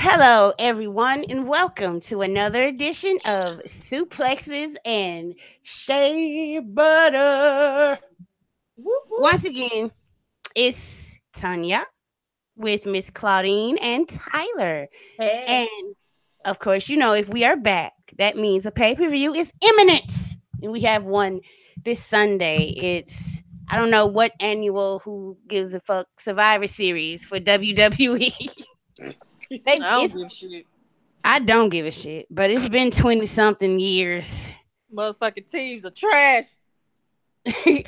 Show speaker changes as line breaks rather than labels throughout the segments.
Hello, everyone, and welcome to another edition of Suplexes and Shea Butter.
Whoop, whoop.
Once again, it's Tonya with Miss Claudine and Tyler.
Hey.
And of course, if we are back, that means a pay per view is imminent. And we have one this Sunday. It's, I don't know what annual Who Gives a Fuck Survivor Series for WWE.
I
they,
don't
it's
give a shit.
I don't give a shit, but it's been 20 something years.
Motherfucking teams are trash.
Yeah.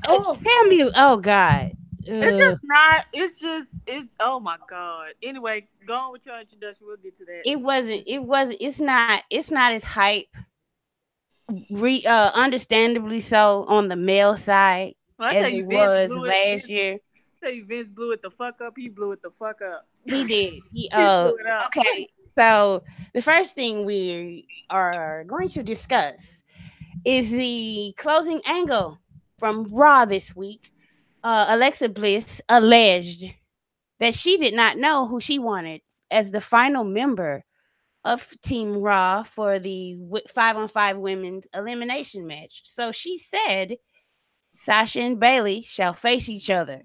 Oh,
Tell me, oh God.
It's just not. It's. Oh my god. Anyway, go on with your introduction. We'll get to that.
It's not as hype, understandably so on the male side
Well, I
as
tell
it
you, Vince
was
blew it.
last year.
Tell you, Vince blew it the fuck up. He blew it the fuck up.
He did.
He blew it up.
Okay. So the first thing we are going to discuss is the closing angle from Raw this week. Alexa Bliss alleged that she did not know who she wanted as the final member of Team Raw for the 5-on-5 women's elimination match. So she said Sasha and Bailey shall face each other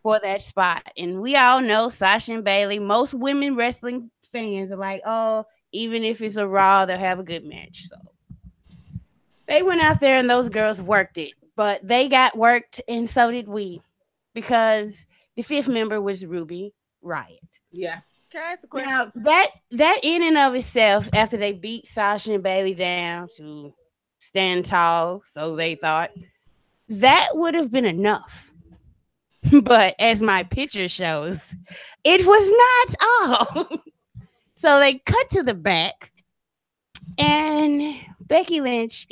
for that spot. And we all know Sasha and Bailey, most women wrestling fans are like, oh, even if it's a Raw, they'll have a good match. So they went out there and those girls worked it. But they got worked and so did we. Because the fifth member was Ruby Riot.
yeah.
Can I ask a question?
Now that in and of itself, after they beat Sasha and Bailey down to stand tall, so they thought, that would have been enough. But as my picture shows, it was not all. So they cut to the back, and Becky Lynch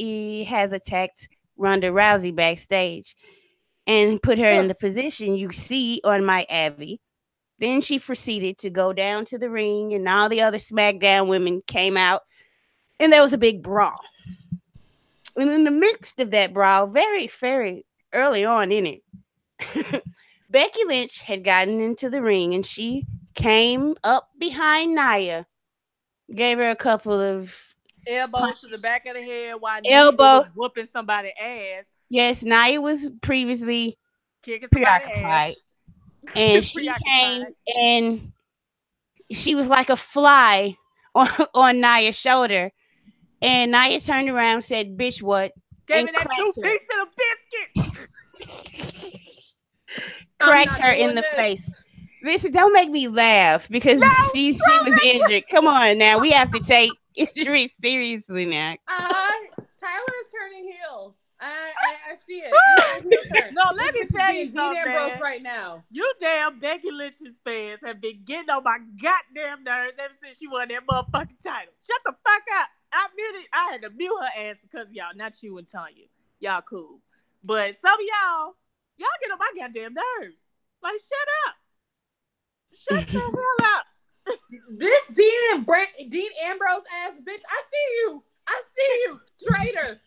has attacked Ronda Rousey backstage and put her in the position you see on my Abby. Then she proceeded to go down to the ring, and all the other SmackDown women came out, and there was a big brawl. And in the midst of that brawl, very, very early on in it, Becky Lynch had gotten into the ring, and she came up behind Nia, gave her a couple of
Elbows to the
punches.
back of the head while Nia
Elbow.
was whooping somebody's ass,
Yes, Nia was previously
kicking somebody's ass.
preoccupied, and she came
Preoccupied.
and she was like a fly on Nia's shoulder. And Nia turned around and said, bitch, what?
Gave
And
me that two
cracked her.
piece of biscuit.
Cracked her in
doing
the
this.
face. Listen, don't make me laugh because she was injured. Come on now. We have to take injury seriously now.
Tyler is turning heel. I see it. You're heel turn.
No, let me tell you
Dean
something,
Ambrose
man.
right now.
You damn Becky Lynch's fans have been getting on my goddamn nerves ever since she won that motherfucking title. Shut the fuck up. I had to mute her ass because of y'all, not you and Tonya. Y'all cool. But some of y'all get on my goddamn nerves. Like, shut up. Shut the hell up.
This Dean Ambrose ass bitch. I see you. Traitor.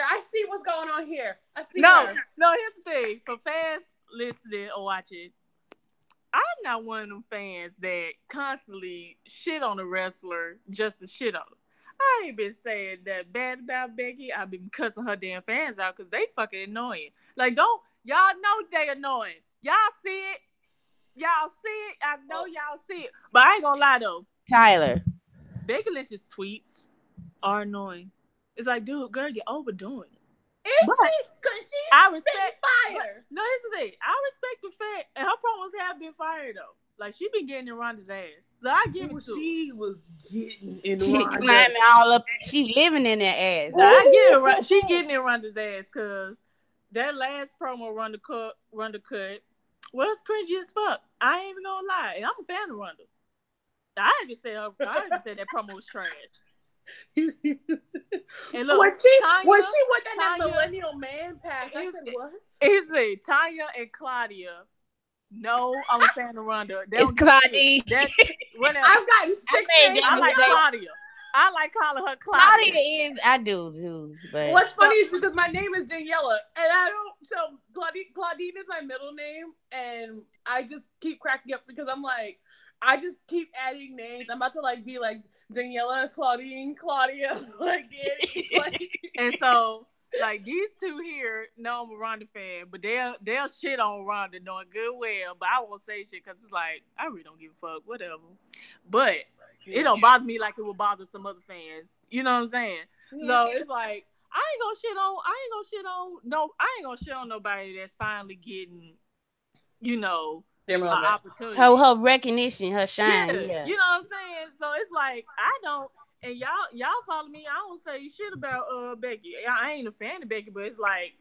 I see what's going on here. I see
No,
her.
here's the thing. For fans listening or watching, I'm not one of them fans that constantly shit on a wrestler just to shit on them. I ain't been saying that bad about Becky. I've been cussing her damn fans out because they fucking annoying. Like, y'all know they annoying. Y'all see it. I know y'all see it. But I ain't gonna lie though.
Tyler.
Becky Lynch's tweets are annoying. It's like, dude, girl, you're overdoing it.
Is
But
she? Cause she's
I respect
fire.
No, here's the thing. I respect the fact, and her promos have been fire though. Like she been getting in Ronda's ass, so I give it to her.
She was getting in
She
Ronda.
climbing all up. She living in that ass.
So I give it. She getting in Ronda's ass because that last promo Ronda cut was cringy as fuck. I ain't even gonna lie, and I'm a fan of Ronda. I even said that promo was trash. And look,
when she
Tonya,
with that
Tonya,
millennial man pack, I said what?
It's me, Tonya and Claudia. No, I'm a fan of Ronda.
It's Claudia.
Whatever.
I've gotten six names.
I like Claudia. I like calling her Claudia.
Claudia is, I do too. But
What's funny is because my name is Daniela, and I don't Claudine is my middle name, and I just keep cracking up because I'm like, I just keep adding names. I'm about to like be like Daniela, Claudine, Claudia, like Danny, like.
And so, like, these two here know I'm a Ronda fan, but they'll shit on Ronda knowing good well, but I won't say shit because it's like, I really don't give a fuck, whatever. But it don't bother me like it would bother some other fans. You know what I'm saying? Yeah. So it's like, I ain't gonna shit on nobody that's finally getting, an opportunity.
Her recognition, her shine. Yeah.
You know what I'm saying? So it's like, I don't. And y'all follow me. I don't say shit about Becky. I ain't a fan of Becky, but it's like,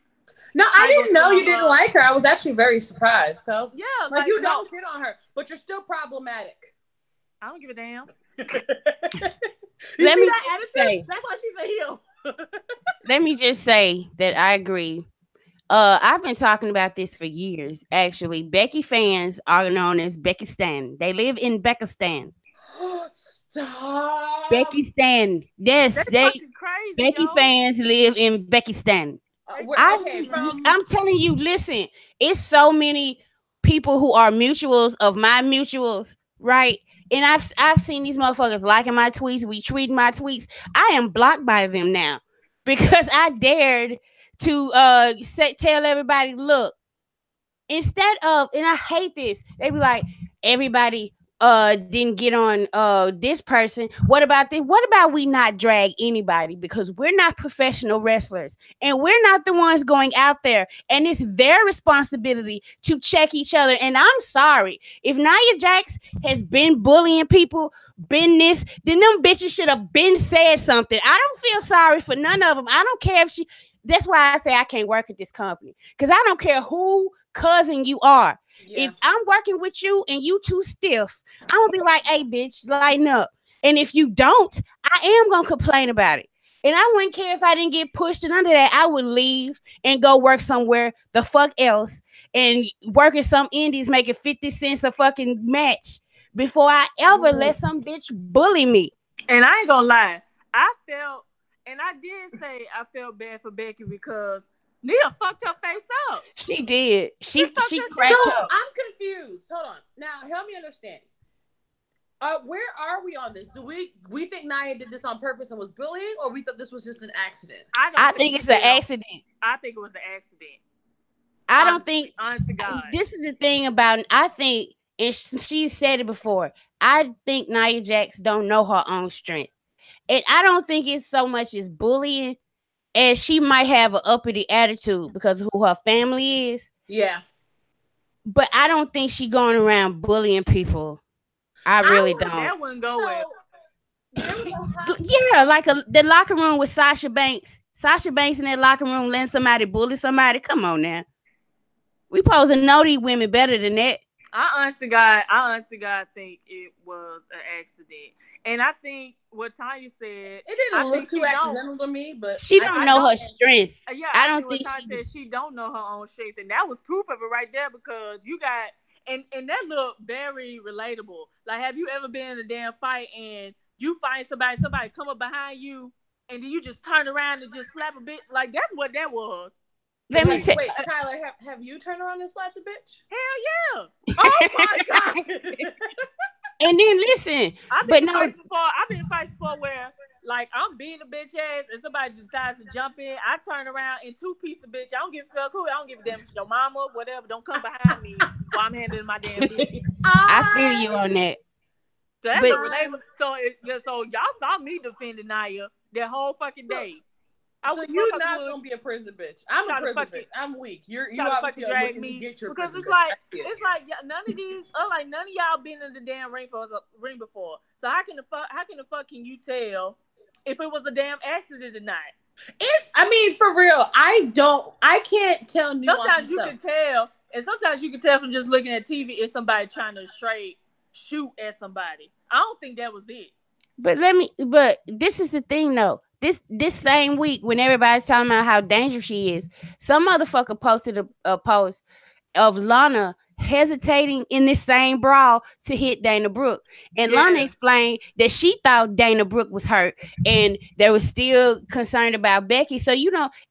no, I didn't know you didn't like her. I was actually very surprised, cuz.
Yeah,
like you don't shit on her, but you're still problematic.
I don't give a damn.
Let me just say,
that's why she's a heel.
Let me just say that I agree. I've been talking about this for years. Actually, Becky fans are known as Beckistan. They live in Beckistan.
Stop.
Beckistan. Yes,
that's fucking crazy.
Becky fans live in Beckistan. I'm telling you, listen, it's so many people who are mutuals of my mutuals, right? And I've seen these motherfuckers liking my tweets, retweeting my tweets. I am blocked by them now because I dared to tell everybody, look, instead of, and I hate this, they be like, everybody didn't get on this person. What about this? What about we not drag anybody because we're not professional wrestlers and we're not the ones going out there, and it's their responsibility to check each other. And I'm sorry if Nia Jax has been bullying people, been this, then them bitches should have been said something. I don't feel sorry for none of them. I don't care if that's why I say I can't work at this company, because I don't care who cousin you are. Yeah. If I'm working with you and you too stiff, I'm gonna be like, hey bitch, lighten up. And if you don't, I am gonna complain about it. And I wouldn't care if I didn't get pushed and under that. I would leave and go work somewhere the fuck else and work at some indies making 50 cents a fucking match before I ever let some bitch bully me.
And I ain't gonna lie, I did say I felt bad for Becky because Nia fucked her face up.
She did. She cracked up.
I'm confused. Hold on. Now, help me understand. Where are we on this? Do we think Nia did this on purpose and was bullying, or we thought this was just an accident?
I think it's an accident.
I think it was an accident.
I don't think.
Honest to God.
This is the thing about. I think, and she said it before. I think Nia Jax don't know her own strength, and I don't think it's so much as bullying. And she might have an uppity attitude because of who her family is.
Yeah.
But I don't think she going around bullying people. I really don't.
That wouldn't go well.
Yeah, like the locker room with Sasha Banks. Sasha Banks in that locker room letting somebody bully somebody. Come on now. We supposed to know these women better than that.
I honestly God think it was an accident. And I think what Tonya said,
it didn't look too accidental to me, but
she don't know her strength.
Yeah, I don't think Tonya said she don't know her own strength, and that was proof of it right there because you got and that looked very relatable. Like, have you ever been in a damn fight and you find somebody come up behind you and then you just turn around and just slap a bitch? Like, that's what that was.
Let me say,
wait, Tyler, have you turned around and slapped the bitch?
Hell yeah!
Oh my god!
And then listen,
I've been in fights before where like I'm being a bitch ass and somebody decides to jump in. I turn around and two-piece of bitch. I don't give a fuck who. I don't give a damn if your mama, whatever. Don't come behind me while I'm handling my damn business.
I feel you on that.
So that's so y'all saw me defending Nia that whole fucking day.
So you're not gonna be a prison bitch. I'm a prison bitch. I'm weak. You obviously are looking to get your
because
it's
like none of these none of y'all been in the damn ring before. So how the fuck can you tell if it was a damn accident or not?
I mean, for real, I can't tell.
Sometimes you can tell, and sometimes you can tell from just looking at TV if somebody trying to straight shoot at somebody. I don't think that was it.
But this is the thing though. This same week when everybody's talking about how dangerous she is, some motherfucker posted a post of Lana hesitating in this same brawl to hit Dana Brooke. And Lana
Yeah.
explained that she thought Dana Brooke was hurt and they were still concerned about Becky. So,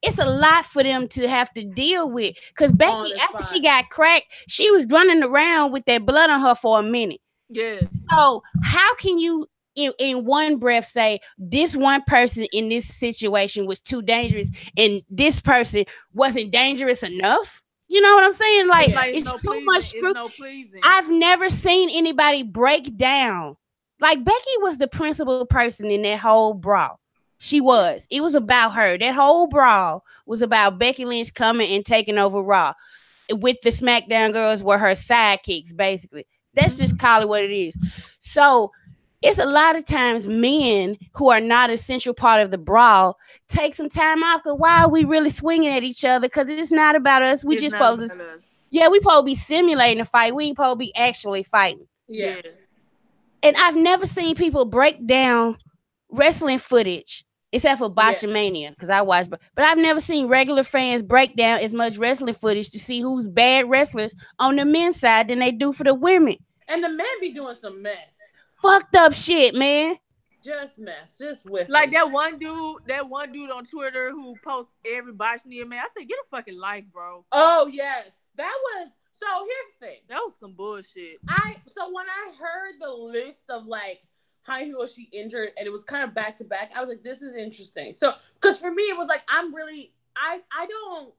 it's a lot for them to have to deal with. Because
On
Becky,
the
after she
spot.
got cracked, she was running around with that blood on her for a minute.
Yes.
So, how can you in one breath say this one person in this situation was too dangerous and this person wasn't dangerous enough? You know what I'm saying? Like,
It's like
it's
no
too
pleasing.
much
It's
screw.
no pleasing.
I've never seen anybody break down. Like, Becky was the principal person in that whole brawl. She was. It was about her. That whole brawl was about Becky Lynch coming and taking over Raw. With the SmackDown girls were her sidekicks, basically. That's just call it what it is. So it's a lot of times men who are not a central part of the brawl take some time off. Cause why are we really swinging at each other? Because it's not about us. We
It's
just
not
supposed
about
to,
us.
yeah, we supposed to be simulating a fight. We ain't supposed to be actually fighting.
Yeah.
Yeah.
And I've never seen people break down wrestling footage except for
Yeah.
Botchamania because I watched, but I've never seen regular fans break down as much wrestling footage to see who's bad wrestlers on the men's side than they do for the women.
And the men be doing some mess.
Fucked up shit, man.
Just mess. Just whiffing.
Like that one dude on Twitter who posts every botch near man. I said, get a fucking life, bro.
Oh yes. That was so here's the thing.
That was some bullshit.
So when I heard the list of like how many people she injured and it was kind of back to back, I was like, this is interesting. So because for me it was like I'm really I don't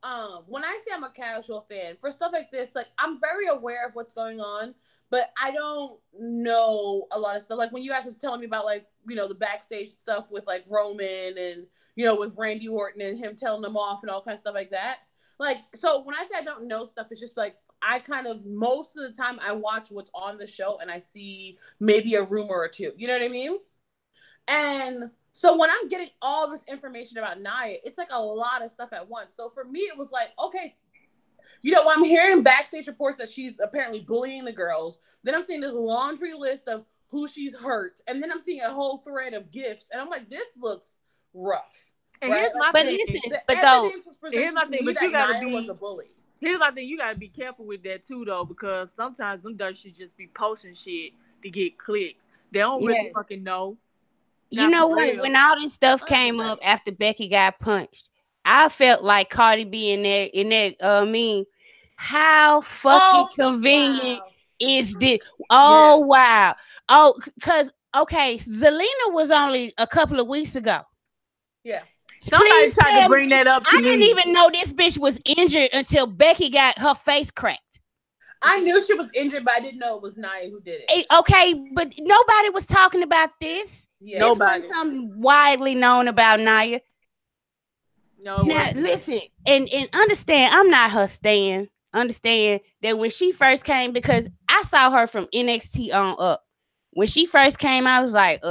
when I say I'm a casual fan for stuff like this, like I'm very aware of what's going on, but I don't know a lot of stuff. Like when you guys were telling me about like, the backstage stuff with like Roman and with Randy Orton and him telling them off and all kinds of stuff like that. Like, so when I say I don't know stuff, it's just like I kind of most of the time I watch what's on the show and I see maybe a rumor or two. You know what I mean? And so when I'm getting all this information about Nia, it's like a lot of stuff at once. So for me, it was like, okay, when I'm hearing backstage reports that she's apparently bullying the girls, then I'm seeing this laundry list of who she's hurt, and then I'm seeing a whole thread of gifts, and I'm like, this looks rough.
And
right?
here's my
But
thing.
listen, but though,
Here's my thing, but you gotta
Nia was
be.
a bully.
Here's my thing. You gotta be careful with that too, though, because sometimes them dirt should just be posting shit to get clicks. They don't really
Yeah.
fucking know.
you
Not
know
for
what?
real.
When all this stuff came
100%.
up after Becky got punched, I felt like Cardi B in that meme. How fucking convenient
Wow.
is this? Oh wow. Oh, because okay, Zelina was only a couple of weeks ago.
Yeah.
Somebody
Please
tried to
tell
bring
me.
that up to
I didn't
me.
even know this bitch was injured until Becky got her face cracked.
I knew she was injured, but I didn't know it was Nia who did it.
Okay, but nobody was talking about this.
Yeah.
This
Nobody.
wasn't something widely known about Nia.
No, it
Now,
wasn't.
listen, and understand, I'm not her stan. Understand that when she first came, because I saw her from NXT on up. When she first came, I was like,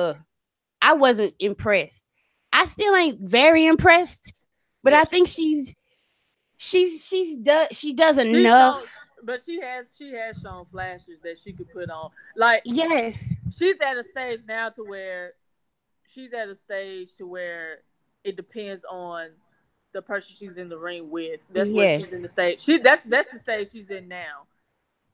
I wasn't impressed. I still ain't very impressed, but I think she does enough.
But she has shown flashes that she could put on. Like
Yes.
she's at a stage now to where it depends on the person she's in the ring with. That's what she's in the stage. That's the stage she's in now.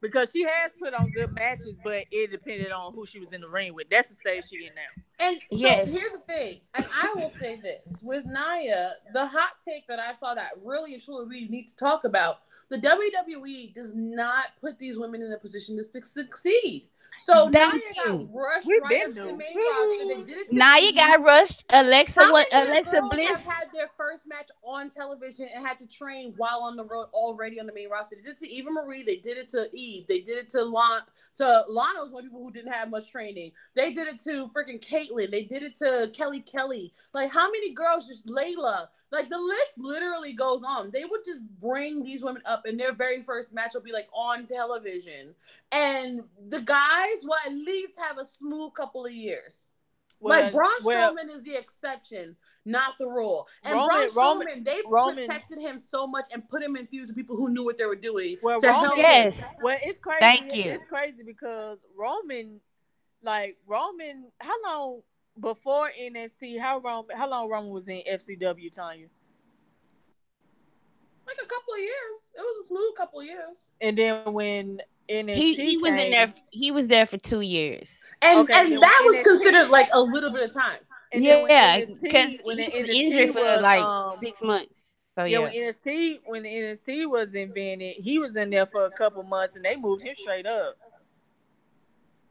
Because she has put on good matches, but it depended on who she was in the ring with. That's the stage she in now.
And so
Yes.
here's the thing, and I will say this with Nia, the hot take that I saw that really and truly we need to talk about: the WWE does not put these women in a position to succeed. So
Thank
Nia
you.
got rushed
We've
right
been
up to the
through.
main roster. They did it to
Nia
Eve.
got rushed. Alexa
How many
Alexa
girls
Bliss.
have had their first match on television and had to train while on the road already on the main roster? They did it to Eva Marie. They did it to Eve. They did it to Lana. Lana was one of the people who didn't have much training. They did it to freaking Caitlyn. They did it to Kelly. Like, how many girls? Just Layla. Like, the list literally goes on. They would just bring these women up, and their very first match will be like on television, and the guys will at least have a smooth couple of years. Like Braun Strowman is the exception, not the rule. And Braun Strowman, they protected him so much and put him in feuds with people who knew what they were doing to help him.
Well, it's crazy.
Thank you.
It's crazy because Roman, how long before NXT? How long Roman was in FCW, Tonya?
Like a couple of years. It was a smooth couple of years.
And then when NXT
He was in there.
came.
He was there for 2 years.
Okay,
and
then when
that was considered
NXT
like a little bit of time.
and then
Yeah, because
When the
he was
NXT
injured for
was
like 6 months. So
yeah,
yeah,
when the NXT was invented, he was in there for a couple months and they moved him straight up.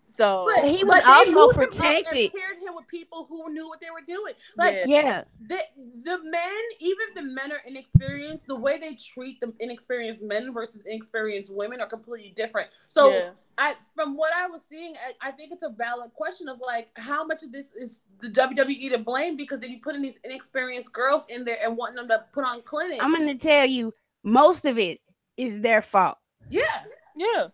But
but
So
he was
but they
also
moved him up and
protected.
paired him with people who knew what they were doing. Like
yeah,
Yeah,
the the men, even if the men are inexperienced, the way they treat the inexperienced men versus inexperienced women are completely different. So
yeah,
from what I was seeing, I think it's a valid question of like how much of this is the WWE to blame because they be putting these inexperienced girls in there and wanting them to put on
I'm
clinics.
gonna tell you, most of it is their fault.
Yeah,
yeah,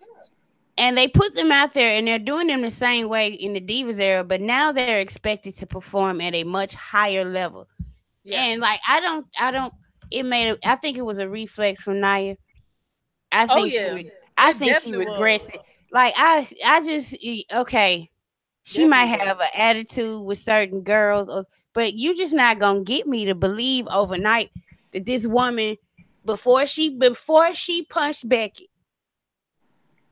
And they put them out there and they're doing them the same way in the Divas era, but now they're expected to perform at a much higher level.
yeah,
And like I don't it made I think it was a reflex from Nia. I
oh
think
yeah,
I
it
think she
definitely was,
regressed it. Like I just okay, she might
definitely
have
was.
an attitude with certain girls, but you just not gonna get me to believe overnight that this woman before she punched Becky,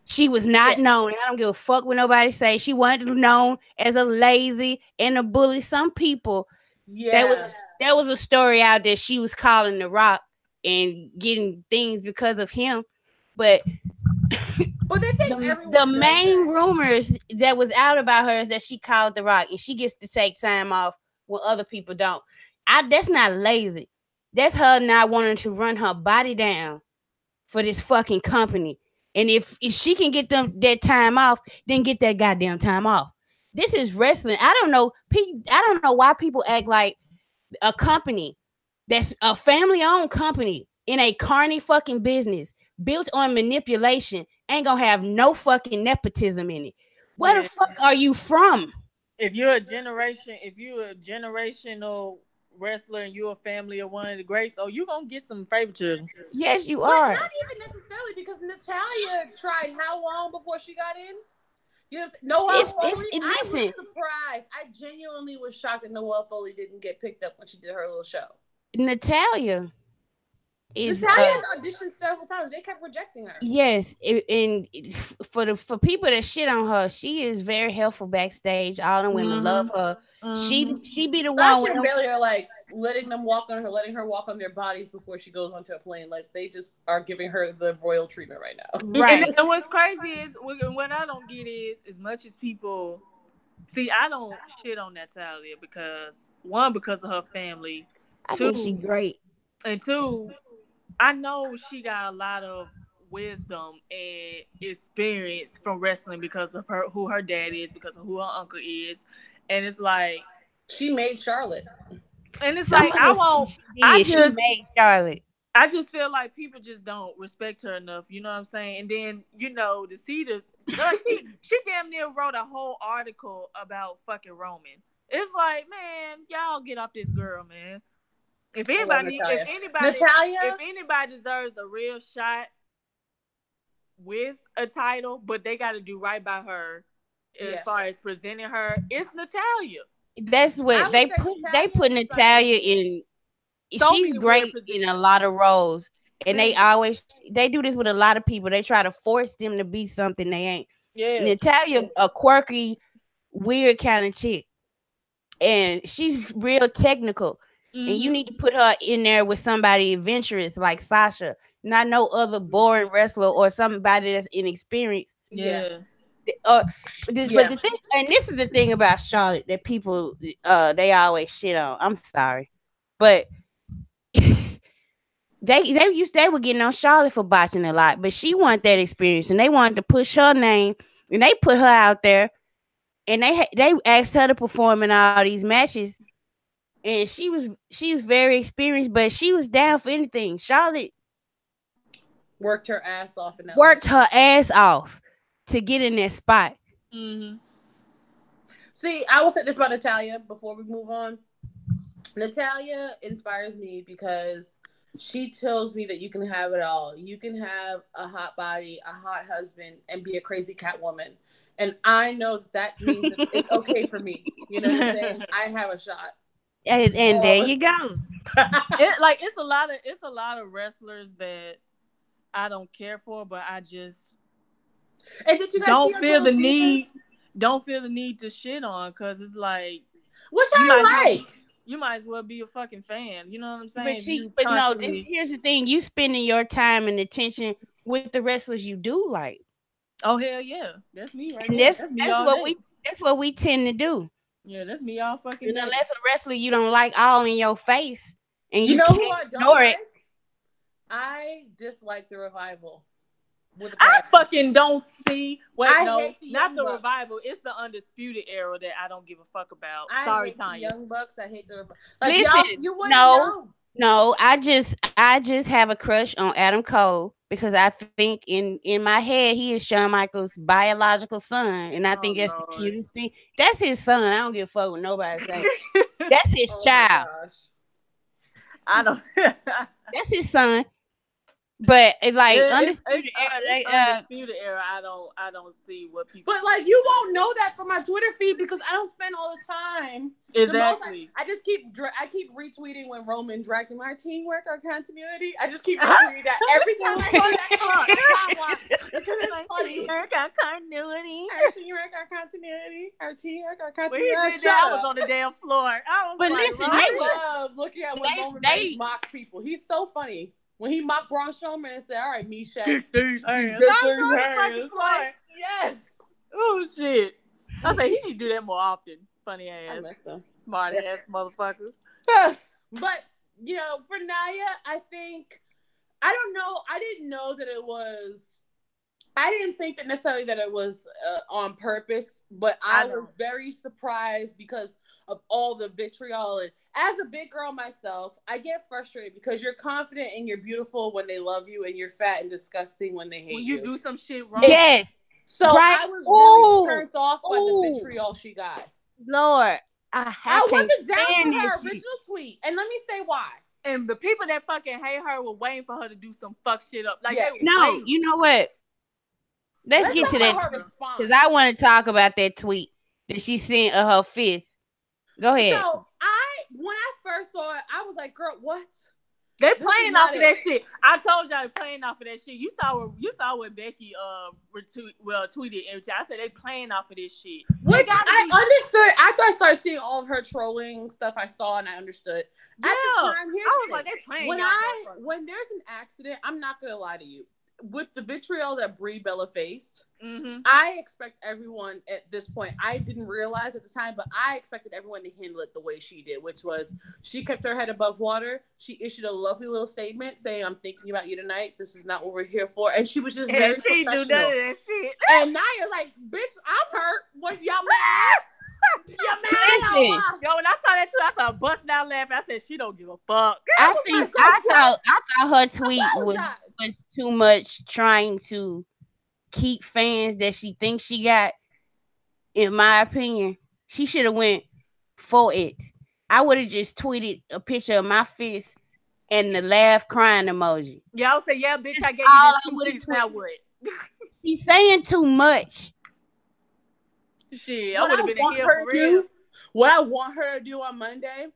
she was
yeah,
not known. I don't give a fuck what nobody say. She wasn't known as a lazy and a bully. Some people there was
yeah.
there was a story out there she was calling the Rock and getting things because of him, but
But they think
the
everyone does
main
that.
rumors that was out about her is that she called the Rock and she gets to take time off when other people don't. That's not lazy. That's her not wanting to run her body down for this fucking company. And if she can get them that time off, then get that goddamn time off. This is wrestling. I don't know. I don't know why people act like a company that's a family owned company in a carny fucking business built on manipulation ain't gonna have no fucking nepotism in it. Where the
Yeah,
fuck are you from?
if you're a generational wrestler and you're a family of one of the greats, oh, you gonna get some favoritism.
Yes, you
But
are.
not even necessarily because Natalia tried how long before she got in? You know, Noelle Foley. I was
Listen,
surprised. I genuinely was shocked that Noelle Foley didn't get picked up when she did her little show.
Natalia is
Natalia has auditioned several times. They kept rejecting her.
yes, for people that shit on her, she is very helpful backstage. All the women love
Mm-hmm.
her.
Mm-hmm.
She be the one
Sasha
with
and
them.
Bailey are like letting her walk on their bodies before she goes onto a plane. Like they just are giving her the royal treatment right
And,
now.
Right.
and what's crazy is what I don't get is as much as people see, I don't shit on Natalia because one, because of her family,
I think she
two,
great.
and two, I know she got a lot of wisdom and experience from wrestling because of her who her dad is, because of who her uncle is, and it's like,
She made Charlotte.
Some of
I
this
won't.
she
I
did. She
just
made Charlotte.
I just feel like people just don't respect her enough. You know what I'm saying? And then to see like she damn near wrote a whole article about fucking Roman. It's like, man, y'all get off this girl, man. If
I love
anybody,
Natalia. Natalia,
if anybody deserves a real shot with a title, but they got to do right by her as
yeah.
far as presenting her, it's Natalia.
That's
I
what
would
they
say
put. They
Natalia
put
inspires
Natalia
me.
in.
So
She's
many weird
great in a
positions.
lot of roles, and
Man,
they do this with a lot of people. They try to force them to be something they ain't.
yeah.
Natalia, a quirky, weird kind of chick, and she's real technical. And you
Mm-hmm.
need to put her in there with somebody adventurous like Sasha, not no other boring wrestler or somebody that's inexperienced.
Yeah.
Yeah.
Or but
Yeah.
the thing, and this is the thing about Charlotte that people they always shit on. I'm sorry, but they were getting on Charlotte for botching a lot, but she wanted that experience, and they wanted to push her name, and they put her out there, and they asked her to perform in all these matches, and she was very experienced, but she was down for anything. Charlotte
Worked her ass off in that last
worked
match.
her ass off to get in that spot.
Mm-hmm.
See, I will say this about Natalia before we move on. Natalia inspires me because she tells me that you can have it all. You can have a hot body, a hot husband, and be a crazy cat woman. And I know that means that it's okay for me. You know what I'm saying? I have a shot.
And there
Oh.
you go.
It's a lot of wrestlers that I don't care for, but I just
And did you guys see
don't
her
feel
little
the
teaser?
need. Don't feel the need to shit on, because it's like
Which
you might as
I
well.
like.
You might as well be a fucking fan. You know what I'm saying?
But
If
she,
you
but no,
constantly,
here's the thing: you spending your time and attention with the wrestlers you do like,
oh hell yeah, that's me right
and
there. That's me
that's
all
what
day.
we tend to do.
Yeah, that's me all fucking
And
day.
unless a wrestler you don't like all in your face, and
You
you
know who
can't
I don't
ignore it.
like? I dislike the Revival. With a
I
passion.
fucking don't see. Wait,
I
no,
hate the
not
Young
the
Bucks.
revival. It's the undisputed era that I don't give a fuck about.
I
Sorry,
hate the
Tonya.
Young Bucks. I hate the like
Listen,
y'all. You wouldn't
no,
know.
no, I just have a crush on Adam Cole because I think in my head he is Shawn Michaels' biological son, and I
Oh
think that's the
Lord.
cutest thing. That's his son. I don't give a fuck what nobody say. That's his
Oh my
child.
gosh.
I don't.
That's his son. But like
It's
undisputed era,
undisputed era. I don't see what people.
But like you won't know that from my Twitter feed because I don't spend all this time.
Exactly.
I just keep retweeting when Roman dragging our teamwork, our continuity. I just keep retweeting that every time I see that timeline. Because it's funny.
Teamwork, our continuity.
Our teamwork, our continuity. Our teamwork, our
When he
continuity.
did that, I was on the damn floor. I was
But
like,
listen,
Roman,
I love looking at when Roman Reigns mocks people. He's so funny. When he mocked Braun Strowman and said, "All right, Misha,
kick these hands.
Good
I
things
was on the
hands.
fucking floor.
Yes.
Oh shit. I say he need to do that more often. Funny
I
ass,
miss him.
smart ass motherfucker.
But you know, for Nia, I think I don't know. I didn't know that it was. I didn't think that necessarily that it was on purpose, but I was very surprised because of all the vitriol. And as a big girl myself, I get frustrated because you're confident and you're beautiful when they love you, and you're fat and disgusting when they hate
When
you.
you do some shit wrong.
yes.
So
Right?
I was really turned off by the vitriol she got.
Lord,
I wasn't down
stand
for her
this shit.
original tweet, and let me say why.
And the people that fucking hate her were waiting for her to do some fuck shit up. Like
Yeah.
they
No,
waiting.
you know what? Let's get
talk
to
about
that
her response.
because I want to talk about that tweet that she sent of her fist. Go ahead.
So when I first saw it, I was like, "Girl, what?"
They
This
playing
is
off
not
of
it.
that shit. I told y'all they playing off of that shit. You saw what Becky tweeted every time. I said they playing off of this shit.
Which I understood after I started seeing all of her trolling stuff. I saw and I understood.
Yeah,
At the time, here's
I was
the
like,
thing.
they playing.
When there's an accident, I'm not gonna lie to you. With the vitriol that Brie Bella faced, I expect everyone at this point. I didn't realize at the time, but I expected everyone to handle it the way she did, which was she kept her head above water. She issued a lovely little statement saying, "I'm thinking about you tonight. This is not what we're here for." And she was just very
she
professional.
do none of that shit.
And Nia's like, "Bitch, I'm hurt. What y'all mad? Y'all mad?"
Listen.
Yo, when I saw that too, I started busting out laughing. I said, "She don't give a fuck."
I thought her tweet was too much trying to keep fans that she thinks she got. In my opinion, she should have went for it. I would have just tweeted a picture of my fist and the laugh crying emoji.
Y'all say, "Yeah, bitch, I gave
all
you this 2 piece. Now what?"
She's saying too much.
Shit, I would have been in here for real.
What I want her to do on Monday,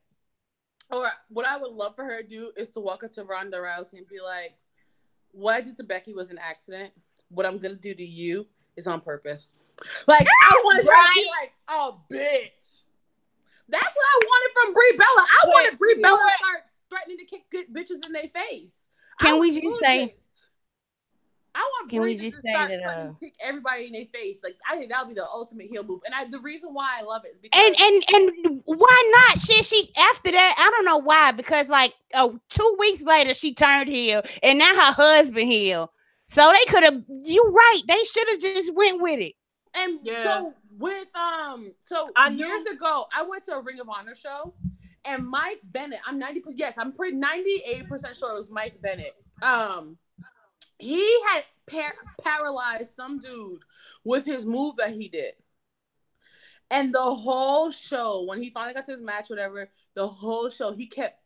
or what I would love for her to do, is to walk up to Ronda Rousey and be like, "What I did to Becky was an accident. What I'm gonna do to you is on purpose." Like I wanted her to be like, "Oh, bitch." That's what I wanted from Brie Bella. I wanted Brie Bella to start threatening to kick good bitches in their face.
Can we just say?
I want Brie to start threatening to kick everybody in their face. Like I think that would be the ultimate heel move. And the reason why I love it is because
and why not? She after that, I don't know why, because like 2 weeks later she turned heel and now her husband heel. So they could have. You right? They should have just went with it.
And so with years ago, I went to a Ring of Honor show, and Mike Bennett. I'm 98% sure it was Mike Bennett. He had paralyzed some dude with his move that he did, and the whole show, when he finally got to his match, whatever, the whole show he kept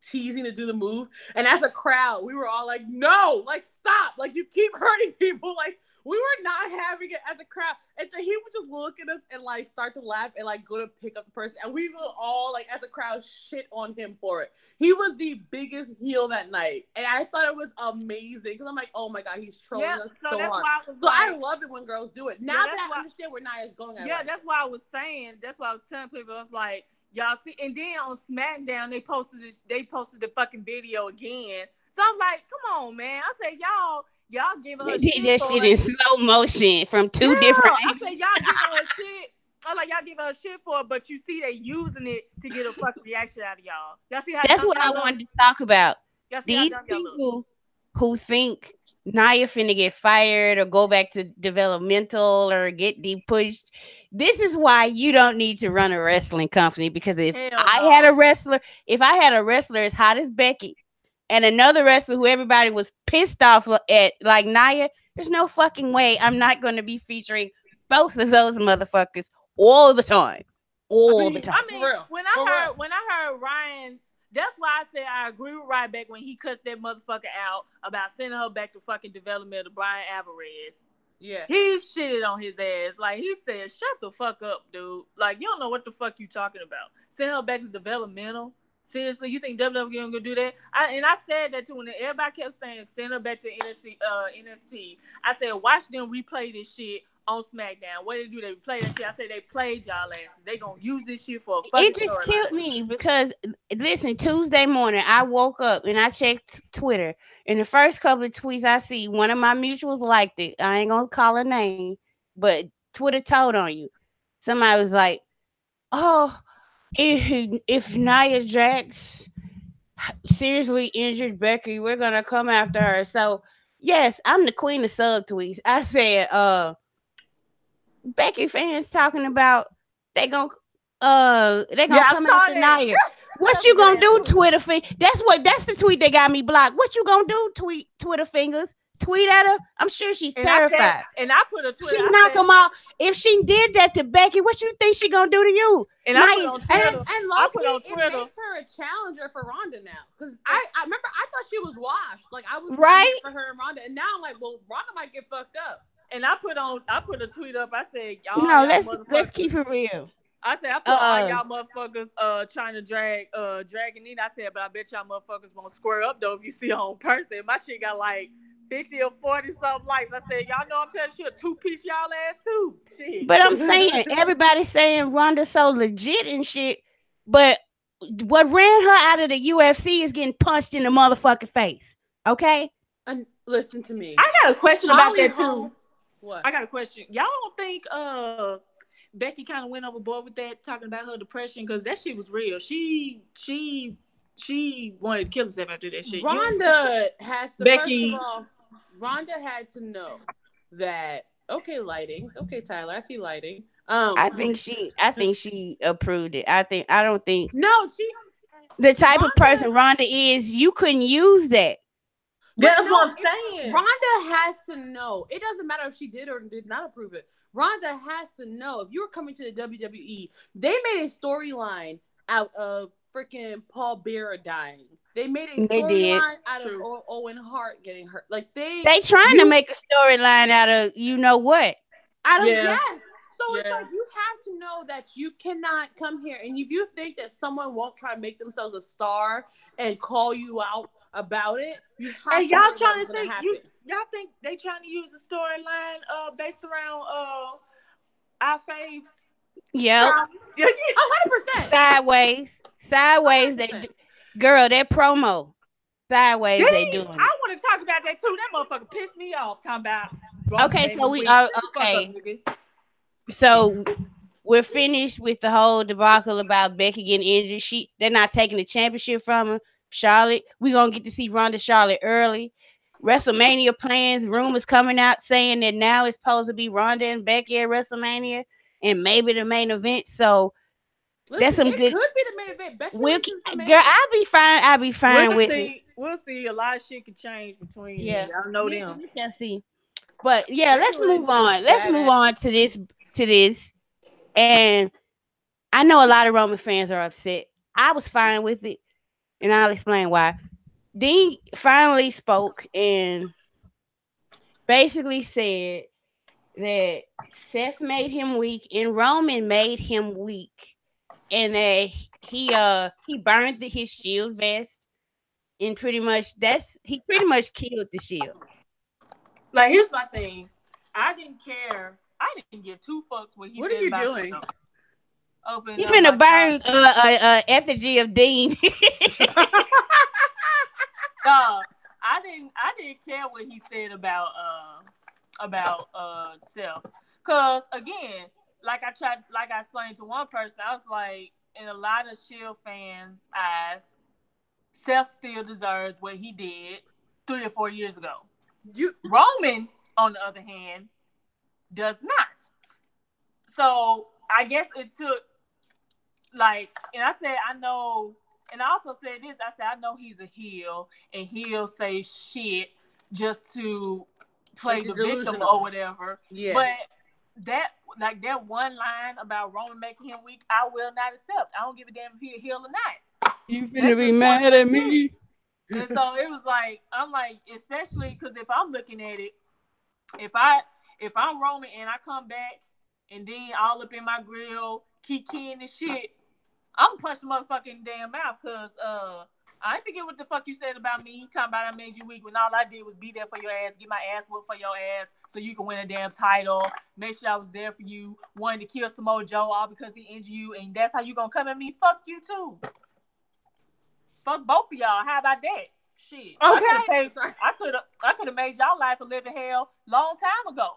teasing to do the move. And as a crowd, we were all like, no, like, stop. Like, you keep hurting people. Like, we were not having it as a crowd. And so he would just look at us and, like, start to laugh and, like, go to pick up the person. And we will all, like, as a crowd, shit on him for it. He was the biggest heel that night. And I thought it was amazing. Because I'm like, oh, my God, he's trolling us so hard. So I love it when girls do it. Now that I understand where Nia's going at.
Yeah, that's why I was saying. That's why I was telling people. I was like, y'all see, and then on SmackDown they posted the fucking video again. So I'm like, come on, man. I said, y'all giving her
shit. Did that shit in slow motion from two different
angles. I said, y'all giving her shit. I'm like, y'all giving her shit for it, but you see they using it to get a fucking reaction out of y'all. Y'all see how
that's what I wanted to talk about. These people who think Nia finna get fired or go back to developmental or get depushed. This is why you don't need to run a wrestling company, because if I had a wrestler as hot as Becky and another wrestler who everybody was pissed off at like Nia, there's no fucking way I'm not going to be featuring both of those motherfuckers all the time. The time.
I mean, when I heard Ryan, that's why I said I agree with Ryback when he cuts that motherfucker out about sending her back to fucking development of Brian Alvarez.
Yeah.
He shitted on his ass. Like, he said, shut the fuck up, dude. Like, you don't know what the fuck you talking about. Send her back to developmental. Seriously, you think WWE gonna do that? I said that too when everybody kept saying send her back to NXT. I said, watch them replay this shit on SmackDown. What did they do? They replay that shit. I said they played y'all asses. They gonna use this shit for a fucking
It just killed me because, listen, Tuesday morning, I woke up and I checked Twitter. And the first couple of tweets I see, one of my mutuals liked it. I ain't gonna call her name, but Twitter told on you. Somebody was like, oh, if Nia Jax seriously injured Becky, we're gonna come after her. So yes, I'm the queen of subtweets. I said, Becky fans talking about they gonna come after Nia. What you gonna do, Twitter finger? That's the tweet that got me blocked. What you gonna do, Twitter fingers? Tweet at her. I'm sure she's terrified.
I put a Twitter.
She knock them off. If she did that to Becky, what you think she gonna do to you?
And I put on Twitter.
It makes her a challenger for Ronda now. Because I remember I thought she was washed. Like I was
right
for her and Ronda, and now I'm like, well, Ronda might get fucked up.
And I put a tweet up. I said, y'all.
No, let's keep it real.
I said, I put all y'all motherfuckers trying to dragging in. I said, but I bet y'all motherfuckers won't square up though if you see her on person. My shit got like 50 or 40 something likes. I said, y'all know I'm telling you, a two-piece y'all ass too. Shit.
But I'm saying, everybody's saying Ronda's so legit and shit, but what ran her out of the UFC is getting punched in the motherfucking face. Okay?
And listen to me.
I got a question about that too.
What?
I got a question. Y'all don't think Becky kind of went overboard with that, talking about her depression? Because that shit was real. She wanted to kill herself after that shit.
Ronda has to,
Becky.
First of all, Ronda had to know that, okay, lighting. Okay, Tyler, I see lighting.
I think she approved it. I don't think.
No,
the type of person Ronda is, you couldn't use that.
That's what I'm saying.
Ronda has to know. It doesn't matter if she did or did not approve it. Ronda has to know. If you were coming to the WWE, they made a storyline out of freaking Paul Bearer dying. They made a storyline out of Owen Hart getting hurt. Like they
trying to make a storyline out of you know what?
Out of yes. So it's like you have to know that you cannot come here, and if you think that someone won't try to make themselves a star and call you out about it, you have
y'all trying to think y'all think they trying to use a storyline based around our faves?
Yep.
100%.
Sideways. Girl, that promo. Sideways, they doing.
I want to talk about that too. That motherfucker pissed me off. Talking about.
Okay, so we are okay. So we're finished with the whole debacle about Becky getting injured. They're not taking the championship from her. Charlotte, we're gonna get to see Ronda Charlotte early. WrestleMania plans, rumors coming out saying that now it's supposed to be Ronda and Becky at WrestleMania and maybe the main event. So that's some good.
Could be the main event. Becky
girl, I'll be fine with it.
We'll see. A lot of shit can change between. Yeah, I know them.
You can see. But yeah, let's move on. Let's move on to this. And I know a lot of Roman fans are upset. I was fine with it. and I'll explain why. Dean finally spoke and basically said that Seth made him weak and Roman made him weak, and that he burned his shield vest, and he pretty much killed the shield.
Like, here's my thing. I didn't care. I didn't give two fucks what he
What are
said
you
about
doing?
Shield. Open
He
up
finna
my
burn effigy of Dean.
No, I didn't care what he said about self. Cause again, like I explained to one person, I was like, in a lot of Shield fans' eyes, Seth still deserves what he did 3 or 4 years ago. Roman, on the other hand, does not. So I guess it took and I said I know, and I also said this. I said I know he's a heel, and he'll say shit just to play the victim or whatever.
Yeah.
But that one line about Roman making him weak, I will not accept. I don't give a damn if he's a heel or not.
You finna be mad at me.
And so it was like, I'm like, especially because if I'm looking at it, if I'm Roman and I come back and then all up in my grill, kikiing and shit, I'm gonna punch the motherfucking damn mouth, because I ain't forget what the fuck you said about me. Talking about I made you weak when all I did was be there for your ass, get my ass whooped for your ass so you can win a damn title. Make sure I was there for you. Wanted to kill Samoa Joe all because he injured you, and that's how you gonna come at me? Fuck you too. Fuck both of y'all. How about that? Shit.
Okay.
I could have made y'all life a living hell long time ago.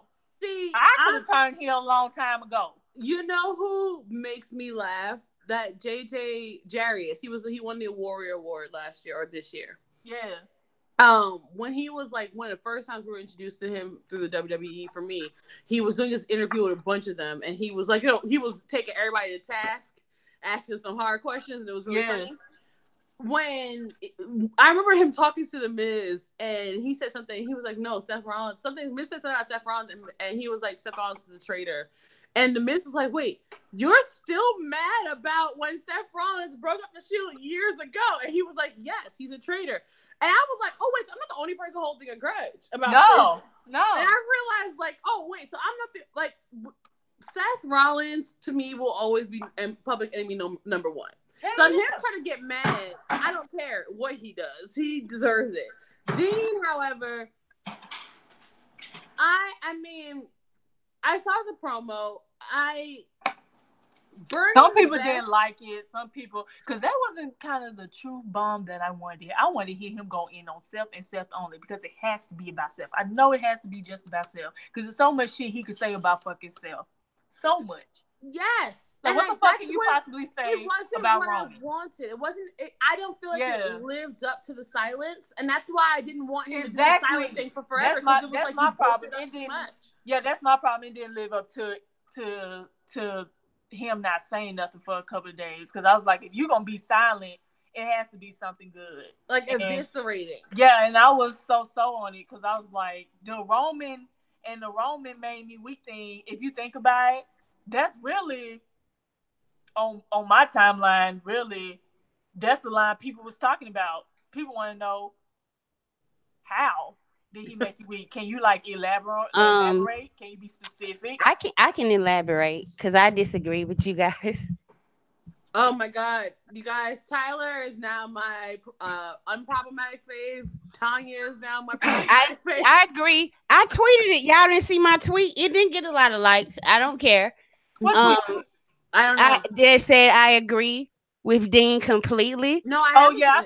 See,
I could have turned heel a long time ago.
You know who makes me laugh? That JJ Jarius. He won the Warrior Award last year or this year.
Yeah.
When he was like one of the first times we were introduced to him through the WWE, for me, he was doing this interview with a bunch of them, and he was like, he was taking everybody to task, asking some hard questions, and it was really funny. When I remember him talking to the Miz, and he said something, he was like, "No, Seth Rollins." Something Miz said something about Seth Rollins, and he was like, "Seth Rollins is a traitor." And the Miz was like, "Wait, you're still mad about when Seth Rollins broke up the Shield years ago?" And he was like, "Yes, he's a traitor." And I was like, "Oh wait, so I'm not the only person holding a grudge about this." No. And I realized, like, oh wait, so I'm not Seth Rollins to me will always be public enemy number one. So him trying to get mad, I don't care what he does. He deserves it. Dean, however, I mean, I saw the promo.
Some people didn't like it. Some people, because that wasn't kind of the true bomb that I wanted to hear. I wanted to hear him go in on Seth and Seth only, because it has to be about Seth. I know it has to be just about Seth, because there's so much shit he could say about fucking Seth. So much.
Yes.
Like, what the fuck can you possibly say about Roman?
I wanted. It wasn't. I don't feel like it lived up to the silence, and that's why I didn't want him to do the silent thing for forever.
That's my problem. Yeah, that's my problem. It didn't live up to him not saying nothing for a couple of days, because I was like, if you're gonna be silent, it has to be something good,
like eviscerating.
Yeah, and I was so on it, because I was like, the Roman made me weak thing. If you think about it, that's really on my timeline. Really, that's the line people was talking about. People want to know, how did he make you weak? Can you elaborate? Can you be specific?
I can elaborate, because I disagree with you guys.
Oh my god, you guys! Tyler is now my unproblematic fave. Tonya is now my problematic fave.
I agree. I tweeted it. Y'all didn't see my tweet. It didn't get a lot of likes. I don't care.
I don't know.
They said I agree with Dean completely.
No, I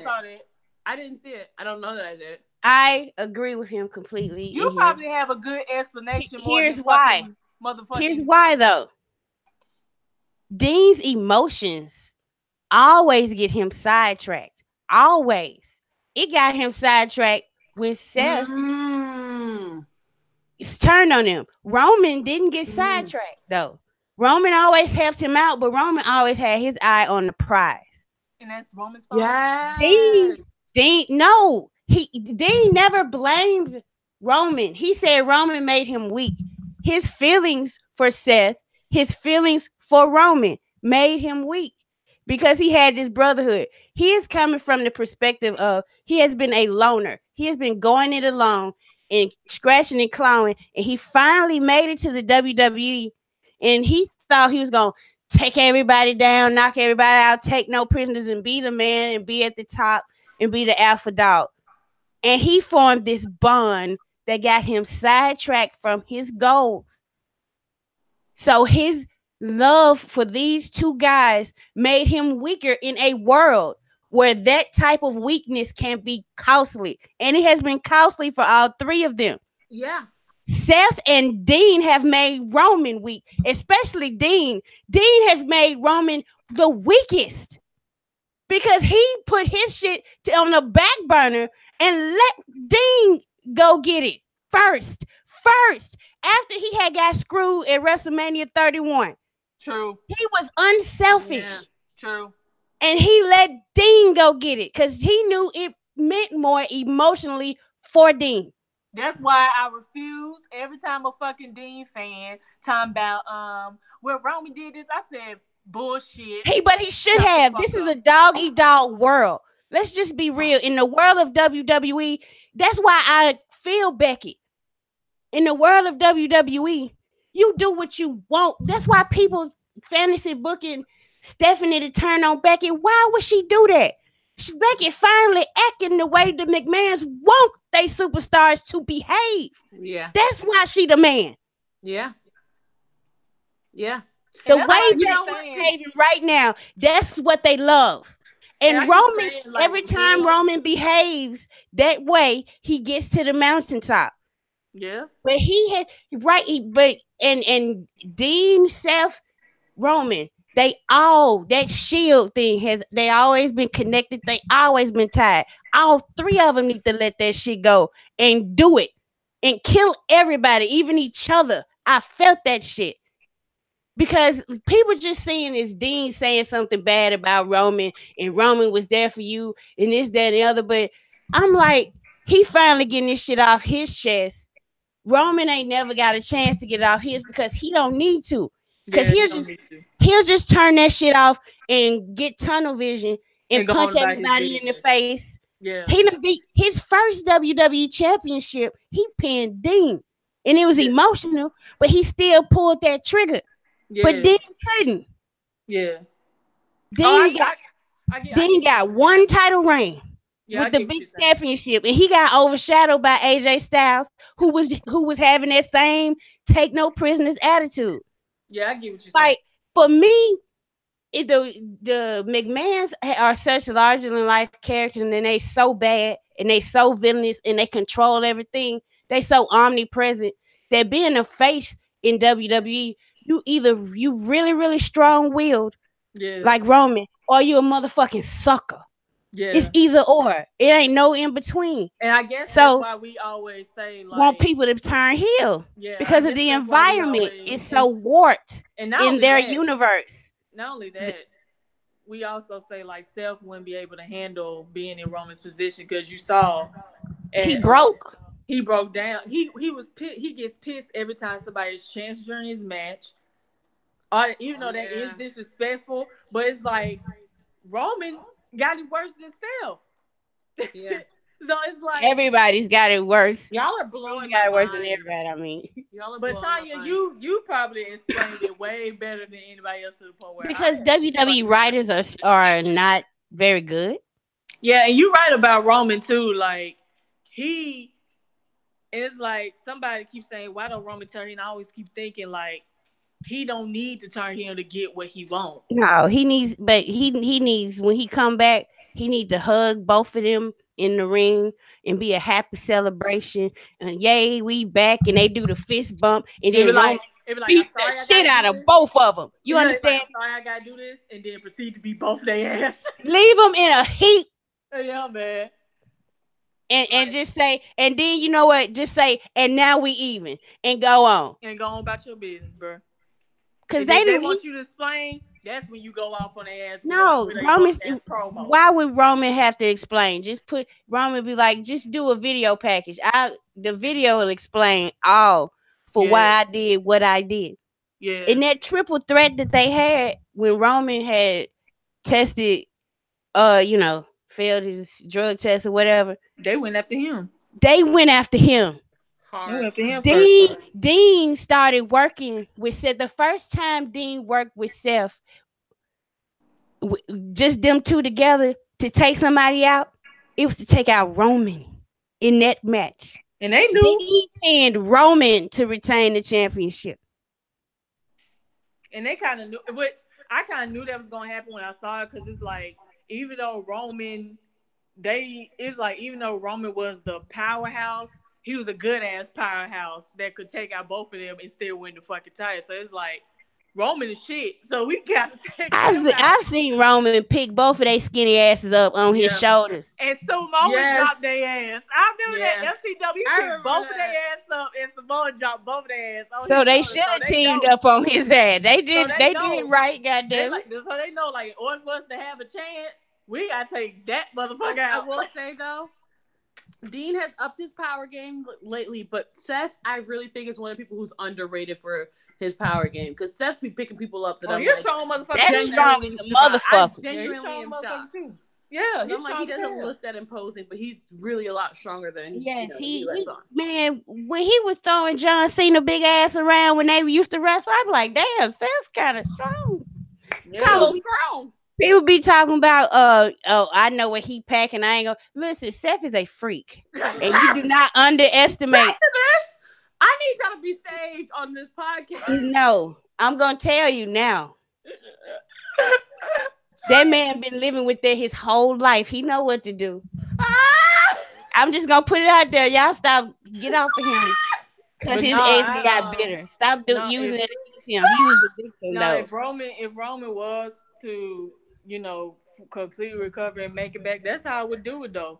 saw that. I didn't see it. I don't know that I did.
I agree with him completely.
You probably have a good explanation.
Here's why. Here's why, though. Dean's emotions always get him sidetracked. Always. It got him sidetracked when Seth turned on him. Roman didn't get sidetracked, though. Roman always helped him out, but Roman always had his eye on the prize.
And that's Roman's fault?
Yeah.
Dean never blamed Roman. He said Roman made him weak. His feelings for Seth, his feelings for Roman made him weak. because he had this brotherhood. He is coming from the perspective of he has been a loner. He has been going it alone and scratching and clawing, and he finally made it to the WWE. And he thought he was gonna take everybody down, knock everybody out, take no prisoners, and be the man and be at the top and be the alpha dog. And he formed this bond that got him sidetracked from his goals. So his love for these two guys made him weaker in a world where that type of weakness can be costly. And it has been costly for all three of them.
Yeah.
Seth and Dean have made Roman weak, especially Dean. Dean has made Roman the weakest because he put his shit on the back burner and let Dean go get it first. After he had got screwed at WrestleMania 31.
True.
He was unselfish.
Yeah, true.
And he let Dean go get it because he knew it meant more emotionally for Dean.
That's why I refuse every time a fucking Dean fan talking about well Roman did this. I said bullshit.
But he should have. This is a dog eat dog world. Let's just be real. In the world of WWE, that's why I feel Becky. In the world of WWE, you do what you want. That's why people fantasy booking Stephanie to turn on Becky. Why would she do that? Becky finally acting the way the McMahons want they superstars to behave.
Yeah.
That's why she the man.
Yeah. Yeah.
The way Becky's behaving right now, that's what they love. And Roman, every time Roman behaves that way, he gets to the mountaintop.
Yeah.
But and Dean, Seth, Roman, that shield thing they always been connected. They always been tied. All three of them need to let that shit go and do it and kill everybody, even each other. I felt that shit. Because people just saying is Dean saying something bad about Roman and Roman was there for you and this, that, and the other. But I'm like, he finally getting this shit off his chest. Roman ain't never got a chance to get it off his because he don't need to. Because he'll just turn that shit off and get tunnel vision and punch everybody in the face.
Yeah.
He done beat his first WWE championship. He pinned Dean. And it was emotional, but he still pulled that trigger. Yeah. But Dean couldn't.
Yeah.
Dean got one title reign with the big championship, and he got overshadowed by AJ Styles, who was having that same take no prisoners attitude.
Yeah, I get what you're saying.
Like for me, the McMahons are such larger than life characters, and they so bad and they so villainous and they control everything. They so omnipresent that being a face in WWE, you really, really strong-willed, like Roman, or you a motherfucking sucker. Yeah. It's either or. It ain't no in between.
And I guess that's why we always say like
want people to turn heel. Yeah. Because of the environment. It's so warped in their universe.
Not only that, we also say like Seth wouldn't be able to handle being in Roman's position because you saw
he broke.
He broke down. He was pissed. He gets pissed every time somebody's chance during his match. Even though that is disrespectful, but it's like Roman got it worse than Seth.
Yeah.
So it's like
everybody's got it worse.
Y'all are blowing.
Got it worse than everybody. I mean,
y'all are.
But Tonya, you probably explained it way better than anybody else to the point where
because WWE writers are not very good.
Yeah, and you're right about Roman too. Like it's like somebody keeps saying, "Why don't Roman turn?" And I always keep thinking like he don't need to turn him to get what he wants.
No, he needs, but he needs when he come back, he need to hug both of them in the ring and be a happy celebration. And yay, we back, and they do the fist bump, and then beat the shit out of both of them. You understand?
Sorry, I gotta do this, and then proceed to beat both their ass.
Leave them in a heat.
Yeah, man.
And just say, and then you know what? Just say, and now we even, and go on.
And go on about your business, bro.
Because
they want you to explain. That's when you go off on their ass.
No, Roman. Why would Roman have to explain? Just put Roman be like, just do a video package. The video will explain all for why I did what I did.
Yeah.
And that triple threat that they had when Roman had tested, failed his drug test or whatever.
They went after him.
They went after him.
They went after him first.
Dean started working with Seth. The first time Dean worked with Seth, just them two together to take somebody out, it was to take out Roman in that match.
And they knew.
Dean pinned Roman to retain the championship.
And they kind of knew, which I kind of knew that was going to happen when I saw it, because it's like, even though Roman was the powerhouse, he was a good ass powerhouse that could take out both of them and still win the fucking title. So it's like, Roman is shit. So we got to take
I've seen Roman pick both of their skinny asses up on his shoulders.
And Samoa dropped their ass. I remember that FCW picked both of their ass up and Samoa dropped both of their ass on
so
his
they
shoulders.
should have teamed up on his ass. They did right, goddamn.
So they know, like, in order for us to have a chance, we got to take that motherfucker out.
I will say, though, Dean has upped his power game lately, but Seth, I really think, is one of the people who's underrated for his power game, because Seth be picking people up that
you're strong motherfucker.
That's strong as a motherfucker.
I genuinely am shocked.
Too. Yeah,
I'm like, he doesn't look that imposing, but he's really a lot stronger than
he man. When he was throwing John Cena big ass around when they used to wrestle, I'm like, damn, Seth's kind of strong.
Kind of strong.
People be talking about, I know what he packing. I ain't gonna listen. Seth is a freak, and you do not underestimate.
I need y'all to be saved on this podcast.
No, I'm gonna tell you now. That man been living with that his whole life. He know what to do. I'm just gonna put it out there. Y'all stop, get off of him, because his ex got bitter. Stop using it against him. He was the victim.
No, if Roman was to, completely recover and make it back, that's how I would do it, though.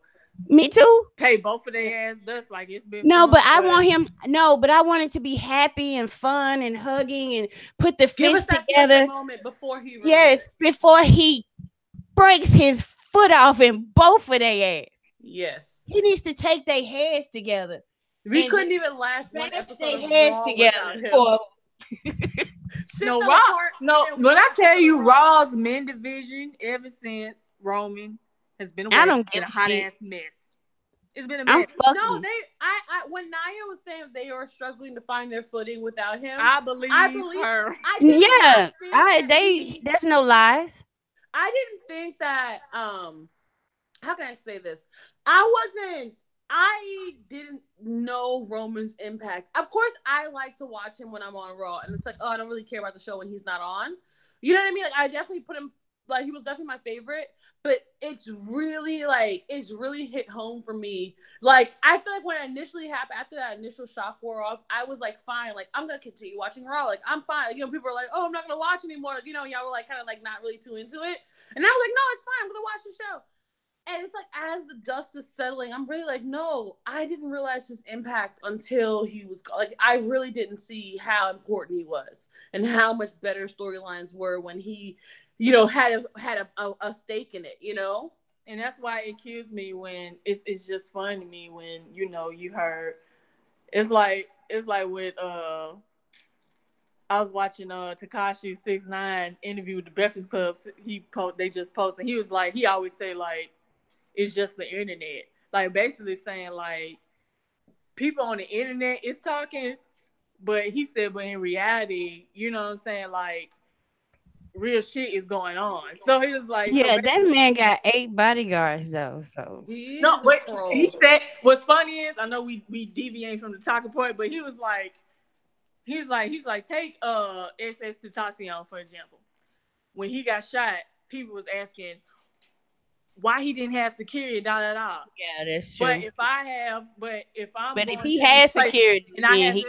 Me too.
Pay both of their ass dust like it's been.
No, but I want him. No, but I want it to be happy and fun and hugging and put the fists together.
Moment before he
before he breaks his foot off in both of their ass.
Yes,
he needs to take their heads together.
We couldn't even last one episode.
Their heads together.
No, Raw. No, when I tell you, Raw's men division ever since Roman has been away, a hot ass mess. It's been a mess.
No, when Nia was saying they were struggling to find their footing without him,
I believe her.
There's no lies.
I didn't think that. How can I say this? I didn't know Roman's impact. Of course, I like to watch him when I'm on Raw, and it's like, I don't really care about the show when he's not on. You know what I mean? Like, I definitely put him, like, he was definitely my favorite, but it's really hit home for me. Like, I feel like when it initially happened, after that initial shock wore off, I was like, fine, like, I'm gonna continue watching Raw. Like, I'm fine. People are like, oh, I'm not gonna watch anymore. Y'all were like, kind of like not really too into it. And I was like, no, it's fine. I'm gonna watch the show. And it's like, as the dust is settling, I'm really like, no, I didn't realize his impact until he was like, I really didn't see how important he was and how much better storylines were when he, had a stake in it,
And that's why it kills me when it's just fun to me when, you heard, it's like with, I was watching Tekashi 6ix9ine interview with the Breakfast Club. They just posted. He was like, he always say like, it's just the internet. Like, basically saying, like, people on the internet is talking, but he said, but in reality, you know what I'm saying? Like, real shit is going on. So he was like...
Yeah, that man got 8 bodyguards, though, so...
No, but he said, what's funny is, I know we deviate from the talking point, but he was like, he's like, take SS Tentacion, for example. When he got shot, people was asking... why he didn't have security,
Yeah, that's true.
But if
he has security,
and I have this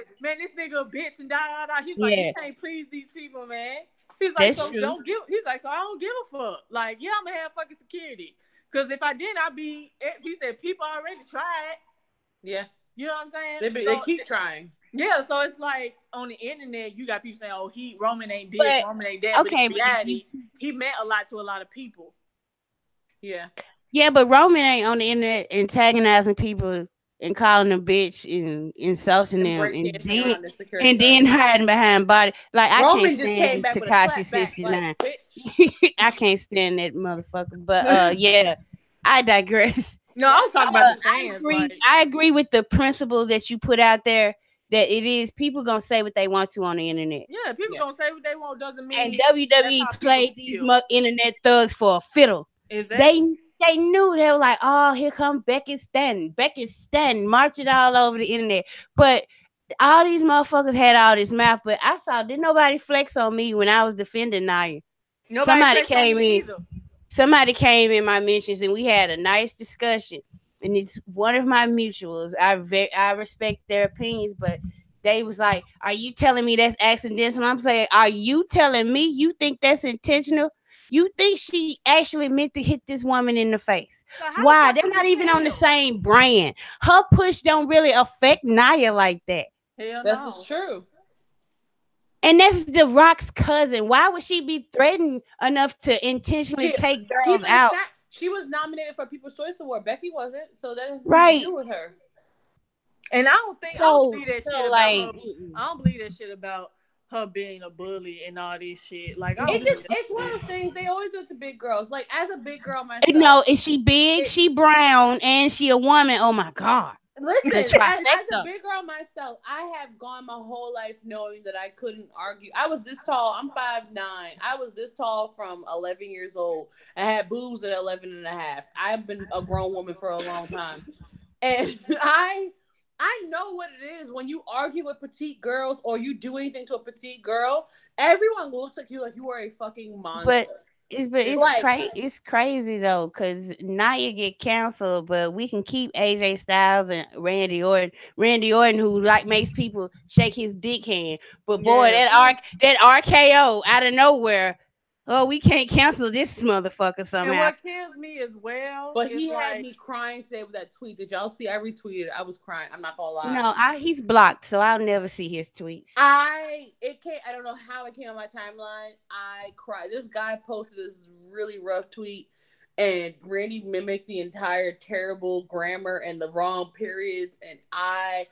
nigga a bitch and he's like, you can't please these people, man. He's like, so I don't give a fuck. Like, yeah, I'm gonna have fucking security. Because if I didn't, he said people already tried.
Yeah.
You know what I'm saying?
They keep trying.
Yeah, so it's like on the internet, you got people saying, oh, Roman ain't this, Roman ain't that.
Okay,
but in reality, he meant a lot to a lot of people.
Yeah.
Yeah, but Roman ain't on the internet antagonizing people and calling them bitch and insulting
And
them,
break dancing around the security
and
guard.
then hiding behind body. Like I can't
Roman just came
stand
back with a
Takashi
clap back, like
69.
bitch.
I can't stand that motherfucker. But yeah, I digress.
No, I was talking about the fans. Like,
I agree with the principle that you put out there that it is people gonna say what they want to on the internet.
yeah, people
Yeah.
gonna say what they want doesn't
And
mean that's
WWE
how people
played these
feel.
internet thugs for a fiddle.
Exactly.
They knew they were like, oh, here come Becky Stanton. Becky Stanton marching all over the internet. But all these motherfuckers had all this mouth. But I saw didn't nobody flex on me when I was defending Nia.
Nobody
Somebody
flexed on
came
me
in.
either.
Somebody came in my mentions and we had a nice discussion. And it's one of my mutuals. I respect their opinions, but they was like, "Are you telling me that's accidental?" I'm saying, "Are you telling me you think that's intentional? You think she actually meant to hit this woman in the face?
So how the
Why?
fuck
They're
can
not
you
even on the
tell?
same brand. Her push don't really affect Nia like that."
Hell
This
no.
is true.
And that's The Rock's cousin. Why would she be threatened enough to intentionally
She
take girls
Keep in
out?
fact, she was nominated for People's Choice Award. Becky wasn't, so that has nothing to
Right.
do with her.
And I don't
So,
believe that shit
so
about
like,
her. I don't believe that shit about her being a bully and all this shit. Like, I don't
It
believe
just
that.
it's one of those things they always do it to big girls. Like as a big girl
no,
myself,
is she big?
it,
She brown and she a woman. Oh my god, the
listen, as a
trifecta.
big girl myself, I have gone my whole life knowing that I couldn't argue. I was this tall. I'm 5'9". I was this tall from 11 years old. I had boobs at 11 and a half. I've been a grown woman for a long time. And I know what it is when you argue with petite girls or you do anything to a petite girl, everyone looks at you like you are a fucking
But
monster.
It's
Like
it's crazy though, because Nia get canceled, but we can keep AJ Styles and Randy Orton. Randy Orton, who like makes people shake his dick hand. But boy,
yeah.
that RKO out of nowhere. Oh, we can't cancel this motherfucker
And
somehow.
what kills me as well
but
is
he had
like,
me crying today with that tweet. Did y'all see? I retweeted. I was crying. I'm not gonna lie.
No, he's blocked, so I'll never see his tweets.
I don't know how it came on my timeline. I cried. This guy posted this really rough tweet, and Randy mimicked the entire terrible grammar and the wrong periods, and I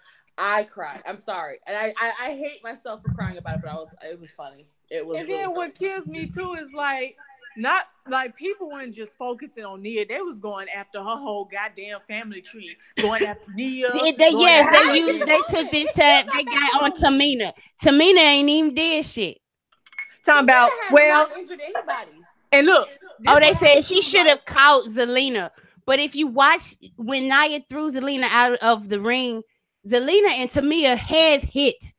cried. I'm sorry, and I hate myself for crying about it, but it was funny. It was
and
really
then
funny.
what kills me too is like, not like people weren't just focusing on Nia. They was going after her whole goddamn family tree, going after Nia, going
Yes,
after
That was
fucking.
his
they took
moment.
this
It still
time.
got
They
that
got on
moment.
Tamina. Tamina ain't even did shit.
Talking about,
Tamina has
well,
not injured anybody.
and look,
Oh,
this
they
what
said
happened
she
too,
should
right?
have caught Zelina. But if you watch when Nia threw Zelina out of the ring, Zelina and Tamia heads hit.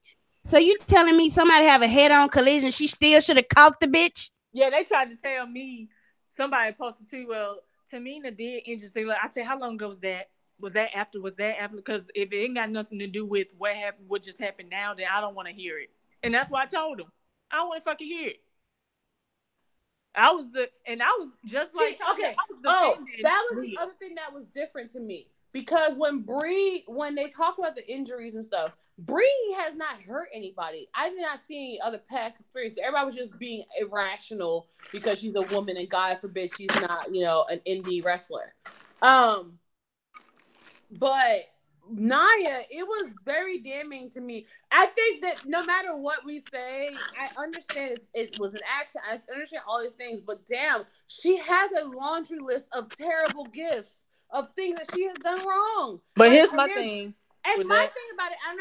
So you telling me somebody have a head-on collision? She still should have caught the bitch.
Yeah, they tried to tell me, somebody posted too, well, Tamina did injure Zayla. I said, how long ago was that? Was that after? Was that after? Because if it ain't got nothing to do with what happened, what just happened now, then I don't want to hear it. And that's why I told him. I don't want to fucking hear it. I was just
See,
like Tonya,
okay.
I was
Oh,
defending
that was the
Leah.
other thing that was different to me because when they talk about the injuries and stuff, Bree has not hurt anybody. I did not see any other past experience. Everybody was just being irrational because she's a woman and God forbid she's not, an indie wrestler. But Naya, it was very damning to me. I think that no matter what we say, I understand it was an accident. I understand all these things, but damn, she has a laundry list of terrible gifts of things that she has done wrong.
But
Like,
here's my thing.
and
With
my
that,
thing about it, I'm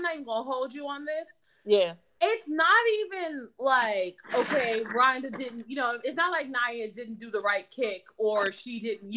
not even gonna hold you on this.
yeah.
It's not even like, okay, Rhonda didn't, it's not like Nia didn't do the right kick or she didn't,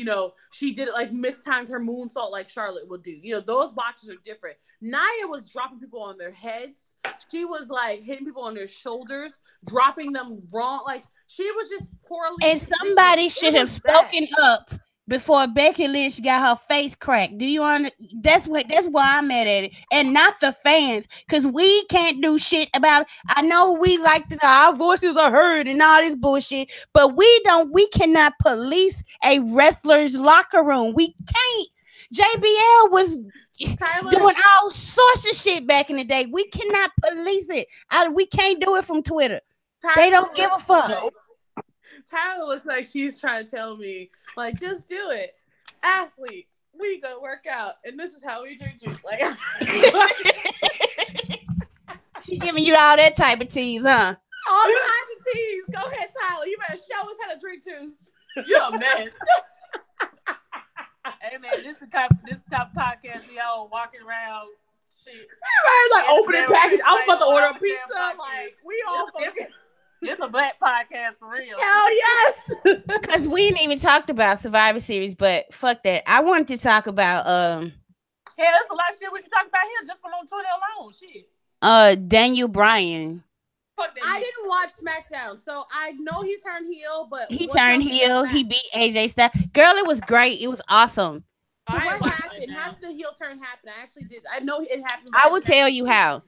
she did it like mistimed her moonsault like Charlotte would do. Those botches are different. Nia was dropping people on their heads. She was like hitting people on their shoulders, dropping them wrong. Like she was just poorly
And
positioned.
somebody should
It
have
was bad.
spoken up before Becky Lynch got her face cracked. Do you understand? That's why I'm mad at it, and not the fans, because we can't do shit about it. I know we like our voices are heard and all this bullshit, but we cannot police a wrestler's locker room. We can't. JBL was
Tyler,
doing all sorts of shit back in the day. We cannot police it. We can't do it from Twitter. They don't give a fuck.
No.
Tyler looks like she's trying to tell me, like, just do it. Athletes, we gonna work out, and this is how we drink juice. Like,
she giving you all that type of tease, huh?
all kinds of teas. Go ahead, Tyler. You better show us how to drink juice.
You're a mess. Hey man, this the type of podcast we all walking around. Shit.
Everybody's like opening package. I'm about to order a pizza. Like we all fucking.
This a black podcast for real.
Hell yes.
Because we didn't even talked about Survivor Series, but fuck that. I wanted to talk about
Hell, there's a lot of shit we can talk about here just from on Twitter alone. Shit.
Daniel Bryan.
I didn't watch SmackDown, so I know he turned heel, but
he turned heel. He beat AJ Styles. Girl, it was great. It was awesome.
So what happened? How did the heel turn happen? I actually did. I know it happened.
I will tell you how.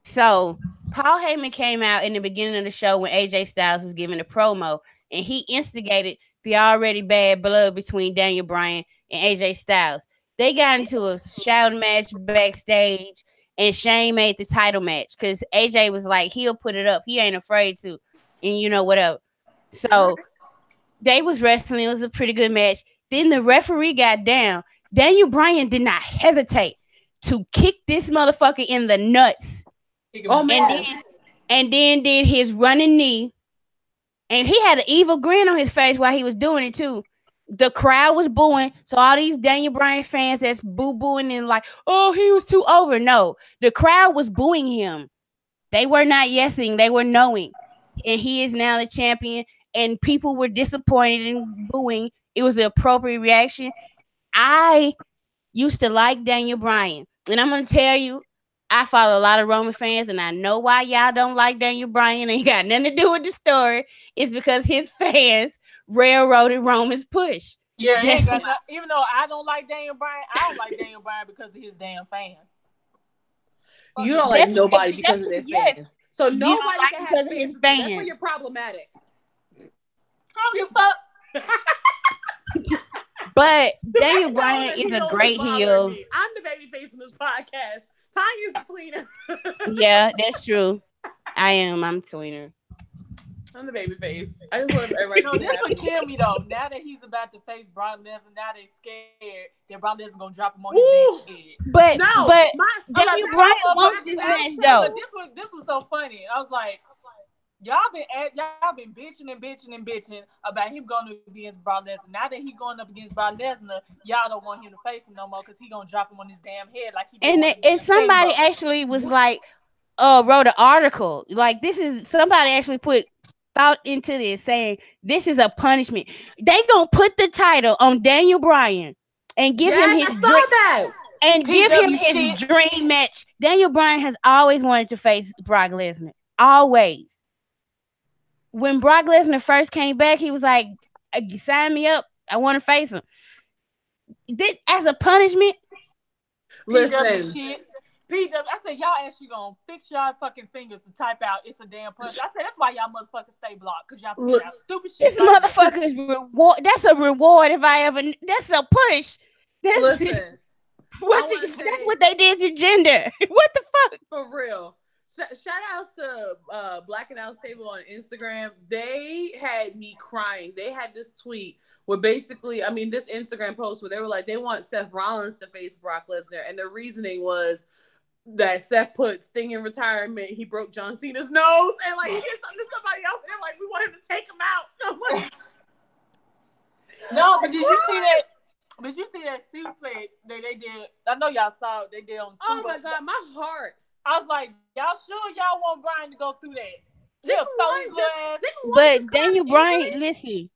So Paul Heyman came out in the beginning of the show when AJ Styles was giving a promo, and he instigated the already bad blood between Daniel Bryan and AJ Styles. They got into a shout match backstage, and Shane made the title match because AJ was like, he'll put it up. He ain't afraid to. And you know, whatever. So they was wrestling. It was a pretty good match. Then the referee got down. Daniel Bryan did not hesitate to kick this motherfucker in the nuts.
Oh, man.
And then did his running knee. And he had an evil grin on his face while he was doing it too. The crowd was booing. So all these Daniel Bryan fans that's boo-booing and like, oh, he was too over. No, the crowd was booing him. They were not yesing. They were knowing. And he is now the champion. And people were disappointed and booing. It was the appropriate reaction. I used to like Daniel Bryan. And I'm going to tell you, I follow a lot of Roman fans, and I know why y'all don't like Daniel Bryan. Ain't got nothing to do with the story. It's because his fans railroaded Roman's push.
Yeah, even though I don't like Daniel Bryan, I don't like Daniel Bryan because of his damn fans.
You don't like nobody because of their fans. So nobody
like
can
because
have
of his
fans.
fans.
That's where you're problematic.
I don't give a fuck.
But Daniel Bryan is a great heel.
I'm the baby face in this podcast. Tanya's the tweener.
Yeah, that's true. I am. I'm tweener.
I'm the baby face. I just want everybody to
this would kill me though. Now that he's about to face Brock Lesnar, now they scared that Brock Lesnar gonna drop him on his damn head.
But Daniel Bryan wants this match though.
But this was so funny. I was like, y'all been bitching about him going up against Brock Lesnar. Now that he going up against Brock Lesnar, y'all don't want him to face him no more because he gonna drop him on his damn head like he did.
And somebody actually was like, wrote an article like this is somebody actually put thought into this saying this is a punishment. They gonna put the title on Daniel Bryan and give him his dream match. Daniel Bryan has always wanted to face Brock Lesnar. Always. When Brock Lesnar first came back, he was like, sign me up. I want to face him. As a punishment.
Listen.
PW, I said, y'all actually gonna fix y'all fucking fingers to type out it's a damn punch. I said, that's why y'all motherfuckers stay blocked. Because y'all figure out stupid shit.
This motherfucker's reward. That's a reward if I ever. That's a push.
Listen.
That's what they did to gender. What the fuck?
For real. Shout outs to Black and House Table on Instagram. They had me crying. They had this tweet where basically, this Instagram post where they were like, they want Seth Rollins to face Brock Lesnar. And the reasoning was that Seth put Sting in retirement. He broke John Cena's nose. And like, he did something to somebody else. And they're like, we want him to take him out. And I'm like,
no, but did you see that? Did you see that suplex that they did? I know y'all saw it. They did on
Oh my God, my heart.
I was like, y'all sure y'all want Bryan to go through that?
But Daniel Bryan, listen,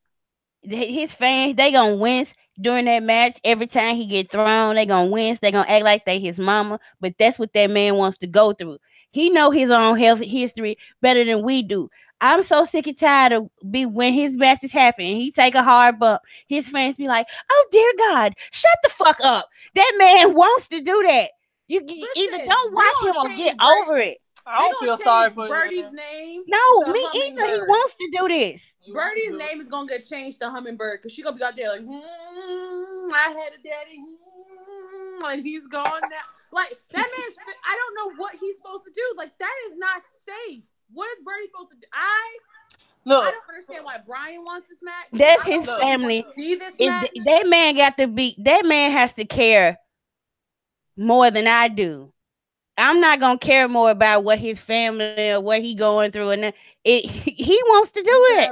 his fans, they gonna wince during that match. Every time he get thrown, they gonna wince. They gonna act like they his mama. But that's what that man wants to go through. He know his own health history better than we do. I'm so sick and tired of when his matches happen and he take a hard bump. His fans be like, "Oh dear God, shut the fuck up." That man wants to do that. You either don't watch him or get over it.
I don't feel sorry for
Birdie's name.
No, me either. He wants to do this.
Birdie's name is gonna get changed to Hummingbird because she's gonna be out there like, I had a daddy, and he's gone now. Like that man, I don't know what he's supposed to do. Like that is not safe. What is Birdie supposed to do? I
Look,
don't understand why Brian wants this match.
That's
I
his
don't really want
family.
to see this
If
match.
that man got to be, that man has to care more than I do. I'm not gonna care more about what his family or what he going through, and he wants to do it.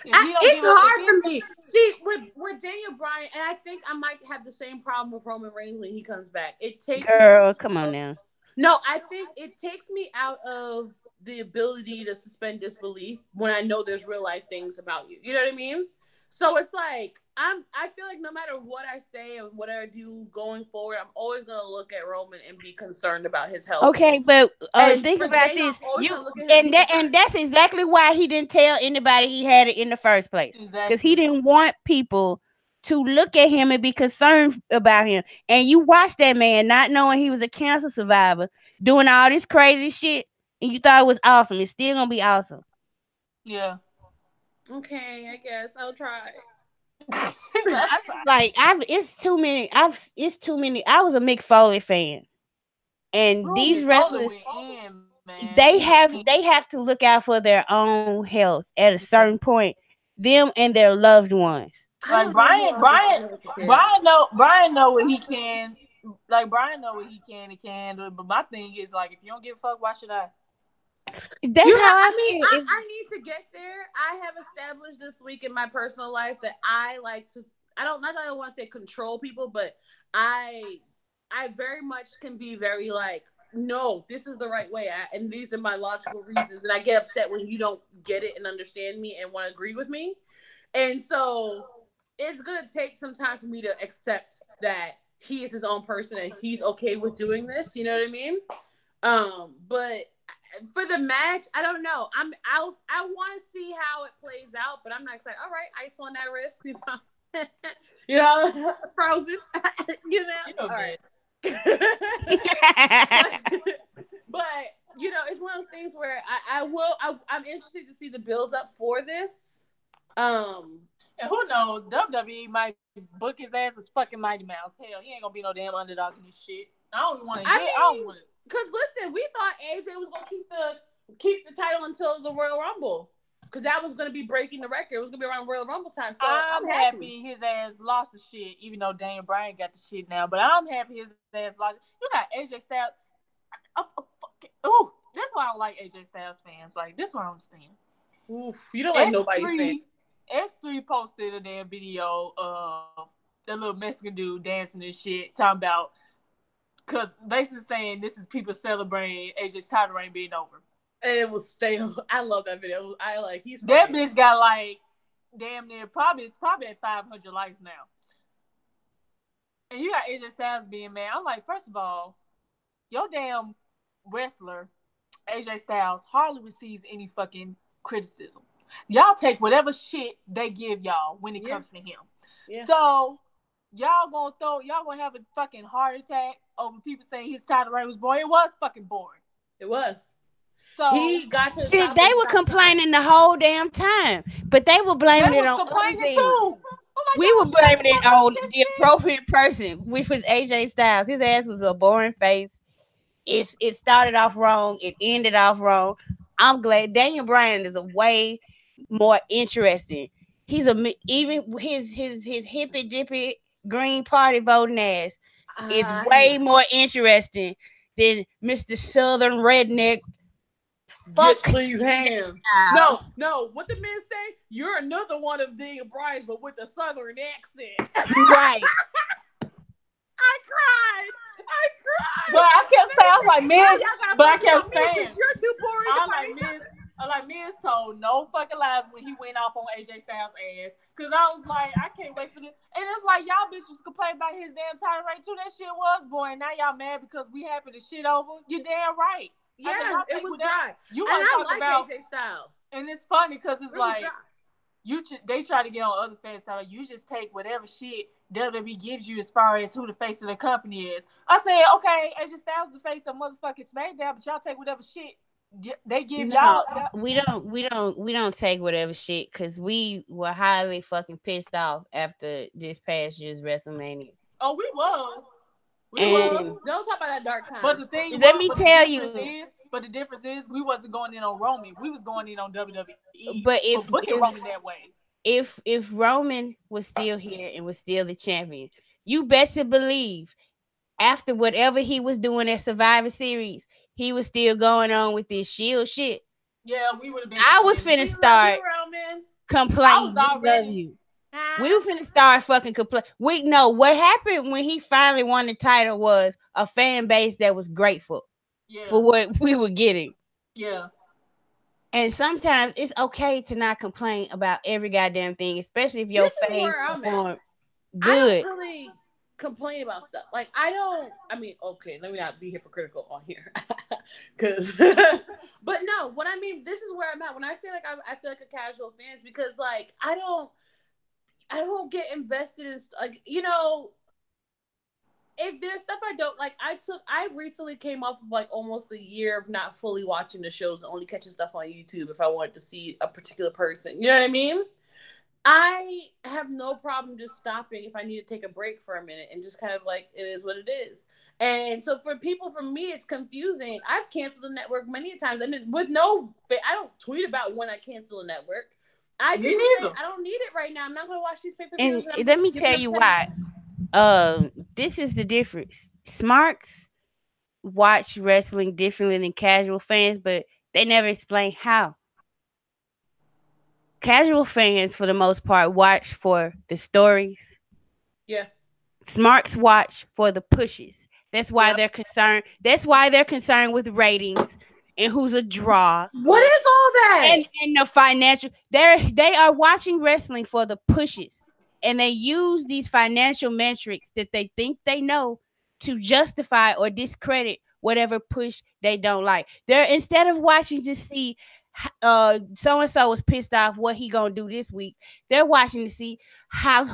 if he don't
It's
give up, if
hard
he,
for me. See, with Daniel Bryan, and I think I might have the same problem with Roman Reigns when he comes back. It takes me
Girl, come on
out of,
now.
no, I think it takes me out of the ability to suspend disbelief when I know there's real life things about you. You know what I mean? So it's like I feel like no matter what I say and what I do going forward, I'm always gonna look at Roman and be concerned about his health.
Okay, but
And
think
for
about
Daniel,
this.
I'm always
You
gonna look at him and be
and
concerned.
that's exactly why he didn't tell anybody he had it in the first place. Because he
exactly.
didn't want people to look at him and be concerned about him. And you watched that man not knowing he was a cancer survivor doing all this crazy shit, and you thought it was awesome. It's still gonna be awesome.
Yeah.
Okay, I guess I'll try.
That's
Like I've it's too many. It's too many. I was a Mick Foley fan, and
Bro,
these
Mick Foley
wrestlers
went in, man. He went in.
they have to look out for their own health at a
Yeah.
certain point. Them and their loved ones.
I
Like
don't know who
Brian,
else is
Brian,
going to care.
Brian know what he can. Like Brian know what he can and can't handle. But my thing is like, if you don't give a fuck, why should I?
That's how I
I mean,
feel.
I need to get there. I have established this week in my personal life that I like to. I don't not that I want to say control people, but I I very much can be very like, no, this is the right way, and these are my logical reasons. And I get upset when you don't get it and understand me and want to agree with me. And so it's gonna take some time for me to accept that he is his own person and he's okay with doing this. You know what I mean? But for the match, I don't know. I want to see how it plays out, but I'm not excited. All right, ice on that wrist, you know, you know, frozen, you know.
You know
All right.
that.
But you know, it's one of those things where I'm interested to see the build up for this.
And who knows? WWE might book his ass as fucking Mighty Mouse. Hell, he ain't gonna be no damn underdog in this shit. I don't even want to hear. I don't want to.
Because listen, we thought AJ was gonna keep the title until the Royal Rumble, because that was gonna be breaking the record. It was gonna be around Royal Rumble time. So
I'm happy his ass lost the shit, even though Daniel Bryan got the shit now. But I'm happy his ass lost. You got AJ Styles. Ooh, that's why I don't like AJ Styles fans. Like, this one I understand.
Oof, you don't like nobody's fan.
X3 posted a damn video of that little Mexican dude dancing and shit, talking about, because basically saying this is people celebrating AJ's title reign being over.
And it was stale. I love that video. I like he's funny.
That bitch got like damn near it's probably at 500 likes now. And you got AJ Styles being mad. I'm like, first of all, your damn wrestler, AJ Styles, hardly receives any fucking criticism. Y'all take whatever shit they give y'all when it comes to him. Yeah. So y'all gonna have a fucking heart attack over people saying his title reign was boring. It was fucking boring.
It was.
So
he got to
shit. They were complaining the whole damn time, but they were blaming it on other things. Too. We were blaming it on the appropriate person, which was AJ Styles. His ass was a boring face. It started off wrong. It ended off wrong. I'm glad Daniel Bryan is a way more interesting. He's even his hippy dippy Green Party voting ass is way more interesting than Mr. Southern Redneck.
Fuck Cleve Ham. No. What the men say? You're another one of Daniel Bryan's, but with a Southern accent.
Right.
I cried.
But I kept saying, I was like, Miz, but I kept saying,
you're too boring.
I'm like, Miz told no fucking lies when he went off on AJ Styles' ass. Because I was like, I can't wait for this. And it's like, y'all bitches complain about his damn title reign too. That shit was boring. Now y'all mad because we happy to shit over. You damn right.
Yeah, it was dry. You want to talk about AJ Styles.
And it's funny because it's like, they try to get on other fans' side. You just take whatever shit WWE gives you as far as who the face of the company is. I said, okay, AJ Styles the face of motherfucking SmackDown, but y'all take whatever shit they give y'all.
We don't take whatever shit, because we were highly fucking pissed off after this past year's WrestleMania.
Oh, we was.
Don't talk about that dark time.
But the thing,
let me tell you,
But the difference is we wasn't going in on Roman. We was going in on WWE
But
for booking Roman that way.
if Roman was still here and was still the champion, you better believe after whatever he was doing at Survivor Series, he was still going on with this Shield shit.
Yeah, we would have been
I was
complaining.
finna
We love
start
you, Roman.
complaining.
I was
We love
already-
you. We
Ah.
were finna start fucking complain. We know what happened when he finally won the title was a fan base that was grateful
Yeah,
for what we were getting.
yeah.
And sometimes it's okay to not complain about every goddamn thing, especially if your
This is
face
where I'm at.
perform
I
good.
don't really complain about stuff. Like I don't. I mean, okay, let me not be hypocritical on here, because. But no, what I mean, this is where I'm at. When I say like I feel like a casual fan, is because like I don't get invested in like if there's stuff I don't like. I recently came off of like almost a year of not fully watching the shows and only catching stuff on YouTube if I wanted to see a particular person. You know what I mean? I have no problem just stopping if I need to take a break for a minute and just kind of like it is what it is. And so for people, for me, it's confusing. I've canceled the network many times, and with I don't tweet about when I cancel a network. I just say I don't need it right now. I'm not going to watch these pay-per-views.
And let me tell you why. This is the difference. Smarks watch wrestling differently than casual fans, but they never explain how. Casual fans, for the most part, watch for the stories.
Yeah.
Smarks watch for the pushes. That's why they're concerned. That's why they're concerned with ratings and who's a draw.
What is all that?
And the financial. They are watching wrestling for the pushes, and they use these financial metrics that they think they know to justify or discredit whatever push they don't like. They're instead of watching to see so and so was pissed off what he gonna do this week. They're watching to see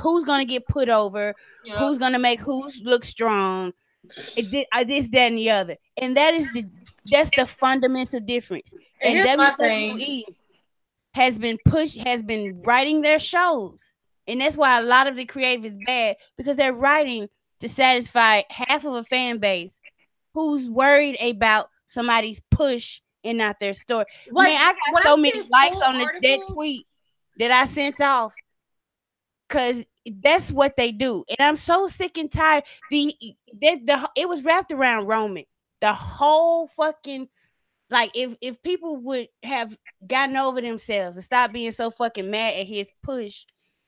who's gonna get put over, who's gonna make who look strong. This, that, and the other, and that's the fundamental difference.
And
And
here's my
WWE has been writing their shows, and that's why a lot of the creative is bad because they're writing to satisfy half of a fan base who's worried about somebody's push and not their story.
Like,
man, I got so many likes on that tweet that I sent off because that's what they do, and I'm so sick and tired. It was wrapped around Roman. The whole fucking like if people would have gotten over themselves and stopped being so fucking mad at his push,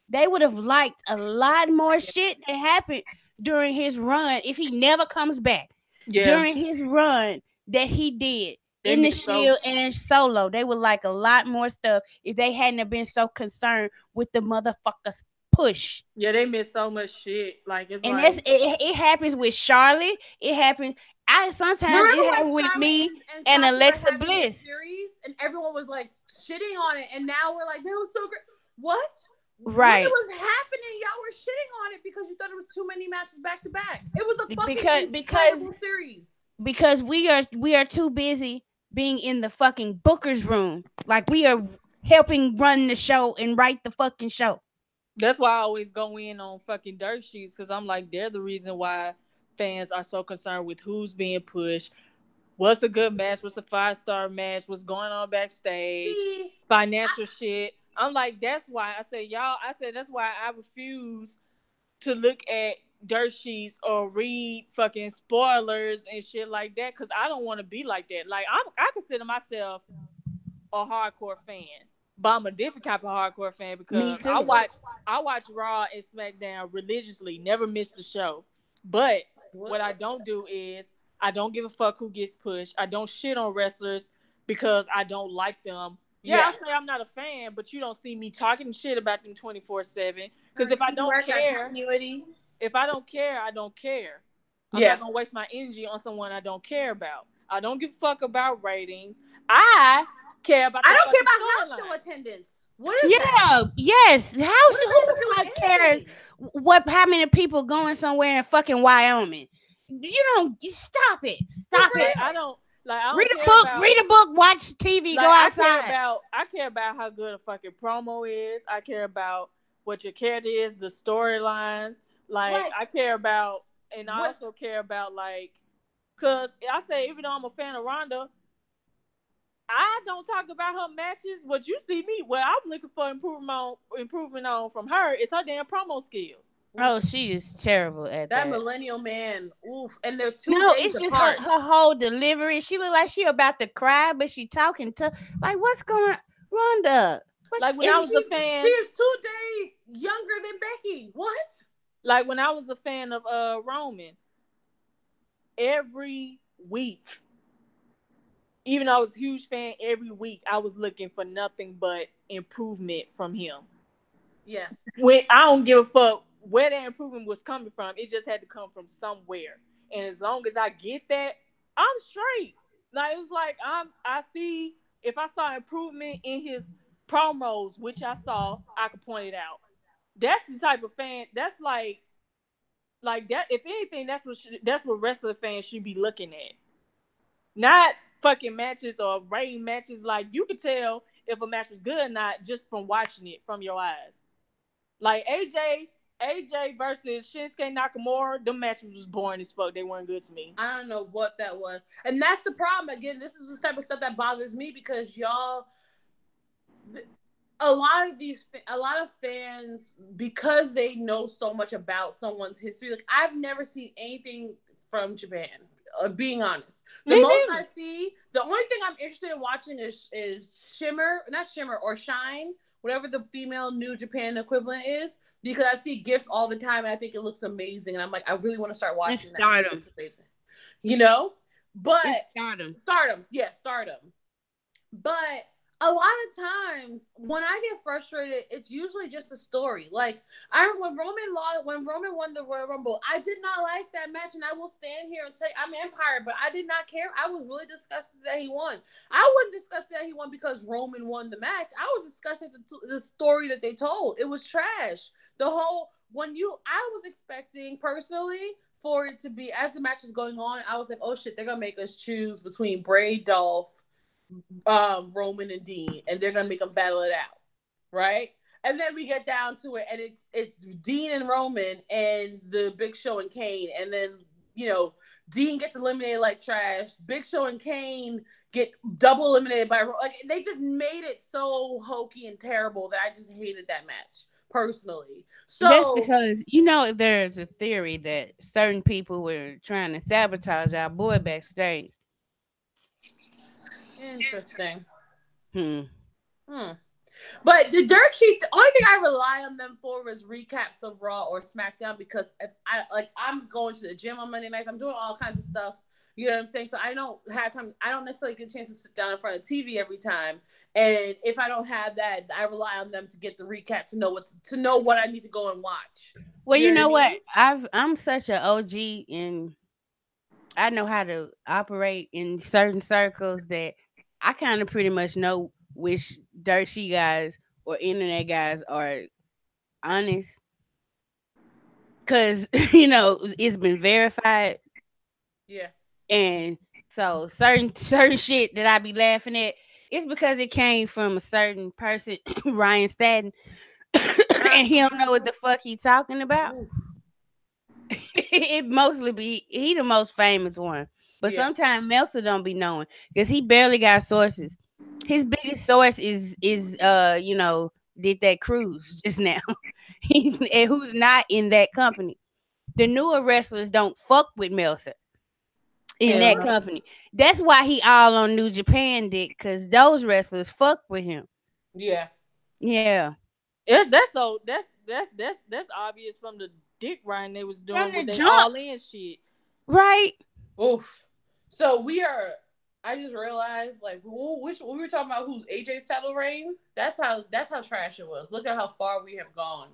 they would have liked a lot more shit that happened during his run if he never comes back. During his run that he did in the Shield and solo, they would like a lot more stuff if they hadn't have been so concerned with the motherfuckers push.
Yeah, they miss so much shit. Like it's
and
like
it happens with Charlotte. It happens. Sometimes it happened with me and Alexa Bliss.
Series, and everyone was like shitting on it, and now we're like, that was so great. What?
Right.
When it was happening, y'all were shitting on it because you thought it was too many matches back to back. It was a fucking incredible series.
Because we are too busy being in the fucking Booker's room. Like we are helping run the show and write the fucking show.
That's why I always go in on fucking dirt sheets because I'm like, they're the reason why fans are so concerned with who's being pushed. What's a good match? What's a 5-star match? What's going on backstage? Financial shit. I'm like, that's why I say, y'all, that's why I refuse to look at dirt sheets or read fucking spoilers and shit like that because I don't want to be like that. Like, I consider myself a hardcore fan. But I'm a different type of hardcore fan because I watch Raw and SmackDown religiously, never miss the show. But what I don't do is I don't give a fuck who gets pushed. I don't shit on wrestlers because I don't like them. Yeah, I say I'm not a fan, but you don't see me talking shit about them 24/7. Because if I don't care, I don't care. I'm not gonna waste my energy on someone I don't care about. I don't give a fuck about ratings. I care about.
I don't care about house show attendance. What is that?
Yes. Who the fuck cares how many people going somewhere in fucking Wyoming? You stop it. Stop it.
I don't
read a book, watch TV, go outside.
I care about how good a fucking promo is. I care about what your character is, the storylines. I care about, and I also care about cause I say even though I'm a fan of Ronda, I don't talk about her matches. What you see me, what I'm looking for improvement on from her is her damn promo skills.
Oh, she is terrible at
That
that.
millennial man, oof, and they're 2 days
No, it's just
apart.
her whole delivery. She look like she about to cry, but she talking to like what's going on, Rhonda? What's
Like when I
is
was a
She
fan,
is 2 days younger than Becky. What?
like when I was a fan of Roman, every week, even though I was a huge fan, every week I was looking for nothing but improvement from him.
Yeah.
When I don't give a fuck where that improvement was coming from, it just had to come from somewhere. And as long as I get that, I'm straight. Like it's like I see if I saw improvement in his promos, which I saw, I could point it out. That's the type of fan. That's like that. If anything, that's what wrestler fans should be looking at. Not fucking matches or rating matches. Like you could tell if a match was good or not just from watching it from your eyes. Like AJ versus Shinsuke Nakamura, the matches was boring as fuck. They weren't good to me.
I don't know what that was. And that's the problem. Again, this is the type of stuff that bothers me because y'all, a lot of fans, because they know so much about someone's history, like I've never seen anything from Japan. Being honest, the most I see, the only thing I'm interested in watching is not Shimmer or Shine, whatever the female New Japan equivalent is, because I see gifts all the time and I think it looks amazing, and I'm like, I really want to start watching
it's Stardom.
that. You know, but
It's Stardom.
Stardom. But a lot of times when I get frustrated, it's usually just a story. Like when Roman won the Royal Rumble, I did not like that match, and I will stand here and tell you, I'm Empire, but I did not care. I was really disgusted that he won. I wasn't disgusted that he won because Roman won the match. I was disgusted at the story that they told. It was trash. I was expecting personally for it to be, as the match is going on, I was like, oh shit, they're gonna make us choose between Bray, Dolph, Roman and Dean, and they're gonna make them battle it out, right? And then we get down to it, and it's Dean and Roman and the Big Show and Kane, and then Dean gets eliminated like trash. Big Show and Kane get double eliminated by like they just made it so hokey and terrible that I just hated that match personally. So
that's because there's a theory that certain people were trying to sabotage our boy backstage.
Interesting.
Hmm.
But the dirt sheet, the only thing I rely on them for is recaps of Raw or SmackDown, because I'm going to the gym on Monday nights. I'm doing all kinds of stuff. You know what I'm saying? So I don't have time. I don't necessarily get a chance to sit down in front of TV every time. And if I don't have that, I rely on them to get the recap to know what I need to go and watch.
Well, you know what? I'm such an OG, and I know how to operate in certain circles that I kind of pretty much know which dirt sheet guys or internet guys are honest, because it's been verified.
Yeah.
And so certain shit that I be laughing at, it's because it came from a certain person, Ryan Staten, and he don't know what the fuck he talking about. It mostly be he the most famous one, but sometimes Meltzer don't be knowing because he barely got sources. His biggest source is did that cruise just now. Who's not in that company. The newer wrestlers don't fuck with Meltzer in that company. That's why he all on New Japan dick, because those wrestlers fuck with him.
Yeah.
Yeah.
That's obvious from the dick riding they was doing with their all in shit.
Right.
Oof. So I just realized, like, when we were talking about who's AJ's title reign, that's how trash it was. Look at how far we have gone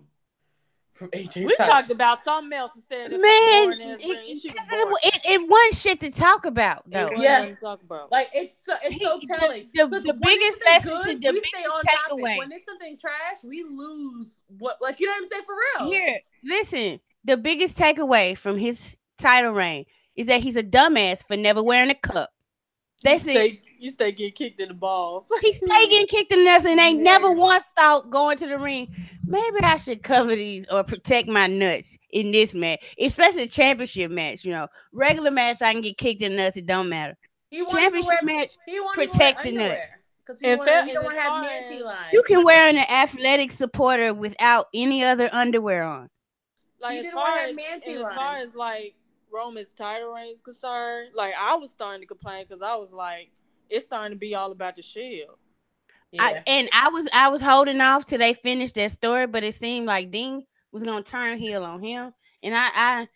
from AJ's title.
Talked about something else instead of
it wasn't shit to talk about though.
Yeah, talk about. Like it's so telling.
The biggest lesson to the biggest takeaway.
When it's something trash, we lose what, like, you know what I'm saying, for real.
Here, listen. The biggest takeaway from his title reign is that he's a dumbass for never wearing a cup. That's it.
You stay getting kicked in the balls.
He stay getting kicked in the nuts and ain't never once thought going to the ring, maybe I should cover these or protect my nuts in this match, especially a championship match. Regular match I can get kicked in the nuts, it don't matter. Championship match, protect the nuts.
because
And,
you
and
don't
as
want to have
far
Nancy
as
You
lines.
can wear an athletic supporter without any other underwear on.
like
You
as
didn't want
far
to have
as
Nancy
and as far as
lines.
like Roman's title reign is concerned, like I was starting to complain because I was like, it's starting to be all about the Shield.
Yeah.
I was holding off till they finished that story, but it seemed like Dean was gonna turn heel on him, and I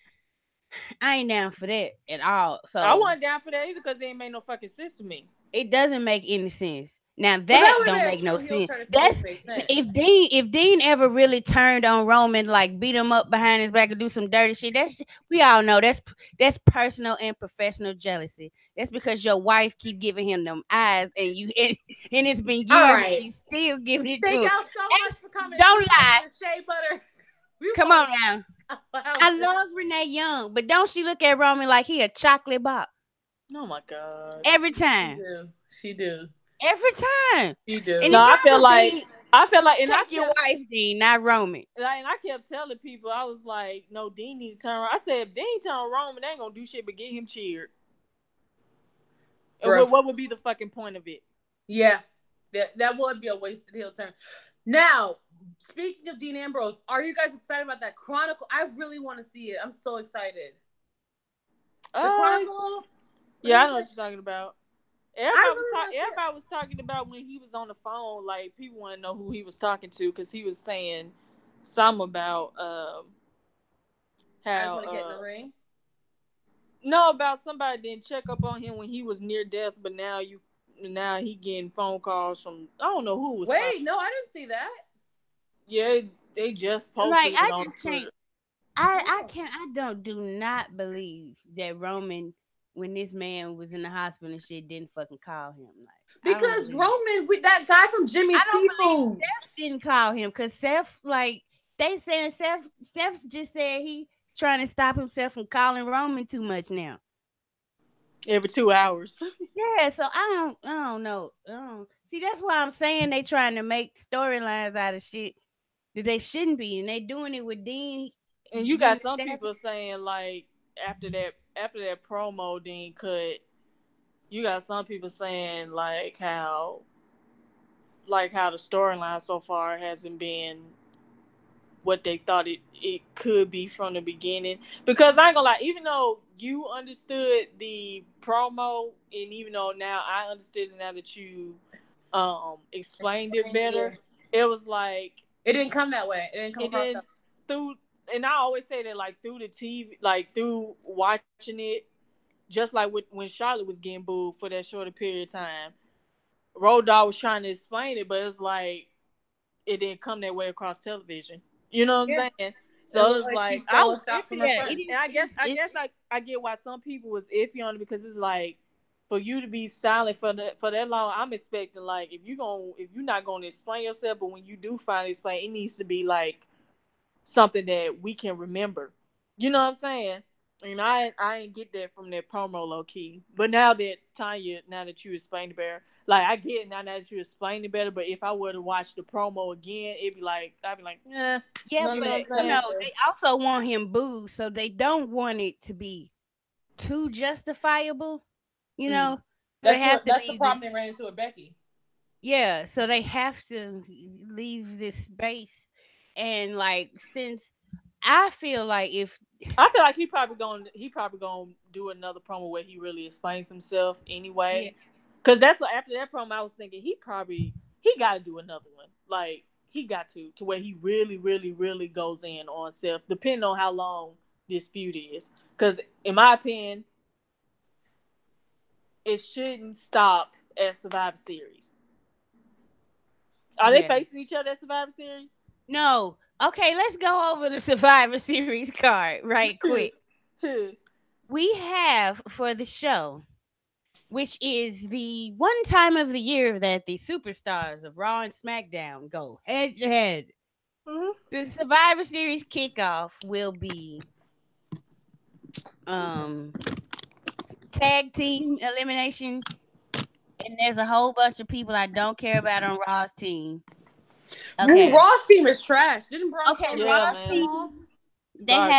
ain't down for that at all.
I
So
wasn't down for that either because it ain't made no fucking sense to me.
it doesn't make any sense. Now
Well, that
that
would have
don't
been a
make no
true heel
sense.
turn if it did
That's
make sense.
if Dean ever really turned on Roman, like beat him up behind his back and do some dirty shit. We all know that's personal and professional jealousy. That's because your wife keep giving him them eyes, and and it's been
All
years and
right.
you still giving it to
Thank
him.
y'all so much for coming. We
Don't
love
lie.
the Shea Butter. We
Come on now.
love
I love Renee Young, but don't she look at Roman like he a chocolate box
Oh my god.
every
She
time?
do. She do.
Every time.
She
And
do.
No,
if
I
I
feel
was
like
Dean,
and I
check your
kept
wife, Dean, not Roman.
and I kept telling people, I was like, no, Dean need to turn around. I said, if Dean turn Roman, they ain't gonna do shit but get him cheered. And
Bro.
what would be the fucking point of it?
Yeah. That would be a wasted heel turn. Now, speaking of Dean Ambrose, are you guys excited about that Chronicle? I really want to see it. I'm so excited. The Chronicle?
Yeah, I know what you're talking about.
I really want to see it.
Everybody was talking about when he was on the phone. Like people want to know who he was talking to because he was saying something about
I just
how
want to get in the ring.
no, about somebody didn't check up on him when he was near death, but now he getting phone calls from I don't know who was.
Wait, no, I didn't see that.
Yeah, they just
Like
posted it
I
on
just can't.
Twitter.
I can't. I don't do not believe that Roman, when this man was in the hospital and shit, didn't fucking call him. Like I don't
Because
believe.
Roman, that guy from Jimmy
I don't believe
Seafood.
Seth didn't call him because Seth, like they saying Seth just said he trying to stop himself from calling Roman too much now.
Every 2 hours.
Yeah, so I don't know. See, that's why I'm saying they trying to make storylines out of shit that they shouldn't be, and they doing it with Dean
And you
getting
got
the
some
staff.
people saying like after that promo Dean cut, you got some people saying like how the storyline so far hasn't been what they thought it could be from the beginning. Because I ain't gonna lie, even though you understood the promo and even though now I understood it now that you explained it better, it was like
It didn't come that way. It didn't come
it
across
didn't
that
through and I always say that like through the TV, like through watching it, just like when Charlotte was getting booed for that shorter period of time. Road Dogg was trying to explain it, but it's like it didn't come that way across television. You know what I'm saying?
It
So
looked
it's
like she
like I
stole
was
a shot from her
iffy on
Yeah,
it,
friend.
and I get why some people was iffy on it because it's like for you to be silent for that long. I'm expecting like if you're not gonna explain yourself, but when you do finally explain, it needs to be like something that we can remember. You know what I'm saying? And I ain't get that from that promo low key. But now that Tonya, now that you explained it better, like I get it now that you explained it better. But if I were to watch the promo again, I'd be like, eh.
yeah,
No,
You
but
know what I'm
that
saying?
makes sense.
they also want him booed, so they don't want it to be too justifiable. You
Mm.
know, so they have to
That's the
leave this.
problem they ran into with Becky.
Yeah, so they have to leave this space, and like since I feel like if
I feel like he probably gonna do another promo where he really explains himself
yeah,
anyway. Cause that's what after that promo I was thinking he got to do another one. Like he got to where he really really really goes in on self, depending on how long this feud is. Cause in my opinion, it shouldn't stop at Survivor Series. Are they
yeah,
facing each other at Survivor Series?
no, okay, let's go over the Survivor Series card right quick. We have for the show, which is the one time of the year that the superstars of Raw and SmackDown go head to head. The Survivor Series kickoff will be um tag team elimination, and there's a whole bunch of people I don't care about on Raw's team.
Ooh,
Okay,
Raw's team is trash. Didn't Braun
okay,
Strowman
Yeah,
Raw's
last
man.
long?
team. They
Garbage.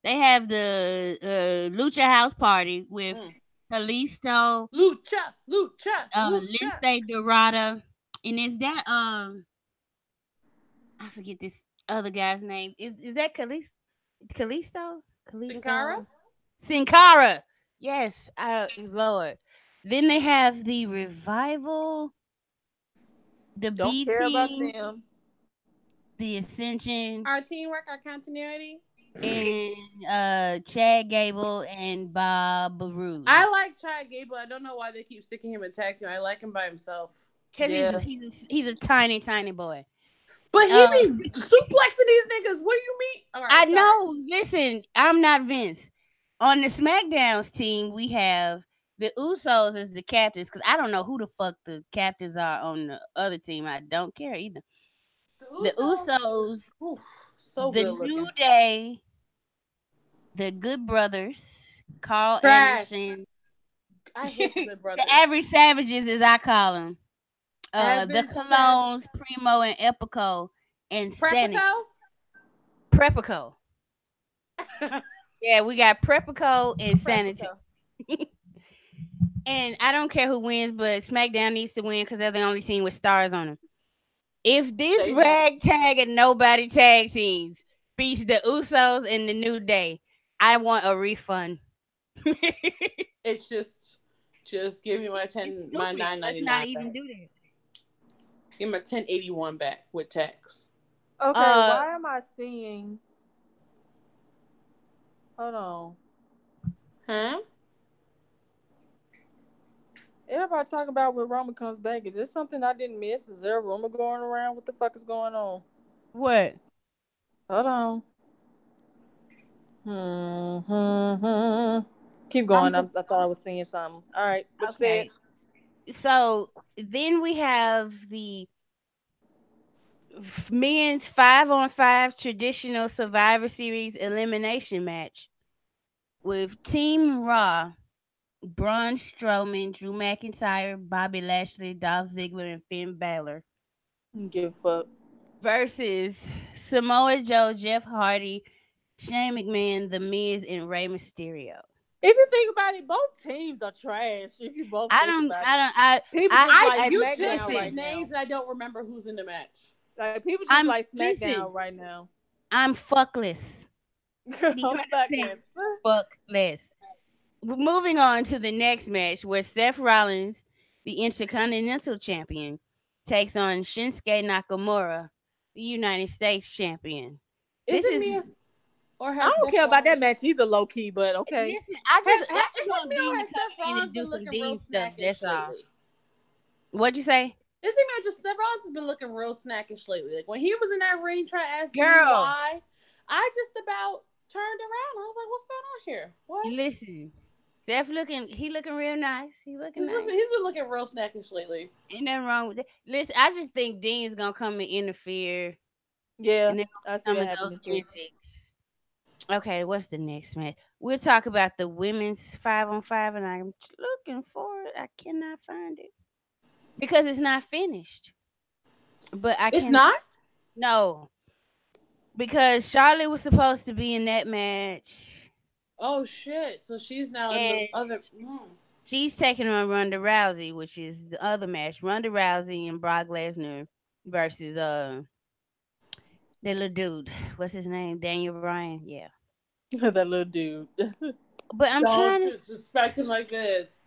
have the Lucha House Party with
Mm.
Kalisto,
Lucha, Lucha, Lucha.
Lindsay Dorada, and is that I forget this other guy's name. Is that Kalisto?
Sin Cara?
Kalisto? Sin Cara. Yes, Lord. Then they have the Revival, the
Don't
B
care about
Team,
them.
the Ascension,
Our teamwork, our continuity.
and Chad Gable and Bob Roode.
I like Chad Gable. I don't know why they keep sticking him in tag team. I like him by himself.
Because
Yeah.
he's a tiny, tiny boy.
But he
Uh,
be suplexing these niggas. What do you mean? All right,
I
sorry.
know. Listen, I'm not Vince. On the SmackDown's team, we have the Usos as the captains because I don't know who the fuck the captains are on the other team. I don't care either. The Usos,
Oof, so
the
good
New
looking.
Day, the Good Brothers, Carl
Trash.
Anderson,
I hate the Good
the
Brothers.
Average Savages, as I call them, the
Average
Colognes, Primo and Epico, and Sanity.
Prepico?
Prepico. Yeah, we got Prepico and Sanity.
Prepico.
And I don't care who wins, but SmackDown needs to win because they're the only team with stars on them. If this
Say that.
ragtag and nobody tag teams beats the Usos and the New Day, I want a refund.
It's just give me my
It's
10 my
stupid. Let's
9.99
not
back.
even do this.
Give me my 10.81 back with tax.
Okay,
Uh,
why am I seeing? Hold on.
Huh?
Everybody talking about when Roman comes back. Is this something I didn't miss? Is there a rumor going around? What the fuck is going on?
what?
Hold on. Keep going. I thought I was seeing something. All right, what you said?
Okay. So then we have the men's 5-on-5 traditional Survivor Series elimination match with Team Raw, Braun Strowman, Drew McIntyre, Bobby Lashley, Dolph Ziggler, and Finn Balor
Don't give a fuck.
versus Samoa Joe, Jeff Hardy, Shane McMahon, The Miz, and Rey Mysterio.
If you think about it, both teams are trash. If you both
I
think
don't,
about
I
it,
don't, I,
people just
I,
like
I
You just
SmackDown
said
right
listen.
now.
names and I don't remember who's in the match.
Like people just
I'm
like SmackDown
listen.
right now.
I'm fuckless. Do you
I'm
understand?
fucking.
Fuckless. Moving on to the next match where Seth Rollins, the Intercontinental Champion, takes on Shinsuke Nakamura, the United States Champion.
Is
This
it
is
me or
I
has
don't
Seth
care about that
Rollins?
match either, low key. But okay.
listen. I just
Is it
want
me or
Dean to
has Seth
come in
Rollins
and do
been
some
looking real
Dean stuff.
snackish
That's all.
lately?
What'd you say,
Is it me or just Seth Rollins has been looking real snackish lately? Like when he was in that ring trying to ask Dean
girl?
why, I just about turned around. I was like, "What's going on here? What?"
Listen, Seth looking real nice. He looking nice.
He's been looking real snackish lately.
Ain't nothing wrong with that. Listen, I just think Dean's gonna come and interfere,
Yeah,
and then
I see
some
that
of those
happening too.
antics. Okay, what's the next match? We'll talk about the women's 5-on-5, and I'm looking for it. I cannot find it because it's not finished. But I
It's
can
not.
no because Charlotte was supposed to be in that match,
Oh shit! So she's now in the
and
other.
she's taking on Ronda Rousey, which is the other match. Ronda Rousey and Brock Lesnar versus the little dude. What's his name? Daniel Bryan. Yeah.
That little dude.
But I'm
Don't
trying to
disrespect him like this.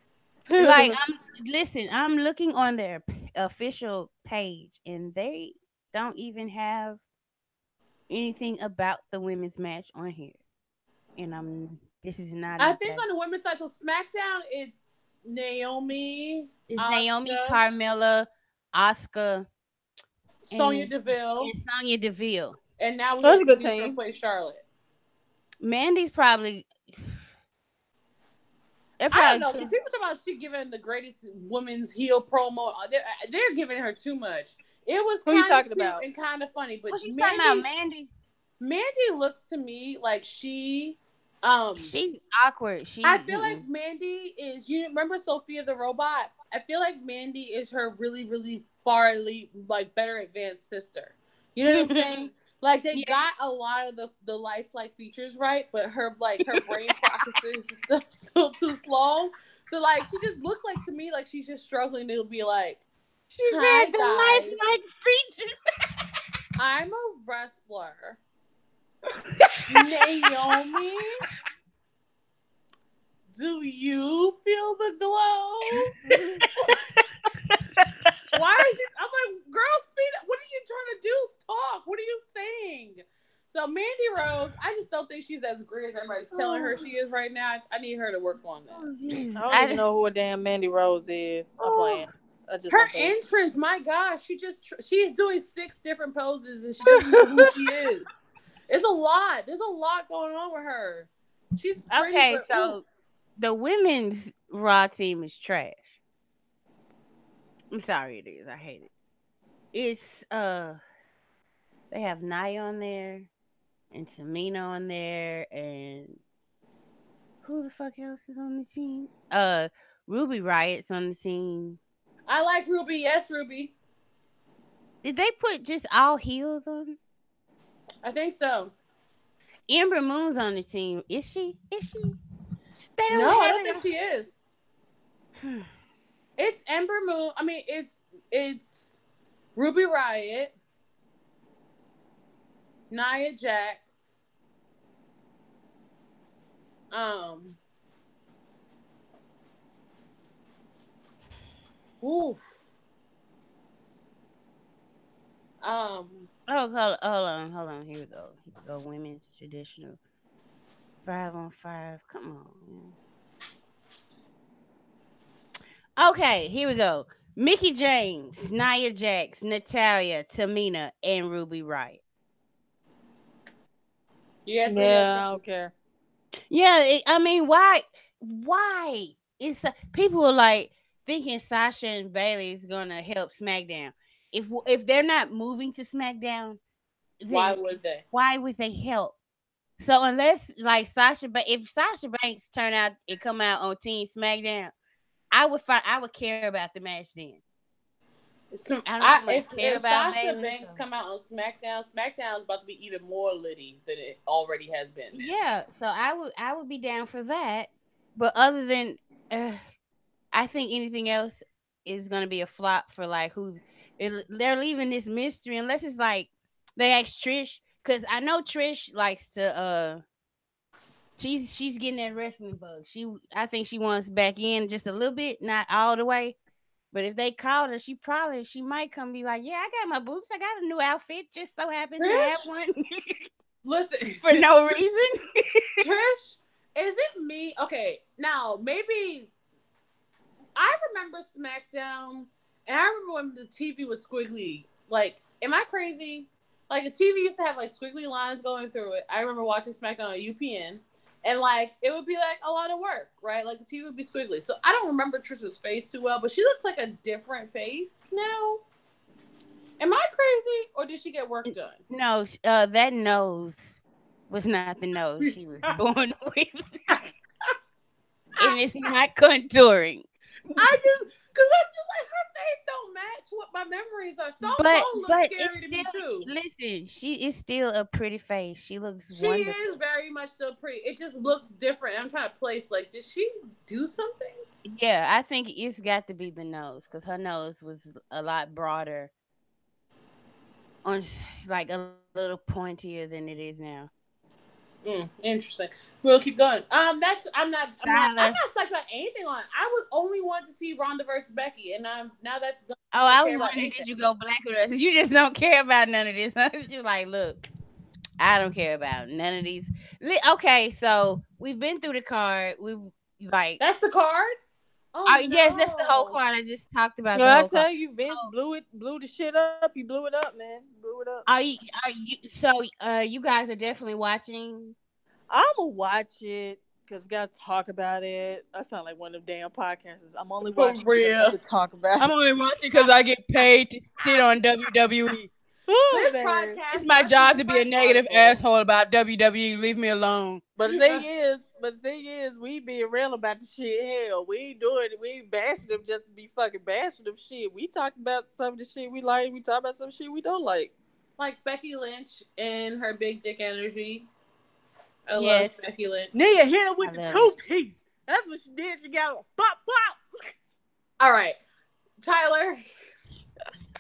I'm looking on their official page and they don't even have anything about the women's match on here. And this is not
I think
exact.
on the women's side, so SmackDown, it's Naomi,
It's Naomi,
Asuka,
Carmella, Oscar,
Sonya
and
Deville,
Sonya Deville.
and now we
That's a
got
good
Mandy to
team.
replace Charlotte.
Mandy's probably they're
I don't
probably
know because people talk about she giving the greatest women's heel promo. They're giving her too much. It was
Who you
kind of
talking
cute
about?
and kind of funny, but
what's she talking about, Mandy?
Mandy looks to me like
She's awkward.
I feel like Mandy is. You remember Sophia the robot? I feel like Mandy is her really, really farly like better advanced sister. You know what I'm saying? Like they
Yeah.
got a lot of the lifelike features right, but her brain processing is still too slow. So like she just looks like to me like she's just struggling to be like,
She
"Hi
said the
guys,
lifelike features.
I'm a wrestler, Naomi. Do you feel the glow?" Why are you? I'm like, girl, speed up. What are you trying to do? Talk. What are you saying? So Mandy Rose, I just don't think she's as great as everybody's telling her she is right now. I need her to work on that.
Oh, jeez.
I don't even know who a damn Mandy Rose is. I'm playing. I just
Her
don't pay attention.
entrance, my gosh, she's doing 6 different poses and she doesn't know who she is. It's a lot. There's a lot going on with her. She's pretty,
Okay,
but ooh,
so the women's Raw team is trash. I'm sorry, it is. I hate it. It's they have Nia on there and Tamina on there, and who the fuck else is on the team? Ruby Riot's on the team.
I like Ruby. Yes, Ruby.
Did they put just all heels on?
I think so.
Ember Moon's on the team. Is she? Is she? They
No,
don't
I
have
don't think she is.
it.
It's Ember Moon. I mean, it's Ruby Riot, Nia Jax, um, oof,
Oh, hold on. Here we go. Here we go. Women's traditional 5-on-5. Come on. Okay, here we go. Mickey James, Nia Jax, Natalia, Tamina, and Ruby Riot.
yeah, it's
Yeah,
a
I don't care.
Yeah, I mean, why? Why? People are like thinking Sasha and Bailey is gonna help SmackDown. If they're not moving to SmackDown,
why
then
would they?
why would they help? So unless like if Sasha Banks turn out and come out on Team SmackDown, I would care about the match then. I don't too much care
If
about
Sasha
Bailey.
Banks
So.
come out on SmackDown, SmackDown is about to be even more litty than it already has been.
Yeah, so I would be down for that. But other than uh, I think anything else is gonna be a flop for like they're leaving this mystery unless it's like they ask Trish because I know Trish likes to she's getting that wrestling bug. I think she wants back in just a little bit, not all the way. But if they called her, she might come be like, yeah, I got my boobs, I got a new outfit, just so happened to have
Trish,
one
listen,
for no reason.
Trish, is it me? Okay, now maybe I remember SmackDown, and I remember when the TV was squiggly. Like, am I crazy? Like, the TV used to have like squiggly lines going through it. I remember watching SmackDown on UPN, and like it would be like a lot of work, right? Like the TV would be squiggly. So I don't remember Trish's face too well, but she looks like a different face now. Am I crazy, or did she get work done?
No, that nose was not the nose she was born with. And it's not contouring.
I just, cause I'm just like her face don't match what my memories are. Stone Cold looks scary to me too.
listen, she is still a pretty face. She looks
She is
wonderful.
very much still pretty. It just looks different. I'm trying to place like, did she do something?
Yeah, I think it's got to be the nose because her nose was a lot broader like a little pointier than it is now.
Interesting. We'll keep going. I'm
Tyler.
not psyched about anything on. I would only want to see Ronda versus Becky, and now that's done.
Oh,
I
I
don't
was
care about
wondering,
anything.
did you go black with us? You just don't care about none of this. Huh? You like, look, I don't care about none of these. Okay, so we've been through the card. We like,
That's the card. Oh
yes, that's the whole
no!
card. I just talked about the
Well, I
whole card.
tell you, Vince blew the shit up. He blew it up, man. Blew it up.
You guys are definitely watching?
I'm gonna watch it because we gotta talk about it. I sound like one of them damn podcasters. I'm only
For
watching
real.
to talk about
I'm
it.
only watching because I get paid to shit on WWE.
Oh,
This
man.
podcast.
It's my
must
job
be
to be a
fresh
negative
article.
asshole about WWE. Leave me alone.
But the thing is, we being real about the shit. Hell, we ain't doing it. We ain't bashing them just to be fucking bashing them shit. We talk about some of the shit we like. We talk about some shit we don't like.
Like Becky Lynch and her big dick energy. I love
Yes,
Becky Lynch.
Nia hit her
I
with the
love
two
it.
piece. That's what she did. She got a pop pop.
All right, Tyler.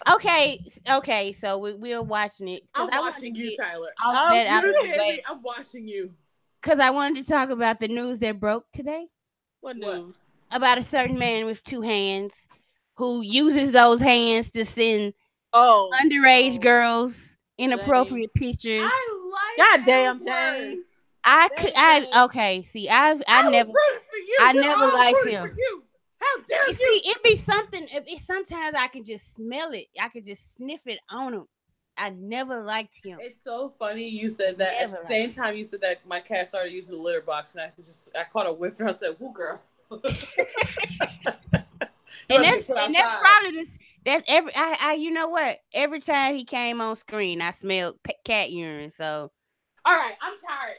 Okay. So we're watching it because
I'm
I wanted to
watching you,
get
Tyler.
all
I'm
that out of
You
the
hit me.
way
I'm watching you.
because I wanted to talk about the news that broke today
what
What?
news?
about a certain man with two hands who uses those hands to send
Oh,
underage girls
James.
inappropriate pictures.
I like
God damn,
Ellsworth.
James. Damn,
I
James.
okay. See, I
I was
never
rooting for you.
I
We were
never
all
liked
rooting for
him.
you. How dare
You
you?
see, it be something. It sometimes I can just smell it. I could just sniff it on him. I never liked him.
It's so funny you said that. At
Never
the same
liked him.
time, you said that my cat started using the litter box, and I caught a whiff, and I said, "Whoo, girl." You
And
about to get put
that's
outside.
probably this. That's every. I you know what? Every time he came on screen, I smelled cat urine.
All right, I'm tired.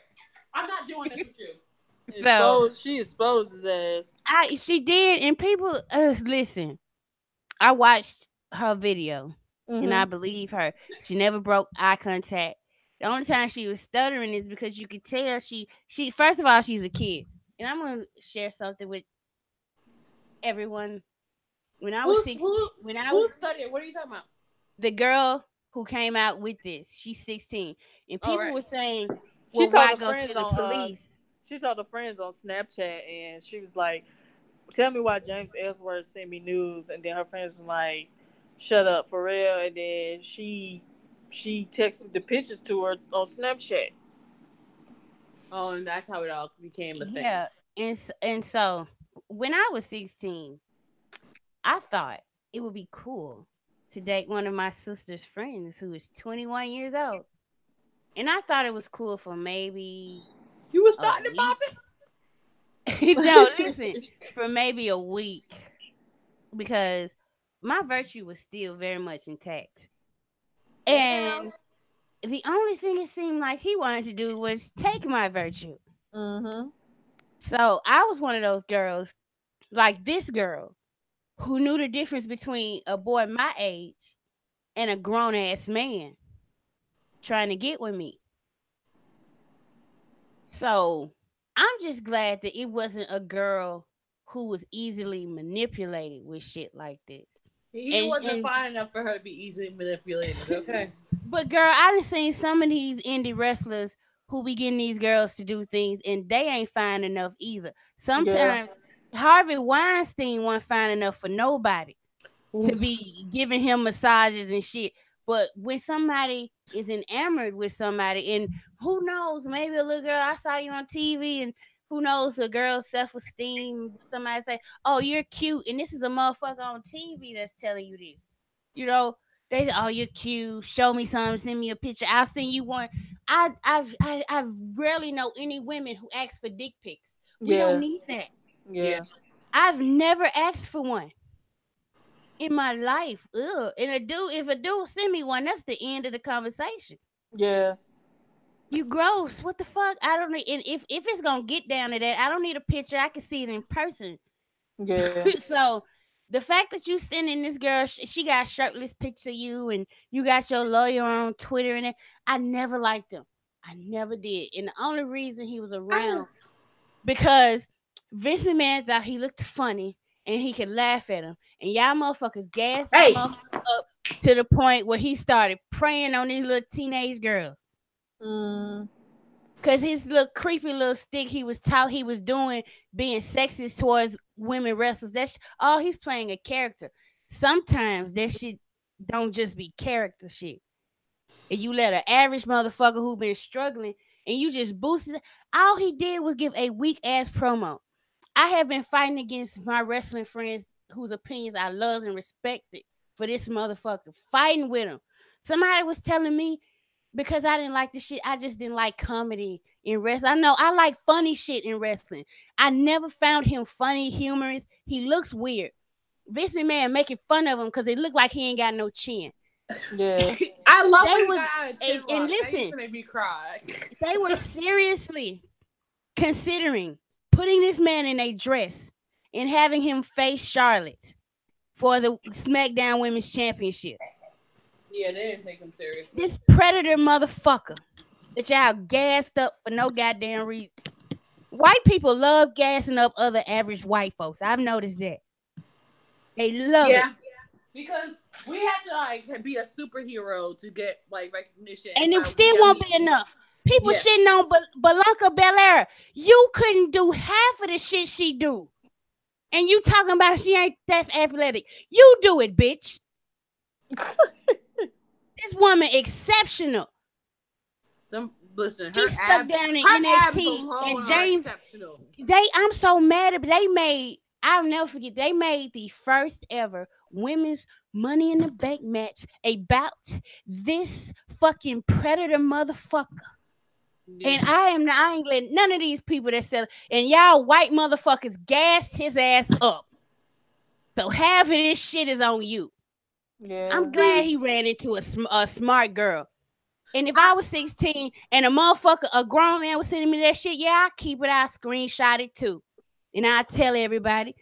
I'm not doing this with you.
So
She exposed his ass.
she did, and people listen. I watched her video, and I
Mm-hmm.
believe her. She never broke eye contact. The only time she was stuttering is because you could tell she first of all she's a kid, and I'm gonna share something with everyone. When I was
Who's
16, when I was
who's studying? What are you talking about?
the girl who came out with this, she's 16, and
All
people
right.
were saying,
She
"Well,
told
why
her
go
friends
to the
on
police?"
she told her friends on Snapchat, and she was like, "Tell me why James Ellsworth sent me news." And then her friends was like, "Shut up, for real." And then she texted the pictures to her on Snapchat.
Oh, and that's how it all became a thing.
Yeah, and so when I was 16, I thought it would be cool to date one of my sister's friends who is 21 years old. And I thought it was cool for maybe
You was
a
starting to pop
week. No, listen, for maybe a week because my virtue was still very much intact.
Damn.
And the only thing it seemed like he wanted to do was take my virtue.
Mm-hmm.
So I was one of those girls, like this girl, who knew the difference between a boy my age and a grown ass man trying to get with me. So I'm just glad that it wasn't a girl who was easily manipulated with shit like this.
He
And
wasn't
and
fine enough for her to be easily manipulated. Okay.
but girl, I done seen some of these indie wrestlers who be getting these girls to do things and they ain't fine enough either.
Yeah.
Sometimes Harvey Weinstein wasn't fine enough for nobody to
Oof.
be giving him massages and shit. But when somebody is enamored with somebody, and who knows, maybe a little girl, I saw you on TV, and who knows, a girl's self esteem. Somebody say, "Oh, you're cute," and this is a motherfucker on TV that's telling you this. You know, they, "Oh, you're cute. Show me something. Send me a picture. I'll send you one." I rarely know any women who ask for dick pics. We don't
Yeah.
need that.
Yeah.
Yeah.
I've never asked for one in my life. Ugh. And if a dude send me one, that's the end of the conversation.
Yeah.
You gross. What the fuck? I don't need. And if it's gonna get down to that, I don't need a picture. I can see it in person.
Yeah.
So the fact that you sending this girl, she got shirtless pics of you, and you got your lawyer on Twitter, and I never liked him. I never did. And the only reason he was
I,
around because Vince McMahon thought he looked funny and he could laugh at him. And y'all motherfuckers gassed this
hey.
motherfucker up to the point where he started preying on these little teenage girls.
Mm.
Cause his little creepy little stick he was taught he was doing being sexist towards women wrestlers. That's all he's playing a character. Sometimes that shit don't just be character shit. And you let an average motherfucker who been struggling and you just boost it. All he did was give a weak ass promo. I have been fighting against my wrestling friends whose opinions I love and respected for this motherfucker. Fighting with him. Somebody was telling me because I didn't like the shit, I just didn't like comedy in wrestling. I know I like funny shit in wrestling. I never found him funny, humorous. He looks weird. Vince McMahon making fun of him because it looked like he ain't got no chin.
Yeah.
I love
They
when he
was
got out of chin
and
rock. That used
listen,
to make me cry.
they were seriously considering putting this man in a dress and having him face Charlotte for the SmackDown Women's Championship.
Yeah, they didn't take him seriously.
This predator motherfucker that y'all gassed up for no goddamn reason. White people love gassing up other average white folks. I've noticed that. They love it.
Yeah, because we have to like be a superhero to get like recognition, and
And it
by we
still
I
won't
mean
be enough. People
yeah,
shitting on Blanca Belair. You couldn't do half of the shit she do. And you talking about she ain't that athletic. You do it, bitch. This woman exceptional.
listen,
She stuck down in
her abs
NXT
alone
and
are
James.
exceptional.
I'm so mad at they made. I'll never forget. They made the first ever women's Money in the Bank match about this fucking predator motherfucker.
Yeah,
And I ain't letting none of these people that sell and y'all white motherfuckers gassed his ass up. So half of this shit is on you.
Yeah.
I'm glad he ran into a smart girl. And if I was 16 and a grown man was sending me that shit, yeah, I keep it, I screenshot it too. And I tell everybody,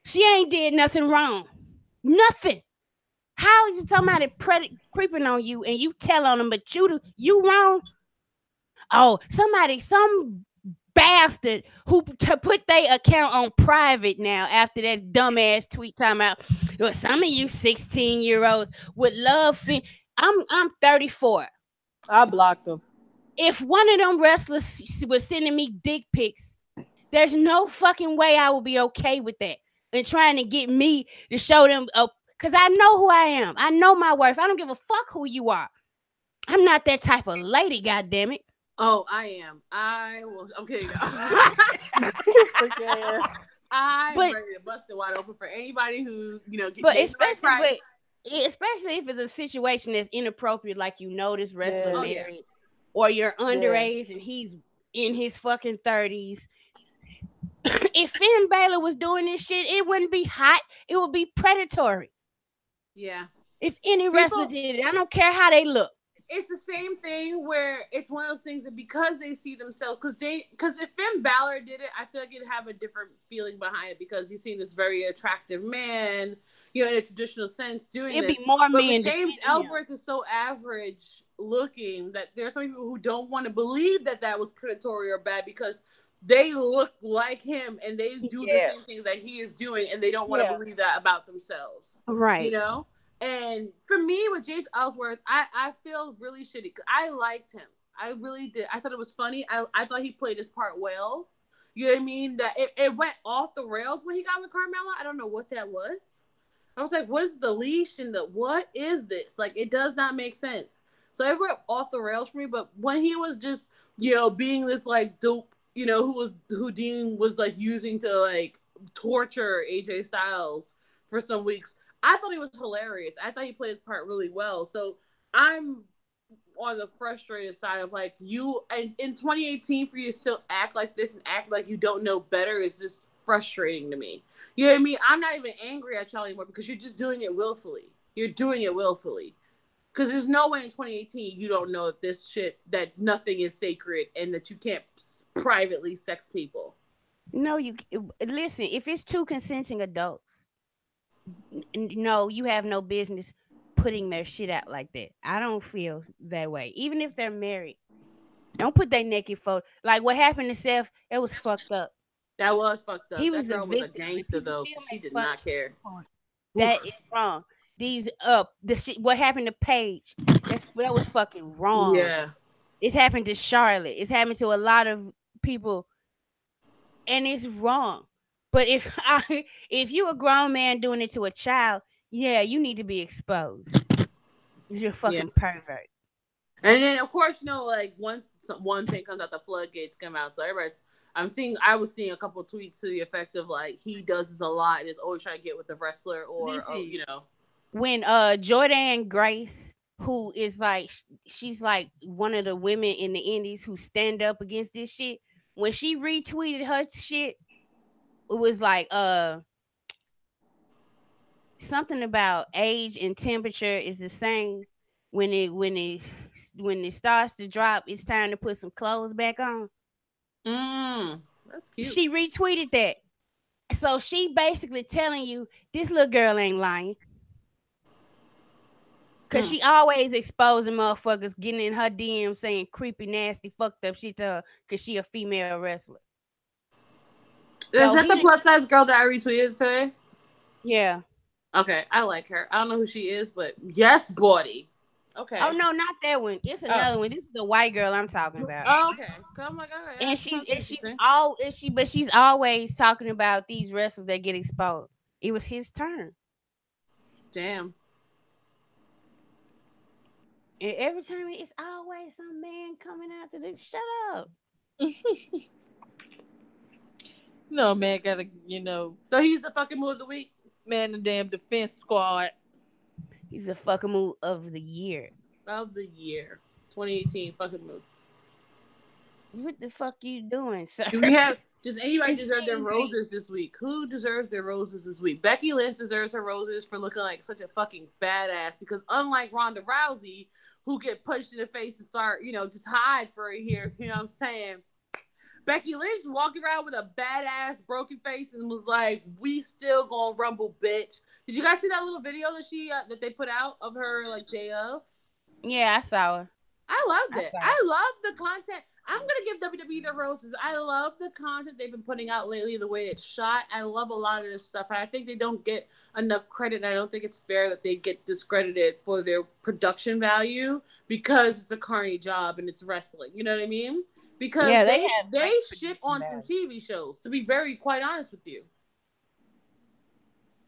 she ain't did nothing wrong. Nothing. How is somebody creeping on you and you tell on them, but you wrong? Oh, some bastard who put their account on private now after that dumbass tweet time out. Well, some of you 16-year-olds would love. I'm 34.
I blocked him.
If one of them wrestlers was sending me dick pics, there's no fucking way I would be okay with that. And trying to get me to show them because I know who I am. I know my worth. I don't give a fuck who you are. I'm not that type of lady, goddammit.
oh, I am. I will. I'm kidding. I'm
But
ready to bust it wide open for anybody who
but
gets the right price.
especially if it's a situation that's inappropriate, like this wrestler
Yeah.
Oh yeah.
married, or you're
Yeah.
underage and he's in his fucking 30s. If Finn Balor was doing this shit, it wouldn't be hot. It would be predatory.
Yeah.
If any wrestler
People,
did it, I don't care how they look.
it's the same thing where it's one of those things that because they see themselves, because if Finn Balor did it, I feel like it'd have a different feeling behind it because you see this very attractive man, in a traditional sense doing
It'd
this.
be more
But
men
James
defending him.
Ellsworth is so average looking that there are some people who don't want to believe that was predatory or bad because they look like him and they do the same things that he is doing and they don't want to
Yeah.
believe that about themselves.
Right.
And for me, with James Ellsworth, I feel really shitty. I liked him. I really did. I thought it was funny. I thought he played his part well. You know what I mean? That it went off the rails when he got with Carmella. I don't know what that was. I was like, what is the leash and what is this? Like, it does not make sense. So it went off the rails for me. But when he was just, being this like dope, who Dean was like using to like torture AJ Styles for some weeks. I thought he was hilarious. I thought he played his part really well. So I'm on the frustrated side of like you and in 2018 for you to still act like this and act like you don't know better is just frustrating to me. You know what I mean? I'm not even angry at y'all anymore because you're just doing it willfully. You're doing it willfully. Because there's no way in 2018 you don't know that nothing is sacred and that you can't privately sex people.
No, you listen. If it's two consenting adults, no, you have no business putting their shit out like that. I don't feel that way. Even if they're married, don't put their naked photo. Like what happened to Seth, it was fucked up.
That was fucked up.
He
That
was a
girl was a
victim, and
gangster
people
though.
still
She
make
did
fun
not care.
of him. That is wrong. These the shit. What happened to Paige? That was fucking wrong.
Yeah.
It's happened to Charlotte. It's happened to a lot of people, and it's wrong. But if you a grown man doing it to a child, yeah, you need to be exposed. You're a fucking pervert.
And then of course, like once one thing comes out, the floodgates come out. So I was seeing a couple of tweets to the effect of like he does this a lot and is always trying to get with the wrestler or
when Jordan Grace, who is like she's like one of the women in the indies who stand up against this shit, when she retweeted her shit, it was like something about age and temperature is the same. When it starts to drop, it's time to put some clothes back on.
That's cute.
She retweeted that. So she basically telling you this little girl ain't lying. Cause she always exposing motherfuckers getting in her DM saying creepy, nasty, fucked up shit to her cause she a female wrestler.
Is
So
that the
he,
plus size girl that I retweeted today?
yeah.
Okay, I like her. I don't know who she is, but yes, body. Okay.
Oh no, not that one. It's
Oh.
another one. This is the white girl I'm talking about.
Oh, okay. I'm like, okay,
And
that
she's
sounds
and she's
interesting.
all and she but she's always talking about these wrestlers that get exposed. It was his turn.
Damn.
And every time it's always some man coming after this. Shut up.
No, man, gotta,
So he's the fucking move of the week.
man, the damn defense squad.
He's a fucking move of the year.
Of the year. 2018 fucking move.
What the fuck you doing, sir?
Do we have does anybody
Excuse
deserve their
me.
roses this week? Who deserves their roses this week? Becky Lynch deserves her roses for looking like such a fucking badass because unlike Ronda Rousey, who get punched in the face to start, just hide for a year, you know what I'm saying? Becky Lynch walked around with a badass broken face and was like, "We still gonna rumble, bitch." Did you guys see that little video that that they put out of her like day of?
Yeah, I saw her.
I loved
I
it.
saw
I
it.
love the content. I'm gonna give WWE their roses. I love the content they've been putting out lately, the way it's shot. I love a lot of this stuff. I think they don't get enough credit, and I don't think it's fair that they get discredited for their production value because it's a carny job and it's wrestling. You know what I mean? Because
Yeah,
they
have
they
great
shit
production
on some
value.
TV shows. To be very quite honest with you,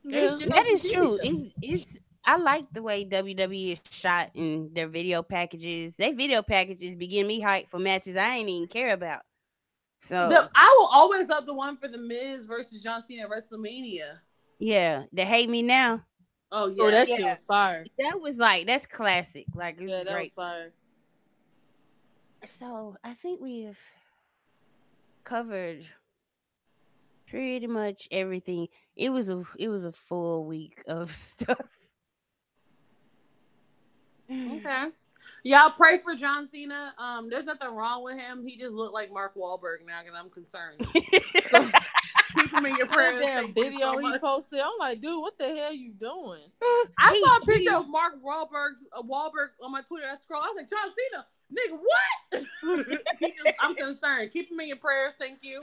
they
Yeah.
shit on
That
some
is
TV
true.
shows.
It's I like the way WWE is shot in their video packages. They video packages be getting me hyped for matches I ain't even care about. So
I will always love the one for the Miz versus John Cena at WrestleMania.
yeah, they hate me now.
Oh
Oh,
yeah.
that
Yeah,
shit was fire.
that was like that's classic. Like it's
Yeah, that
great.
was fire.
So I think we've covered pretty much everything. It was a full week of stuff.
Okay. Y'all pray for John Cena. There's nothing wrong with him. He just looked like Mark Wahlberg now, and I'm concerned. So keep him in your
That
prayers.
damn
Thank you
video
so
he
much.
posted, I'm like, dude, what the hell you doing?
I
he,
saw a picture
he
of Mark Wahlberg on my Twitter. I scroll. I was like, John Cena, nigga, what? I'm concerned. Keep him in your prayers. Thank you.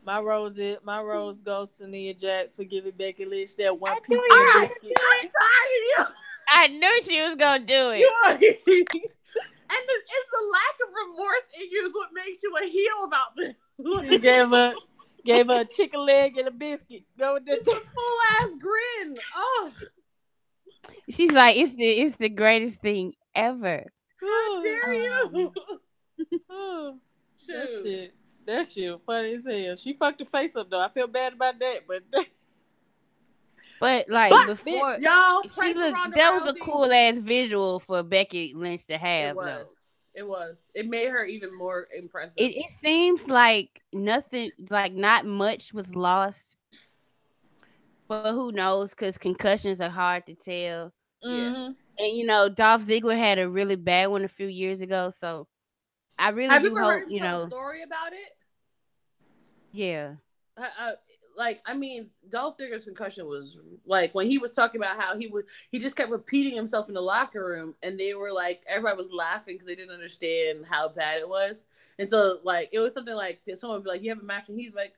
My rose goes to Nia Jax for giving Becky Lynch that one
I
piece
knew
of
you
the
were
biscuit.
I'm tired of
I knew she was gonna do
you.
it.
And it's the lack of remorse in you is what makes you a heel about this.
Gave her a chicken leg and a biscuit. Go with
It's
that.
a full ass grin. Oh,
She's like, it's the greatest thing ever.
how dare you?
That
Shoot.
shit. That shit funny as hell. She fucked her face up though. I feel bad about that, but
But like
But
before,
y'all pray
she
for
looked.
Ronda
That was a
Rousey.
cool ass visual for Becky Lynch to
It
have,
was.
though.
It was. It made her even more impressive.
It seems like nothing, like not much was lost, but who knows? Because concussions are hard to tell.
Yeah.
And Dolph Ziggler had a really bad one a few years ago, so I really
Have you
do
ever heard
hope.
him tell a story about it?
Yeah.
Dolph Ziggler's concussion was like when he was talking about how he just kept repeating himself in the locker room, and they were like everybody was laughing because they didn't understand how bad it was, and so like it was something like someone would be like, "You have a match," and he's like,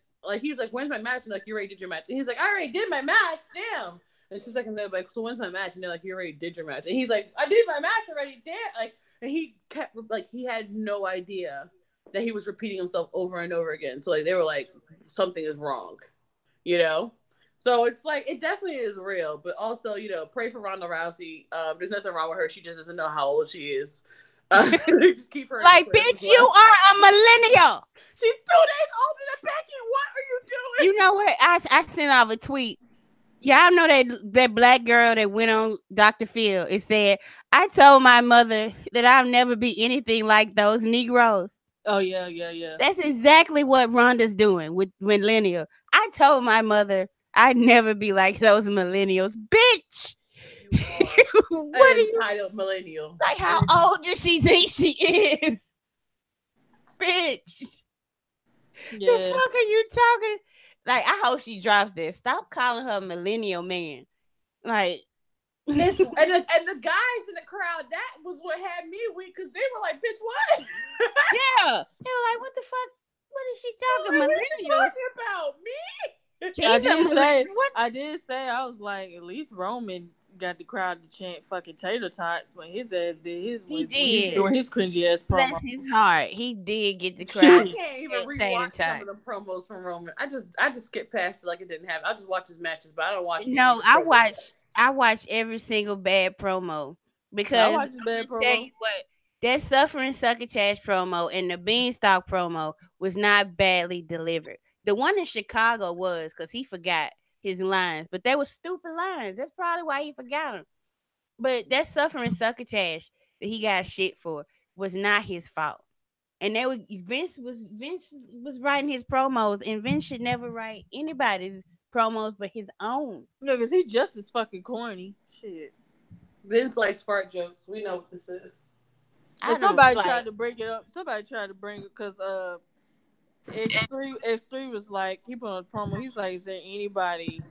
"When's my match?" And like, "You already did your match," and he's like, "I already did my match, damn." And 2 seconds later, like, "So when's my match?" And they're like, "You already did your match," and he's like, "I did my match already, damn." Like, and he kept like he had no idea that he was repeating himself over and over again. So like they were like, something is wrong. So it's like it definitely is real, but also pray for Ronda Rousey. There's nothing wrong with her. She just doesn't know how old she is. Just keep her
Like, bitch, you are a millennial.
She's 2 days older than Becky. What are you doing?
You know what? I sent off a tweet. Y'all know that black girl that went on Dr. Phil. It said, "I told my mother that I'll never be anything like those Negroes."
Oh yeah.
That's exactly what Rhonda's doing with millennial. I told my mother I'd never be like those millennials, bitch.
What are you entitled millennial?
Like, how old does she think she is, bitch?
Yeah.
The fuck are you talking? Like, I hope she drops this. Stop calling her millennial man. Like,
And the guys in the crowd, that was what had me weak because they were like, "Bitch, what?"
yeah. They were like, what the fuck? What is she talking?
What are you
Millennials?
talking about? Me?
I
She's a
did say,
millennial. What?
I was like, at least Roman got the crowd to chant fucking tater tots when his ass did his
He
when he was
did.
doing his cringy ass
Bless
promo.
his heart. He did get the
I
crowd
Shit.
can't even
at tater
rewatch some
tot.
of the promos from Roman. I just skip past it like it didn't happen. I just watch his matches, but I don't watch any of
No,
his promos.
I watch every single bad promo
I
because
watched the
I'm
bad
gonna tell
promo.
you what, that suffering succotash promo and the beanstalk promo was not badly delivered. The one in Chicago was because he forgot his lines, but they were stupid lines. That's probably why he forgot them. But that suffering succotash that he got shit for was not his fault. And they were Vince was writing his promos, and Vince should never write anybody's promos but his own.
No, because he's just as fucking corny. Shit.
Vince likes fart jokes. We know what this is.
And
I don't
somebody
like.
tried to bring it up. Somebody tried to bring it because X3 was like he put on a promo. He's like, is there anybody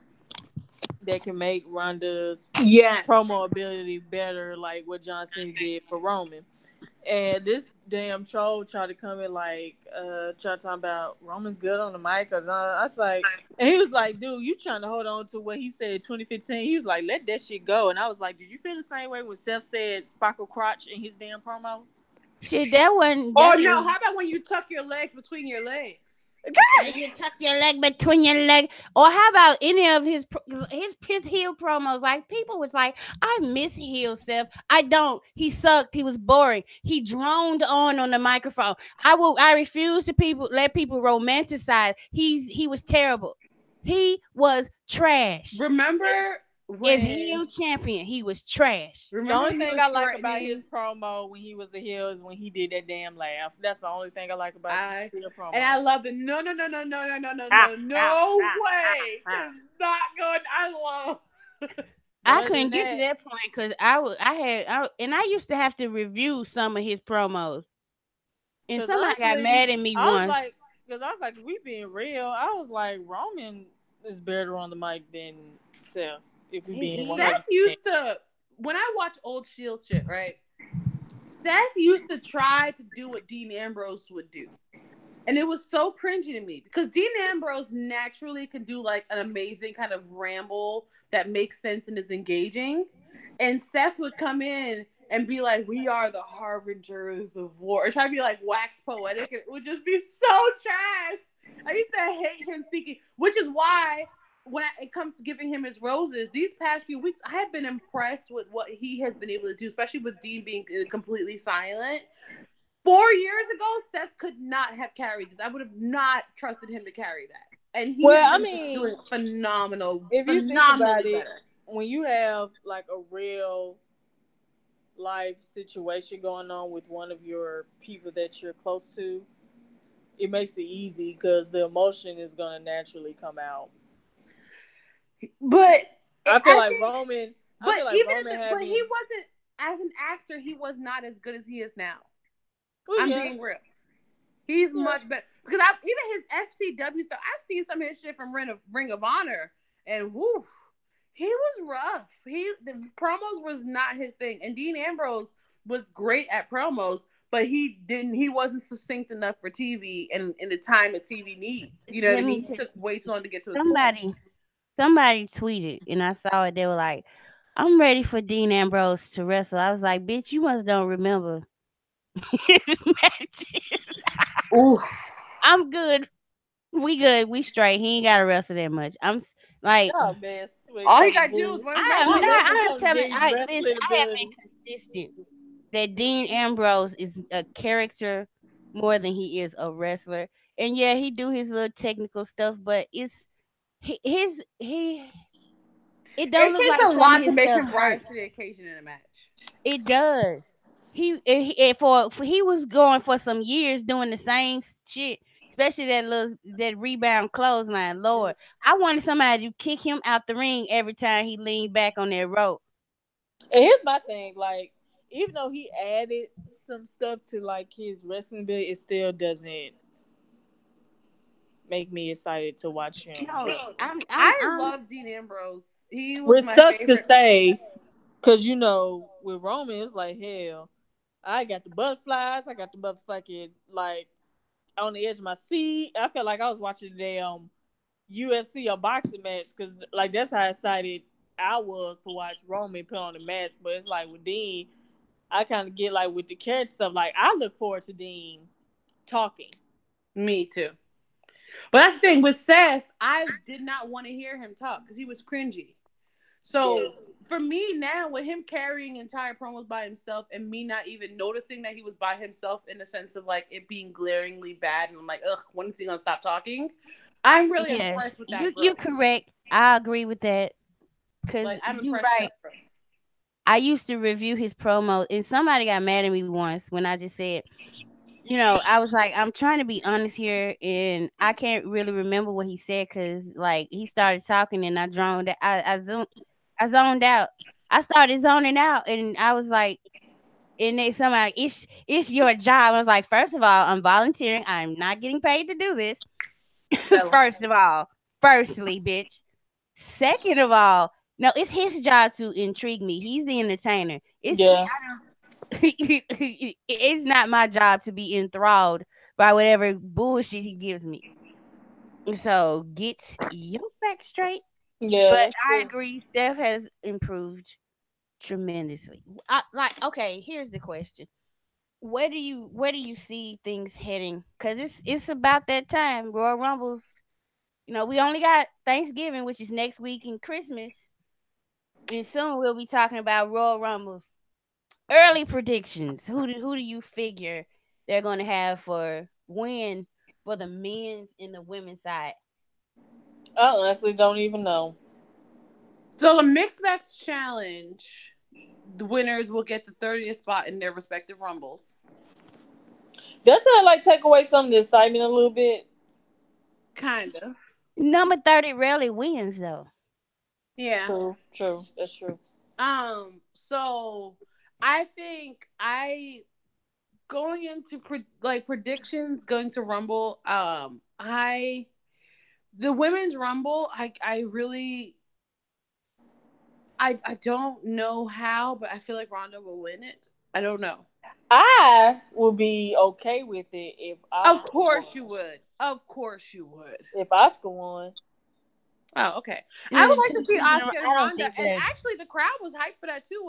that can make Ronda's
Yes.
promo ability better, like what John Cena did for Roman? And this damn troll tried to come in like, try to talk about Roman's good on the mic. Cause I was like, and he was like, dude, you trying to hold on to what he said 2015. He was like, let that shit go. And I was like, did you feel the same way when Seth said Sparkle Crotch in his damn promo?
Shit, that one.
Oh
That
no!
was.
How about when you tuck your legs between your legs?
Okay, you tuck your leg between your leg, or how about any of his heel promos? Like people was like, I miss heel Seth. I don't. He sucked. He was boring. He droned on the microphone. I refuse to let people romanticize. He was terrible. He was trash.
Remember
As
when?
heel champion, he was trash.
The
Remember
only
when he
thing
was
I like about his
threatening?
promo when he was a heel is when he did that damn laugh. That's the only thing I like about
I
the heel
and I
promo.
love it. No, no, no, no, no, no, no, no,
Ah,
no,
ah,
no
ah, ah,
way.
ah.
It's not good. I love.
But
I
other than
couldn't get to
that,
that point because and I used to have to review some of his promos, and
because
somebody got
honestly,
mad at me
I was
once.
like, because I was like, we being real. I was like, Roman is better on the mic than Seth. If we being
He
one
is.
hundred
Seth
percent.
used to when I watch old Shield shit, right? Seth used to try to do what Dean Ambrose would do. And it was so cringy to me because Dean Ambrose naturally can do like an amazing kind of ramble that makes sense and is engaging. And Seth would come in and be like, "We are the harbingers of war," or try to be like wax poetic. It would just be so trash. I used to hate him speaking, which is why when it comes to giving him his roses, these past few weeks, I have been impressed with what he has been able to do, especially with Dean being completely silent. 4 years ago, Seth could not have carried this. I would have not trusted him to carry that. And he has
Well, I
been just
mean,
doing phenomenal,
if you think about
phenomenally
it,
better.
when you have like a real life situation going on with one of your people that you're close to, it makes it easy because the emotion is gonna naturally come out.
But
I feel
I
like
think,
Roman. I
but
feel like
even
Roman
but he
having.
wasn't as an actor. He was not as good as he is now.
Oh
I'm
yeah,
being real. He's
yeah.
much better because even his FCW stuff. I've seen some of his shit from Ring of Honor, and woof, he was rough. The promos was not his thing, and Dean Ambrose was great at promos, but he wasn't succinct enough for TV and in the time that TV needs. You know what I
Let me
mean? He
say,
took way too long to get to his point.
somebody tweeted, and I saw it. They were like, "I'm ready for Dean Ambrose to wrestle." I was like, "Bitch, you must don't remember his matches."
Ooh.
I'm good. We good. We straight. He ain't got to wrestle that much. Like,
Y'all mess when it
All he
comes to
gotta do is
Dean.
one
I am
wrestle.
Y'all
not.
mess when it
I'm
comes to
telling.
Dean's
Listen.
wrestling
I have
ability.
been consistent that Dean Ambrose is a character more than he is a wrestler. And yeah, he do his little technical stuff, but it's his he. It don't
It
look
takes
like
a
some of
lot to
his
make
stuff
him
hurt.
rise to the occasion in a match.
It does. For he was going for some years doing the same shit, especially that rebound clothesline. Lord, I wanted somebody to kick him out the ring every time he leaned back on that rope.
And here's my thing, like, even though he added some stuff to like his wrestling ability, it still doesn't make me excited to watch him
No,
wrestle.
I
I'm
love Dean Ambrose. He was
Which
my
sucks to
favorite.
say, because with Roman, it's like hell. I got the butterflies. I got the motherfucking like on the edge of my seat. I felt like I was watching the damn UFC or boxing match because like that's how excited I was to watch Roman put on the match. But it's like with Dean, I kind of get like with the character stuff. Like I look forward to Dean talking.
Me too. But that's the thing with Seth. I did not want to hear him talk because he was cringy.
Yeah.
So for me now, with him carrying entire promos by himself and me not even noticing that he was by himself in the sense of like it being glaringly bad, and I'm like, ugh, when is he gonna stop talking? I'm really
yes,
impressed with that
you're
growth.
correct. I agree with that
Like
because
I'm
you're
impressed with
right.
that growth.
I used to review his promos, and somebody got mad at me once when I just said, I was like, I'm trying to be honest here, and I can't really remember what he said because, like, he started talking, and I droned, I zoned out. I started zoning out, and I was like, and they somebody, it's your job. I was like, first of all, I'm volunteering. I'm not getting paid to do this.
Tell him.
First of all, firstly, bitch. Second of all, no, it's his job to intrigue me. He's the entertainer.
Yeah.
It's not my job to be enthralled by whatever bullshit he gives me. So get your facts straight.
Yeah,
But
that's
I
true.
agree, Steph has improved tremendously. Okay, here's the question: where do you see things heading? Because it's about that time. Royal Rumbles. We only got Thanksgiving, which is next week, and Christmas, and soon we'll be talking about Royal Rumbles. Early predictions. Who do you figure they're going to have for win for the men's and the women's side?
I honestly don't even know.
So the mixed match challenge, the winners will get the 30th spot in their respective rumbles.
Doesn't it like take away some of the excitement a little bit?
Kind of.
Number 30 rarely wins though.
Yeah.
True, true. That's true.
So I think I going into predictions going to Rumble. I the women's Rumble. I really I don't know how, but I feel like Ronda will win it. I don't know.
I would be okay with it if
Of
Oscar won.
course you would. Of course you would.
If Oscar won,
Oh, okay. I would like to see Oscar and
I don't
Ronda,
think
and
they're.
actually the crowd was hyped for that too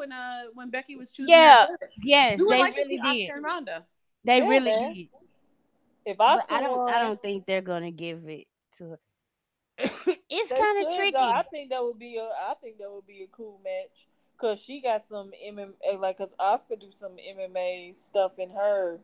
when Becky was choosing her
Yeah,
daughter.
yes,
We would
they
like to see
really did.
Oscar and Ronda.
They
yeah,
really
man.
did.
If
But
Oscar
I
won,
don't think they're gonna give it to her. It's
they
kind of
should though. I
tricky.
think that would be a. I think that would be a cool match because she got some MMA. Like, cause Oscar do some MMA stuff in her.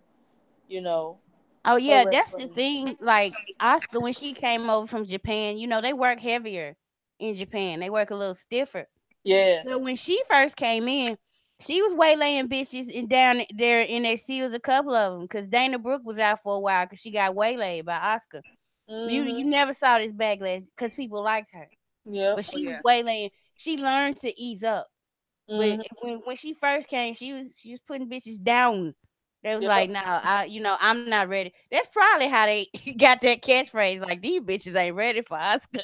You know,
Oh
her
yeah, that's the
wrestling.
thing. Like Oscar, when she came over from Japan, they work heavier in Japan. They work a little stiffer.
Yeah.
So when she first came in, she was waylaying bitches and down there in that seals a couple of them because Dana Brooke was out for a while because she got waylaid by Oscar. You
Mhm.
never saw this backlash because people liked her,
Yep.
but
Oh
she was
yeah.
waylaying. She learned to ease up, but
Mhm.
when she first came, she was putting bitches down. They was like,
Yep.
"No, I'm not ready." That's probably how they got that catchphrase. Like these bitches ain't ready for Oscar.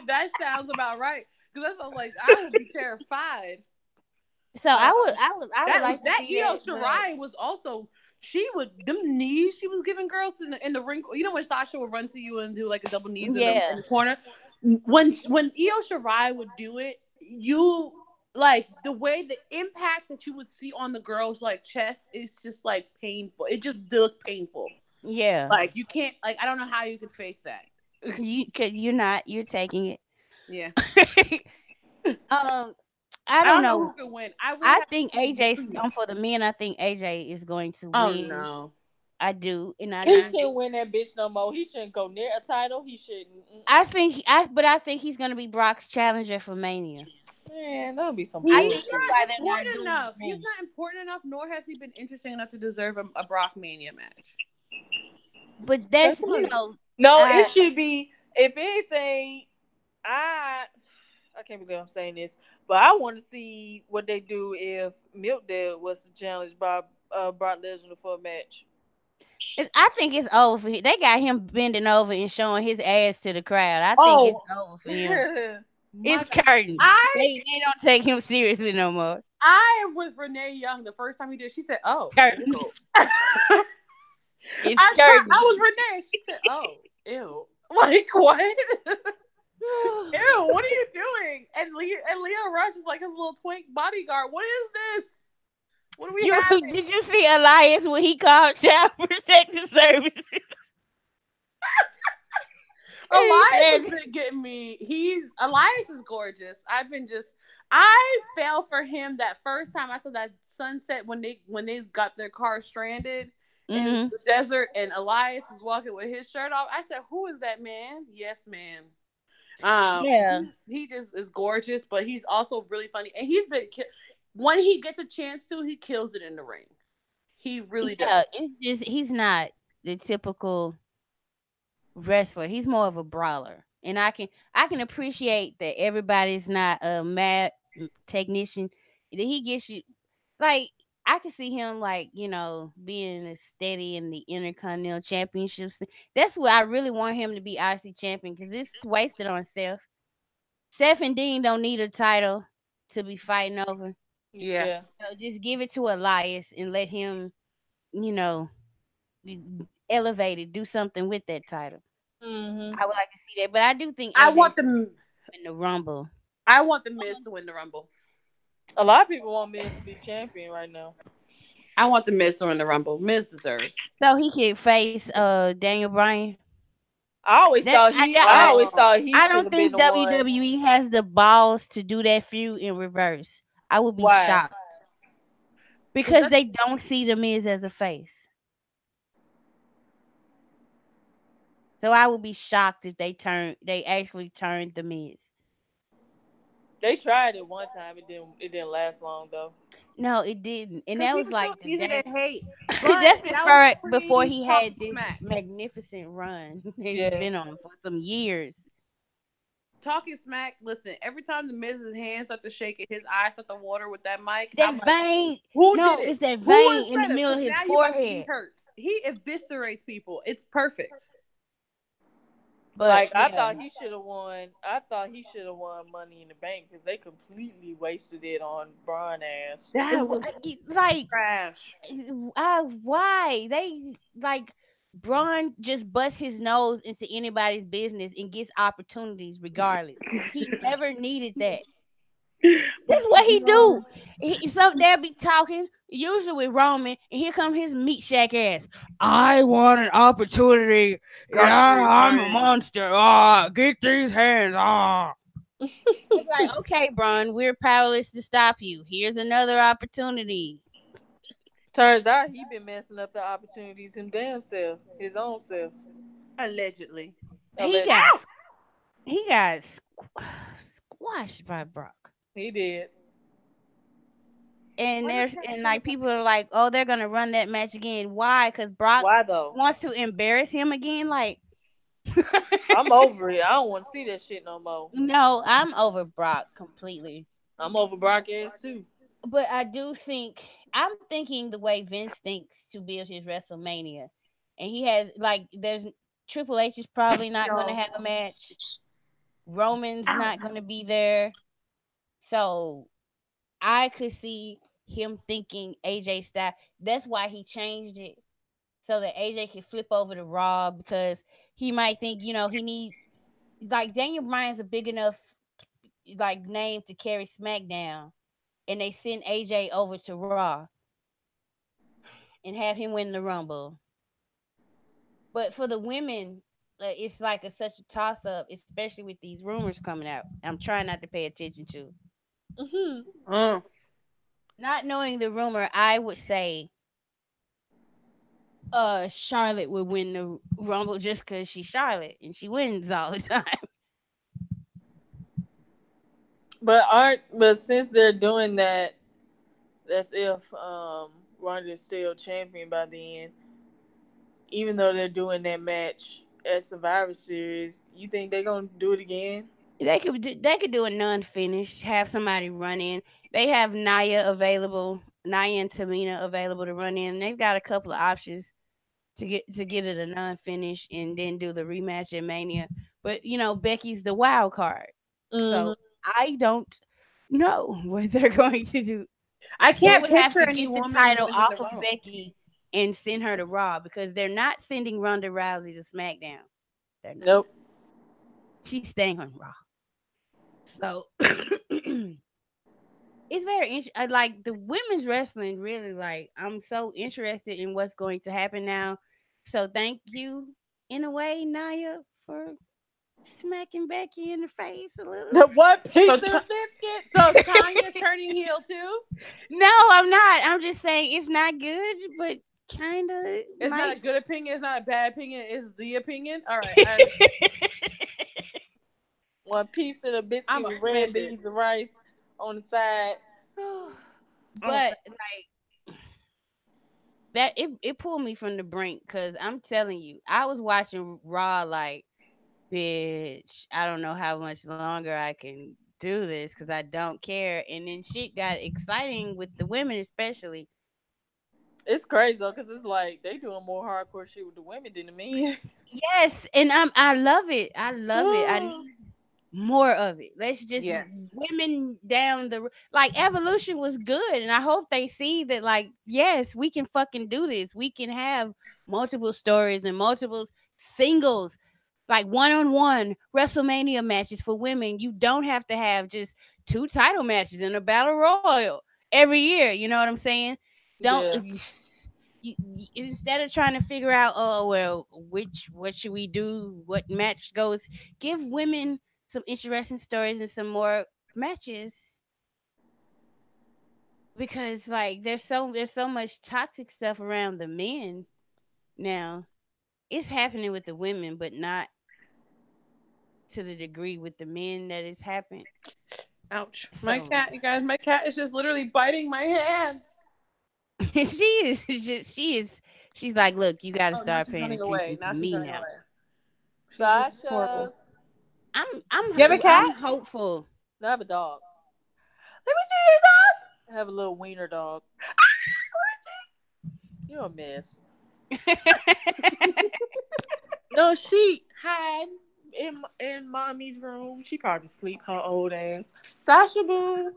That sounds about right. Because that's all like I would be terrified.
So I would,
Um,
I would, I would
that
like to
that
see
Io
that, but
Shirai was also she would them knees she was giving girls in the ring. You know when Sasha would run to you and do like a double knees in
yeah,
the corner. When Io Shirai would do it, you like the way the impact that you would see on the girl's like chest is just like painful. It just looked painful.
yeah.
Like you can't like I don't know how you could fake that.
Cause you're not, you're taking it.
Yeah.
um, I
I
don't
don't know who
know.
could win. I would
I
have to
think
say
AJ's
Tonya.
for the men. I think AJ is going to
Oh
win.
no.
I do, and I
He
do.
shouldn't win that bitch no more. He shouldn't go near a title. He shouldn't.
But I think he's going to be Brock's challenger for Mania.
Man, that'll be some
I
He's
think that's
bullshit.
why
not
they're not
important
doing
enough.
his
He's
name.
not important enough, nor has he been interesting enough to deserve a Brock Mania match.
But
That's
that's
right. No,
uh
it should be. If anything, I I can't believe I'm saying this, but I want to see what they do if Milk Dad was to challenge Brock Lesnar for a match.
I think it's over for him. They got him bending over and showing his ass to the crowd. I think it's
Oh
over for him.
my
It's
God.
curtains.
I
They don't take him seriously no more.
I am with Renee Young the first time he did. She said, "Oh, ew."
Curtains. It's
I
curtains.
was Renee. She said, "Oh, ew." Like what? Ew, what are you doing? And Leo Rush is like his little twink bodyguard. What is this? What are we
You
having?
did you see Elias when he called child protection services? He
Elias has
said,
been getting me. Elias is gorgeous. I fell for him that first time I saw that sunset when they got their car stranded in
mm-hmm.
the desert and Elias was walking with his shirt off. I said, "Who is that man?" Yes, man.
Yeah.
He just is gorgeous, but he's also really funny, and when he gets a chance to, he kills it in the ring. He really does.
Yeah, it's just he's not the typical wrestler. He's more of a brawler. And I can appreciate that everybody's not a mad technician. That he gets you like I can see him like, being a steady in the Intercontinental Championships. That's what I really want him to be IC champion because it's wasted on Seth. Seth and Dean don't need a title to be fighting over.
Yeah.
Yeah.
So just give it to Elias and let him, you know, elevate it, do something with that title.
Hmm.
I would like to see that, but I do think
I
AJ's
want the
in the Rumble.
I want the Miz to win the Rumble.
A lot of people want Miz to be champion right now.
I want the Miz to win the Rumble. Miz deserves.
So he can face Daniel Bryan.
I always
That
thought
I,
he. I
I
always
Oh,
thought he
I
should
don't
have been
think
the one.
WWE has the balls to do that feud in reverse. I would be
Why?
shocked
because
because they don't see the Miz as a face. So I would be shocked if they actually turned the Miz.
They tried it one time. It didn't. It didn't last long though.
No, it didn't, and that
he
was
was so
like the
easy to
day.
hate. But
That's
that was
before
pre
he
Talking
had this
Smack.
magnificent run that he's
Yeah.
been on for some years.
Talking Smack. Listen, every time the Miz's hands start to shake and his eyes start to water with that mic, I'm
That
like,
vein,
who did
no,
it?
it's that
Who would have
vein in the
said it?
middle of
Because
his
now you're about to be
forehead.
hurt. He eviscerates people. It's perfect.
But
Like I
yeah,
thought he should have won. I thought he should have won Money in the Bank because they completely wasted it on Braun ass.
That was
like,
trash.
why they like Braun just busts his nose into anybody's business and gets opportunities regardless. He never needed that. That's what he do. So they'll be talking, usually with Roman, and here come his meat shack ass. I want an opportunity.
Got
Yeah,
these
I'm a
hands.
monster. Ah, get these hands. Ah. It's like, okay, Braun, we're powerless to stop you. Here's another opportunity.
Turns out he been messing up the opportunities his own self,
Allegedly.
He
allegedly.
got he got squashed by Brock.
He did.
And
What is
there's
that
and
shit
like
about?
people are like, oh, they're gonna run that match again. Why? Because Brock
Why though?
wants to embarrass him again. Like,
I'm over it. I don't want to see that shit no more.
no, I'm over Brock completely.
I'm over Brock ass too.
But I do think I'm thinking the way Vince thinks to build his WrestleMania, and he has like there's Triple H is probably not gonna
No.
have a match. Roman's not gonna be there, so I could see him thinking AJ Styles. That's why he changed it so that AJ can flip over to Raw because he might think he needs like Daniel Bryan's a big enough like name to carry SmackDown, and they send AJ over to Raw and have him win the Rumble. But for the women, it's like such a toss up, especially with these rumors coming out. I'm trying not to pay attention to.
Hmm.
Mm.
Not knowing the rumor, I would say Charlotte would win the Rumble just because she's Charlotte and she wins all the time.
But since they're doing that, that's if Ronda's still champion by the end. Even though they're doing that match at Survivor Series, you think they're gonna do it again?
They could do a non finish, have somebody run in. They have Nia and Tamina available to run in. They've got a couple of options. to get it a non-finish and then do the rematch at Mania. But Becky's the wild card,
Mm-hmm.
so I don't know what they're going to do.
I
They
can't
would have
picture
to
any
get the
woman
title
winning the
off of
Raw.
Becky and send her to Raw because they're not sending Ronda Rousey to SmackDown. They're not.
Nope.
She's staying on Raw. So it's very interesting. Like the women's wrestling, really. Like I'm so interested in what's going to happen now. So thank you, in a way, Nia, for smacking Becky in the face a little.
The one piece
So,
of biscuit.
so Tanya's turning heel too.
No, I'm not. I'm just saying it's not good, but kind of
It's not
might.
a good opinion. It's not a bad opinion. It's the opinion. All right, I understand.
One piece of the biscuit
I'm
with red
offended.
beans and rice on the side.
I'm
But like that, it pulled me from the brink because I'm telling you, I was watching Raw like, bitch, I don't know how much longer I can do this because I don't care. And then shit got exciting with the women, especially.
It's crazy though, cause it's like they doing more hardcore shit with the women than the men.
Yes, and I love it. I love it. I need more of it. Let's just
Yeah.
women down the like evolution was good, and I hope they see that like yes, we can fucking do this. We can have multiple stories and multiple singles, like one-on-one WrestleMania matches for women. You don't have to have just two title matches in a battle royal every year. You know what I'm saying? Don't
Yeah,
instead of trying to figure out, oh well, what should we do, what match goes, give women some interesting stories and some more matches because like there's so much toxic stuff around the men now. It's happening with the women, but not to the degree with the men that it's happened.
Ouch. My
So
cat, you guys, my cat is just literally biting my hand.
she's like, look, you got to
Oh, now
start
she's
paying
running away.
attention to
Now she's
me
running
now.
away. She's just
Sasha.
horrible.
i'm
You have a
i'm
cat?
i'm hopeful.
No, I have a dog.
Let me see this up.
I have a little wiener dog. You're a mess. No, she hide in mommy's room. She probably sleep her old ass. Sasha boo.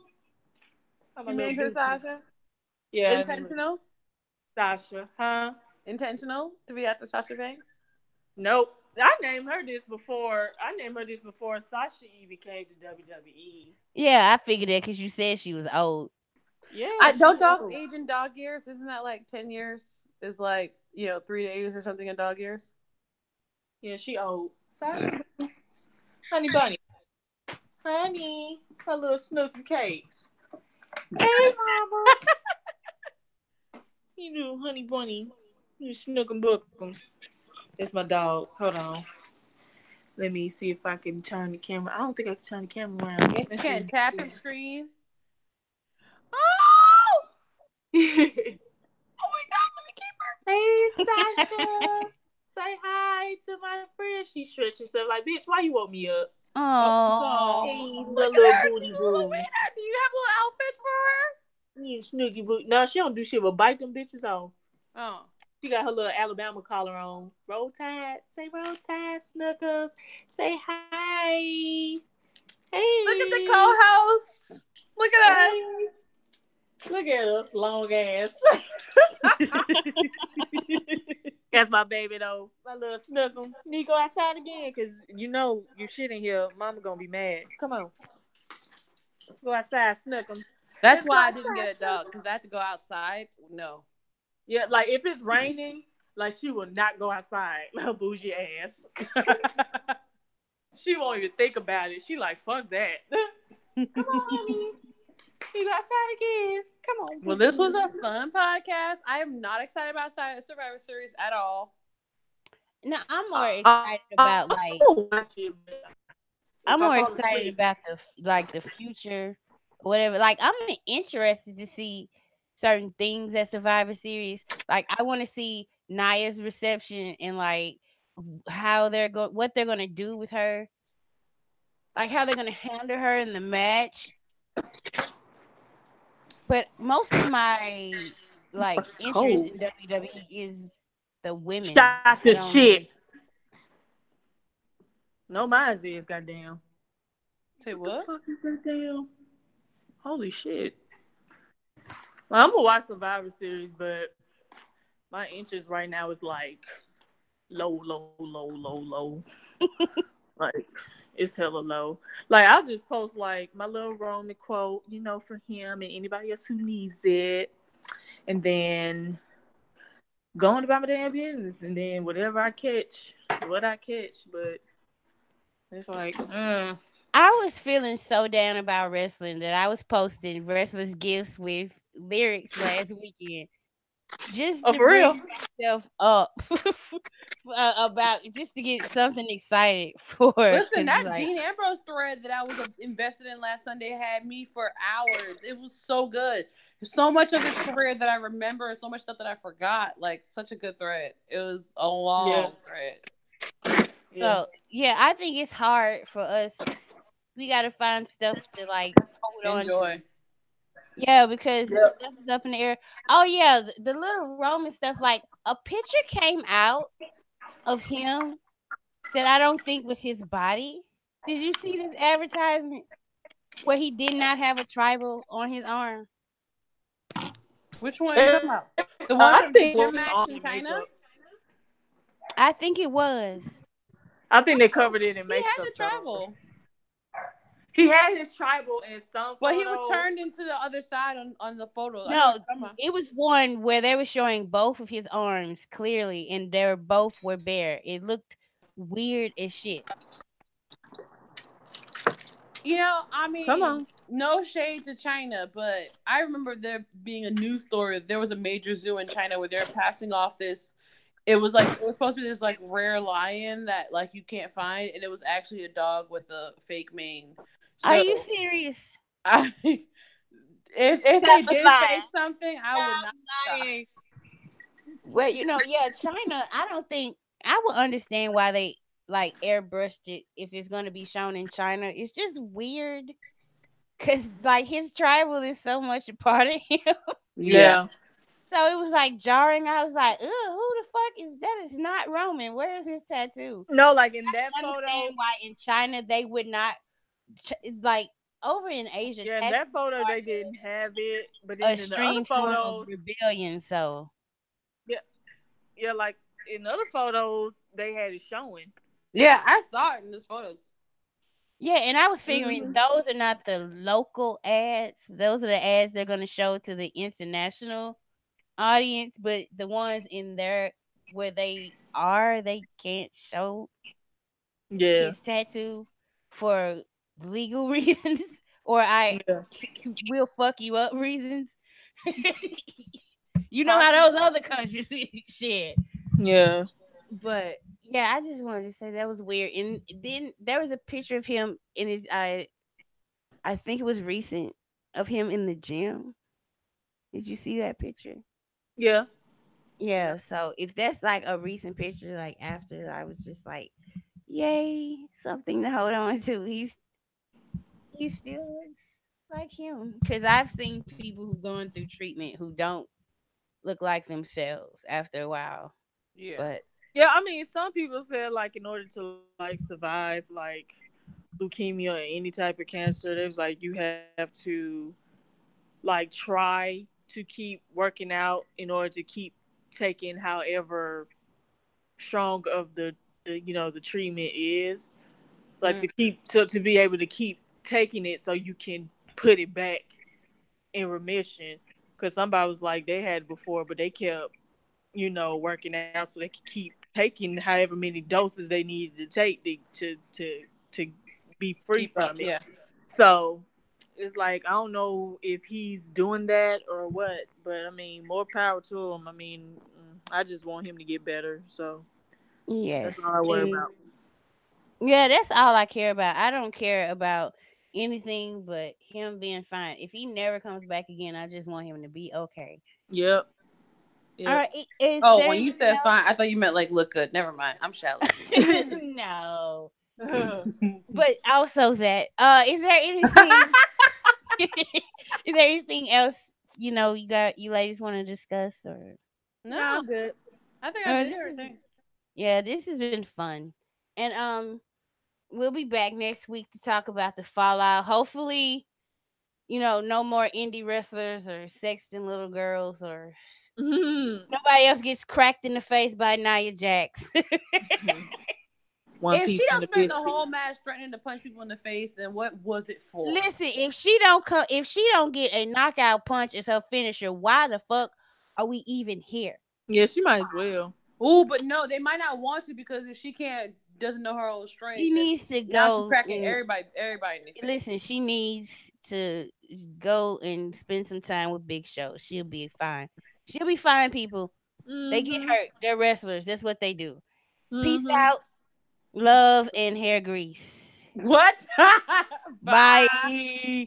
I'm a
You
little
named her
boo.
Sasha.
Yeah,
Intentional.
Sasha. Huh?
Intentional to be after Sasha Banks.
Nope. I named her this before. I named her this before Sasha even came to WWE.
Yeah, I figured that because you said she was old.
Yeah, she
Don't dogs
old.
age in dog years? Isn't that like 10 years? Is like 3 days or something in dog years?
Yeah, she old. Sasha, honey bunny, honey, her little Snooky cakes. Hey, mama. You do, honey bunny. You snook and bookums. It's my dog. Hold on. Let me see if I can turn the camera. I don't think I can turn the camera around.
If you
Let's
can't
see.
tap your screen. Oh! Oh my god, let me keep her.
Hey, Sasha. Say hi to my friend. She stretched herself like, bitch, why you woke me up?
Oh,
Hey, the
Look at
little
her. She's
booty
a little
boo.
wiener. Do you have little outfits for
You snooky boo. No, she don't do shit but bite them bitches off.
her? Oh.
She got her little Alabama collar on. Roll Tide. Say Roll Tide, Snuggles. Say hi.
Look at the
Hey.
co-host. Look at us.
Hey. Look at us, long ass. That's my baby though. My little Snuggle. Need to go outside again because you know your shit in here. Mama gonna be mad. Come on. Go outside, Snuggle.
That's
Let's go
why I didn't get
outside,
a dog,
Snuggle.
because I have to go outside. No.
Yeah, like if it's raining, like she will not go outside. Her bougie ass. She won't even think about it. She like, fuck that. Come on, honey. You go outside again. Come on.
Well, this was a fun podcast. I am not excited about Survivor Series at all.
no, I'm more excited about like
I'll watch it, but if
I'm
I
more
fall
excited
asleep,
about the future, whatever. Like I'm interested to see certain things at Survivor Series. Like I want to see Naya's reception and like how what they're gonna do with her, like how they're gonna handle her in the match. But most of my
it's
like
fucking
interest
cold.
in WWE is the women.
Shot
I
the
don't
shit.
really.
No, mine is goddamn.
Say
What the
what?
fuck is that damn? Holy shit. Well, I'm gonna watch Survivor Series, but my interest right now is like low, low, low, low, low. Like it's hella low. Like I'll just post like my little Roman quote, for him and anybody else who needs it, and then go on about my damn business, and then whatever I catch, what I catch. But it's like,
I was feeling so down about wrestling that I was posting wrestlers' gifts with lyrics last weekend just
oh,
to
for real.
bring myself up about just to get something excited for.
Listen,
Because
that
like,
Dean Ambrose thread that I was invested in last Sunday had me for hours. It was so good. So much of his career that I remember, so much stuff that I forgot. Like, such a good thread. It was a
Yeah,
long thread.
yeah,
so yeah, I think it's hard for us. We got to find stuff to like hold on to.
Enjoy.
Yeah, because
yep.
stuff is up in the air. Oh yeah, the little Roman stuff. Like a picture came out of him that I don't think was his body. Did you see this advertisement where he did not have a tribal on his arm?
Which one are you talking about? The
I
one from
think
the
was
gym match
on
in
in
China?
makeup.
I think it was.
I think they covered it in
He had
makeup
the
though.
travel.
He had his tribal in some
But he was
photos.
turned into the other side on the photo. I know what
No,
you're talking about.
it was one where they were showing both of his arms clearly, and they were both were bare. It looked weird as shit.
I
Come
mean,
on.
no shade to China, but I remember there being a news story. There was a major zoo in China where they're passing off this. It was supposed to be this like rare lion that like you can't find, and it was actually a dog with a fake mane.
Are
So
you serious?
I, if they
Stop
did
lying.
say something, I would not
Stop
stop.
lying. Well, yeah, China. I don't think I would understand why they like airbrushed it if it's going to be shown in China. It's just weird because like his tribal is so much a part of him.
Yeah,
Yeah.
So it was like jarring. I was like, "Ugh, who the fuck is that? Is not Roman. Where is his tattoo?"
No, like in that
I understand
photo.
why in China they would not like over in Asia
Yeah, in
tattoos
that photo they didn't have it, but
are a
then in the other
extreme form of
photos,
rebellion. So
yeah, yeah, like in other photos they had it showing.
yeah, I saw it in those photos.
yeah, and I was figuring
Hmm.
those are not the local ads. Those are the ads they're going to show to the international audience, but the ones in there where they are, they can't show
Yeah,
his tattoo for legal reasons or I
yeah,
will fuck you up reasons. You know how
Possibly.
those other countries shit.
yeah,
But yeah, I just wanted to say that was weird. And then there was a picture of him in his I think it was recent of him in the gym. Did you see that picture?
yeah, yeah,
Yeah, so if that's like a recent picture, like after I was just like, yay, something to hold on to. He still looks like him. Cause I've seen people who going through treatment who don't look like themselves after a while.
Yeah.
But
yeah. I mean, some people said like in order to like survive like leukemia or any type of cancer, there's like you have to like try to keep working out in order to keep taking however strong of the treatment is, like
Mm.
to be able to keep taking it so you can put it back in remission. Because somebody was like they had it before, but they kept working out so they could keep taking however many doses they needed to take to be free
Keep up.
from it.
Yeah.
So it's like I don't know if he's doing that or what, but I mean, more power to him. I mean, I just want him to get better. So that's
yes.
all I worry
And
about.
yeah, that's all I care about. I don't care about anything but him being fine. If he never comes back again, I just want him to be okay.
Yep.
All
Yep.
right. Is
Oh,
there
when you
anything
said fine, I thought you meant like look good. Never mind. I'm shallow.
else? No. But also that is there anything is there anything else you ladies want to discuss or
Nah,
No,
I'm good.
I think I
Uh,
did
this is
everything.
yeah, this has been fun, and we'll be back next week to talk about the fallout. Hopefully, no more indie wrestlers or sexting little girls or
Mhm.
nobody else gets cracked in the face by Nia Jax.
One
If she
piece in
don't
the
spend the
biscuit.
whole match threatening to punch people in the face, then what was it for?
Listen, if she don't get a knockout punch as her finisher, why the fuck are we even here?
Yeah, she might as well.
Ooh, but no, they might not want to because if she can't doesn't know her own
She
strength, then
needs to
now she's
go
cracking
and
everybody in the face.
listen. She needs to go and spend some time with Big Show. She'll be fine. She'll be fine. People, they get
Mhm.
hurt. They're wrestlers. That's what they do. Peace
Mhm.
out. Love and hair grease.
What? Bye.
Bye.